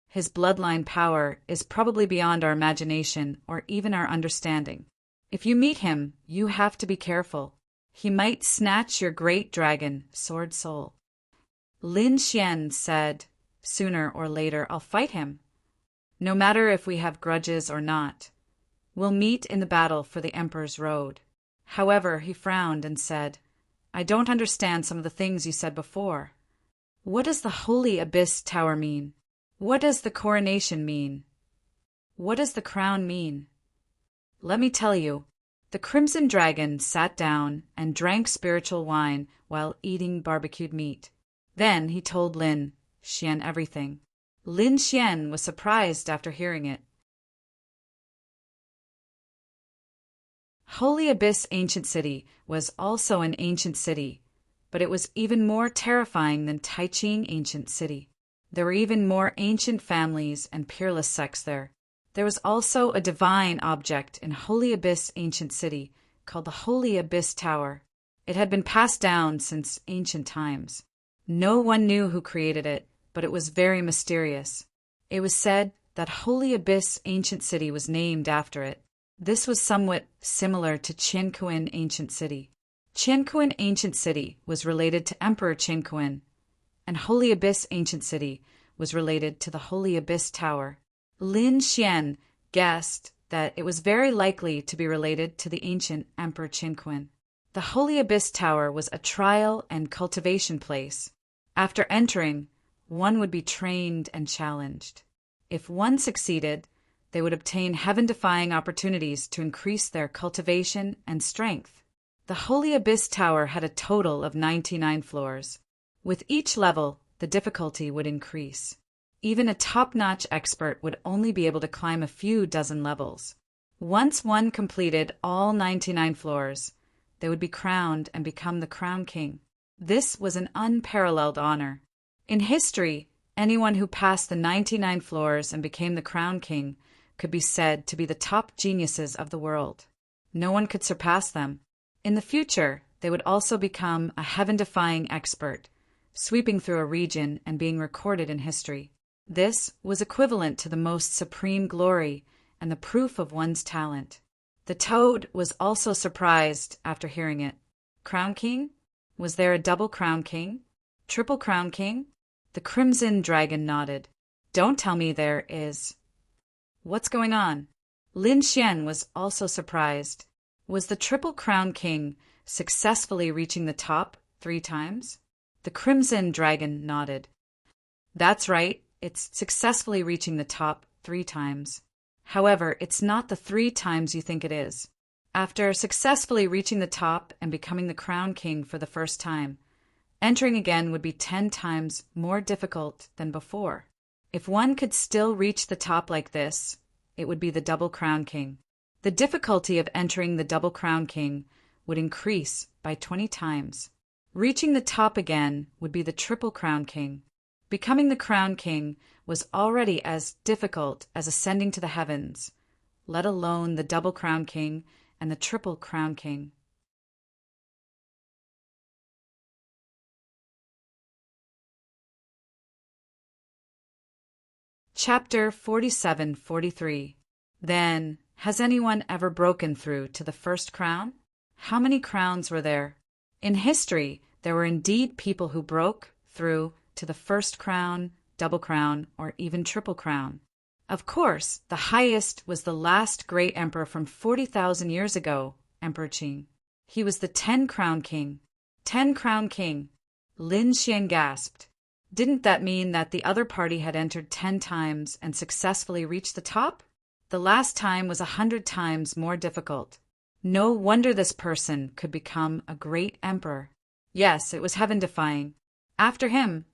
His bloodline power is probably beyond our imagination or even our understanding. If you meet him, you have to be careful. He might snatch your great dragon, Sword Soul. Lin Xian said, Sooner or later I'll fight him. No matter if we have grudges or not. We'll meet in the battle for the Emperor's road. However, he frowned and said, I don't understand some of the things you said before. What does the Holy Abyss Tower mean? What does the coronation mean? What does the crown mean? Let me tell you. The Crimson Dragon sat down and drank spiritual wine while eating barbecued meat. Then he told Lin Xian everything. Lin Xian was surprised after hearing it. Holy Abyss Ancient City was also an ancient city, but it was even more terrifying than Taiching Ancient City. There were even more ancient families and peerless sects there. There was also a divine object in Holy Abyss Ancient City called the Holy Abyss Tower. It had been passed down since ancient times. No one knew who created it, but it was very mysterious. It was said that Holy Abyss Ancient City was named after it. This was somewhat similar to Qianquan Ancient City. Qianquan Ancient City was related to Emperor Qianquan, and Holy Abyss Ancient City was related to the Holy Abyss Tower. Lin Xian guessed that it was very likely to be related to the ancient Emperor Qianquan. The Holy Abyss Tower was a trial and cultivation place. After entering, one would be trained and challenged. If one succeeded, they would obtain heaven-defying opportunities to increase their cultivation and strength. The Holy Abyss Tower had a total of 99 floors. With each level, the difficulty would increase. Even a top-notch expert would only be able to climb a few dozen levels. Once one completed all 99 floors, they would be crowned and become the Crown King. This was an unparalleled honor. In history, anyone who passed the 99 floors and became the Crown King could be said to be the top geniuses of the world. No one could surpass them. In the future, they would also become a heaven-defying expert, sweeping through a region and being recorded in history. This was equivalent to the most supreme glory and the proof of one's talent. The toad was also surprised after hearing it. Crown King? Was there a double Crown King? Triple Crown King? The Crimson Dragon nodded. Don't tell me there is. What's going on? Lin Xian was also surprised. Was the Triple Crown King successfully reaching the top 3 times? The Crimson Dragon nodded. That's right, it's successfully reaching the top 3 times. However, it's not the 3 times you think it is. After successfully reaching the top and becoming the Crown King for the first time, entering again would be 10 times more difficult than before. If one could still reach the top like this, it would be the Double Crown King. The difficulty of entering the Double Crown King would increase by 20 times. Reaching the top again would be the Triple Crown King. Becoming the Crown King was already as difficult as ascending to the heavens, let alone the Double Crown King and the Triple Crown King. Chapter 47-43. Then, has anyone ever broken through to the first crown? How many crowns were there? In history, there were indeed people who broke through to the first crown, double crown, or even triple crown. Of course, the highest was the last great emperor from 40,000 years ago, Emperor Qing. He was the 10-crown king. 10-crown king. Lin Xian gasped. Didn't that mean that the other party had entered 10 times and successfully reached the top? The last time was 100 times more difficult. No wonder this person could become a great emperor. Yes, it was heaven-defying. After him,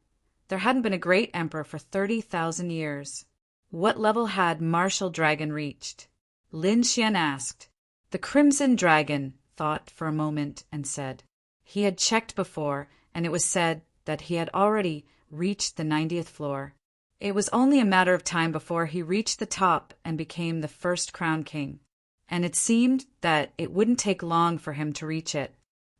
there hadn't been a great emperor for 30,000 years. What level had Martial Dragon reached? Lin Xian asked. The Crimson Dragon thought for a moment and said. He had checked before, and it was said that he had already reached the 90th floor. It was only a matter of time before he reached the top and became the first Crown King, and it seemed that it wouldn't take long for him to reach it.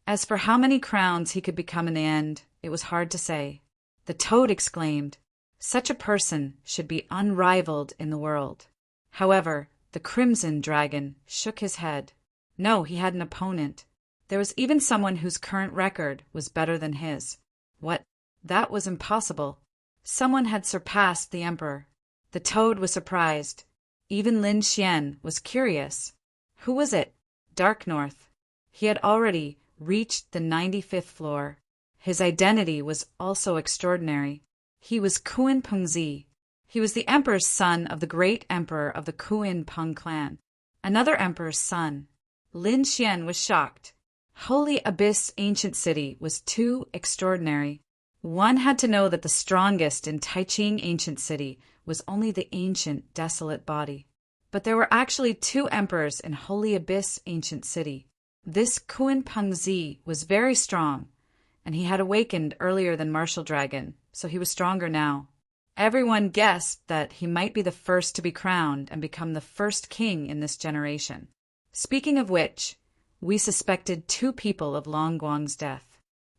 As for how many crowns he could become in the end, it was hard to say. The Toad exclaimed, such a person should be unrivaled in the world. However, the Crimson Dragon shook his head. No, he had an opponent. There was even someone whose current record was better than his. What? That was impossible. Someone had surpassed the emperor. The Toad was surprised. Even Lin Xian was curious. Who was it? Dark North. He had already reached the 95th floor. His identity was also extraordinary. He was Kuan Pengzi. He was the emperor's son of the great emperor of the Kuan Peng clan, another emperor's son. Lin Xian was shocked. Holy Abyss Ancient City was too extraordinary. One had to know that the strongest in Taiqing Ancient City was only the ancient, desolate body. But there were actually 2 emperors in Holy Abyss Ancient City. This Kuan Pengzi was very strong, and he had awakened earlier than Martial Dragon, so he was stronger now. Everyone guessed that he might be the first to be crowned and become the first king in this generation. Speaking of which, we suspected 2 people of Long Guang's death.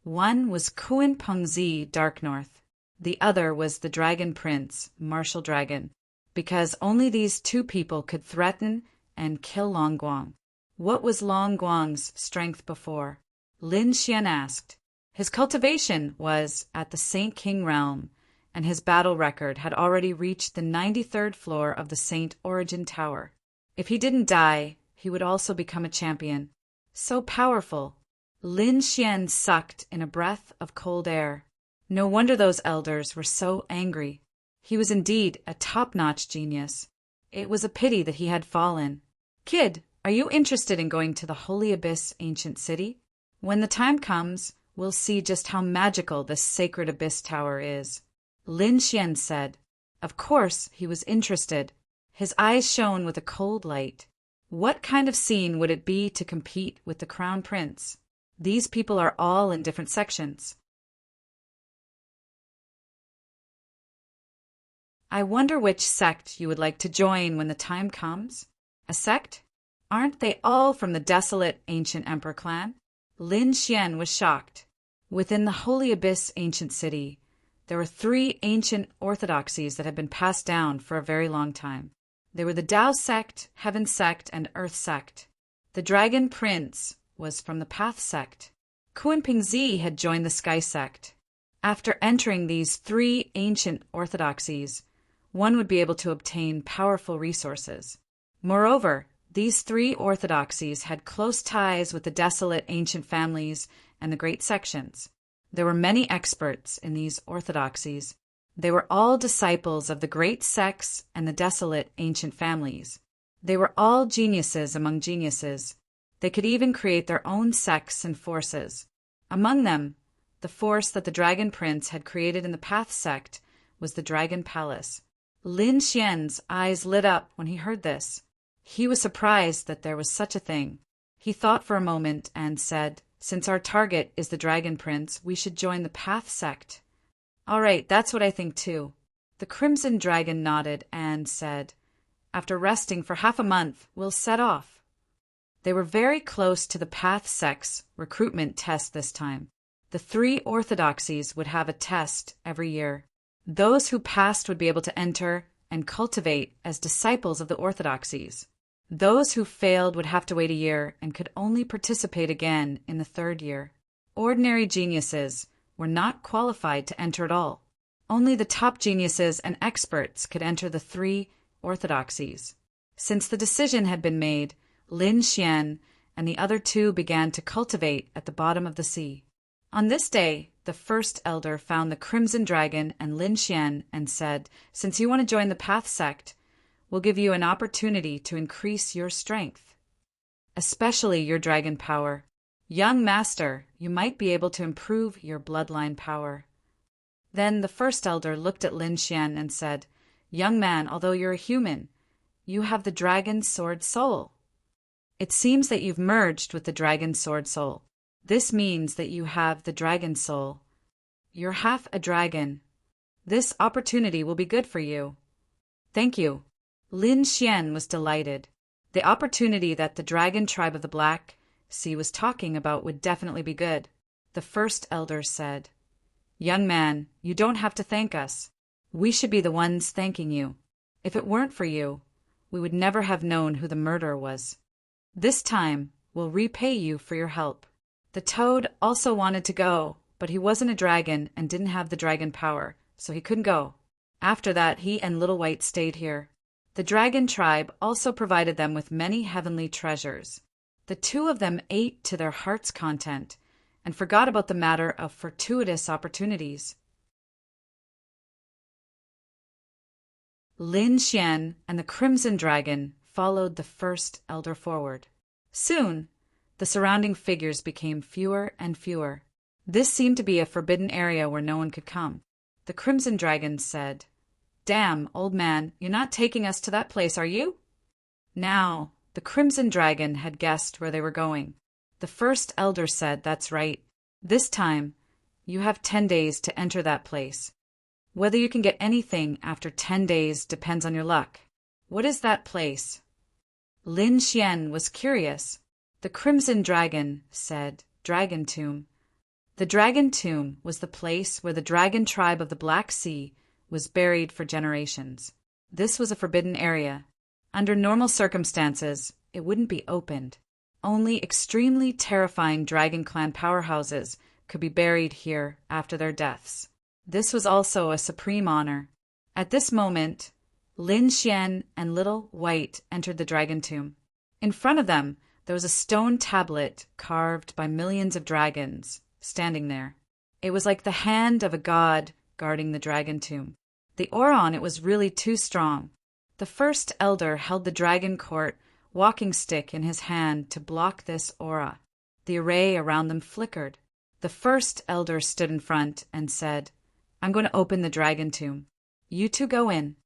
One was Kuan Pengzi Dark North. The other was the Dragon Prince, Martial Dragon, because only these 2 people could threaten and kill Long Guang. What was Long Guang's strength before? Lin Xian asked. His cultivation was at the Saint King realm, and his battle record had already reached the 93rd floor of the Saint Origin Tower. If he didn't die, he would also become a champion. So powerful. Lin Xian sucked in a breath of cold air. No wonder those elders were so angry. He was indeed a top-notch genius. It was a pity that he had fallen. Kid, are you interested in going to the Holy Abyss Ancient City? When the time comes, we'll see just how magical this sacred Abyss Tower is. Lin Xian said. Of course, he was interested. His eyes shone with a cold light. What kind of scene would it be to compete with the Crown Prince? These people are all in different sections. I wonder which sect you would like to join when the time comes. A sect? Aren't they all from the desolate ancient emperor clan? Lin Xian was shocked. Within the Holy Abyss Ancient City, there were 3 ancient orthodoxies that had been passed down for a very long time. They were the Tao sect, Heaven sect, and Earth sect. The Dragon Prince was from the Path sect. Kuan Pengzi had joined the Sky sect. After entering these 3 ancient orthodoxies, one would be able to obtain powerful resources. Moreover, these three orthodoxies had close ties with the desolate ancient families and the great sections. There were many experts in these orthodoxies. They were all disciples of the great sects and the desolate ancient families. They were all geniuses among geniuses. They could even create their own sects and forces. Among them, the force that the Dragon Prince had created in the Path sect was the Dragon Palace. Lin Xian's eyes lit up when he heard this. He was surprised that there was such a thing. He thought for a moment and said, "Since our target is the Dragon Prince, we should join the Path sect." "All right, that's what I think too." The Crimson Dragon nodded and said, "After resting for half a month, we'll set off." They were very close to the Path sect's recruitment test this time. The three orthodoxies would have a test every year. Those who passed would be able to enter and cultivate as disciples of the orthodoxies. Those who failed would have to wait a year and could only participate again in the third year. Ordinary geniuses were not qualified to enter at all. Only the top geniuses and experts could enter the three orthodoxies. Since the decision had been made, Lin Xian and the other two began to cultivate at the bottom of the sea. On this day, the first elder found the Crimson Dragon and Lin Xian and said, "Since you want to join the Path sect, we'll give you an opportunity to increase your strength, especially your dragon power. Young master, you might be able to improve your bloodline power." Then the first elder looked at Lin Xian and said, "Young man, although you're a human, you have the dragon sword soul. It seems that you've merged with the dragon sword soul. This means that you have the dragon soul. You're half a dragon. This opportunity will be good for you." "Thank you." Lin Xian was delighted. The opportunity that the dragon tribe of the Black Sea was talking about would definitely be good. The first elder said, "Young man, you don't have to thank us. We should be the ones thanking you. If it weren't for you, we would never have known who the murderer was. This time, we'll repay you for your help." The toad also wanted to go, but he wasn't a dragon and didn't have the dragon power, so he couldn't go. After that, he and Little White stayed here. The dragon tribe also provided them with many heavenly treasures. The two of them ate to their heart's content and forgot about the matter of fortuitous opportunities. Lin Xian and the Crimson Dragon followed the first elder forward. Soon, the surrounding figures became fewer and fewer. This seemed to be a forbidden area where no one could come. The Crimson Dragon said, "Damn, old man, you're not taking us to that place, are you?" Now, the Crimson Dragon had guessed where they were going. The first elder said, "That's right. This time, you have 10 days to enter that place. Whether you can get anything after 10 days depends on your luck. What is that place?" Lin Xian was curious. The Crimson Dragon said, "Dragon Tomb." The Dragon Tomb was the place where the dragon tribe of the Black Sea was buried for generations. This was a forbidden area. Under normal circumstances, it wouldn't be opened. Only extremely terrifying Dragon Clan powerhouses could be buried here after their deaths. This was also a supreme honor. At this moment, Lin Xian and Little White entered the Dragon Tomb. In front of them, there was a stone tablet carved by millions of dragons standing there. It was like the hand of a god guarding the Dragon Tomb. The aura on it was really too strong. The first elder held the Dragon Court walking stick in his hand to block this aura. The array around them flickered. The first elder stood in front and said, "I'm going to open the Dragon Tomb. You two go in.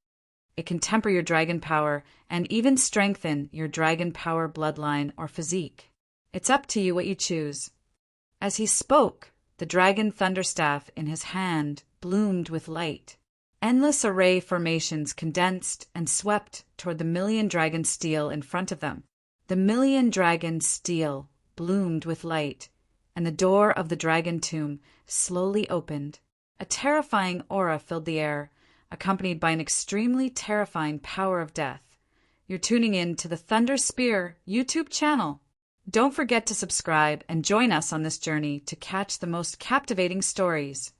It can temper your dragon power and even strengthen your dragon power bloodline or physique. It's up to you what you choose." As he spoke, the dragon thunderstaff in his hand bloomed with light. Endless array formations condensed and swept toward the million dragon steel in front of them. The million dragon steel bloomed with light, and the door of the Dragon Tomb slowly opened. A terrifying aura filled the air, accompanied by an extremely terrifying power of death. You're tuning in to the Thunder Spear YouTube channel. Don't forget to subscribe and join us on this journey to catch the most captivating stories.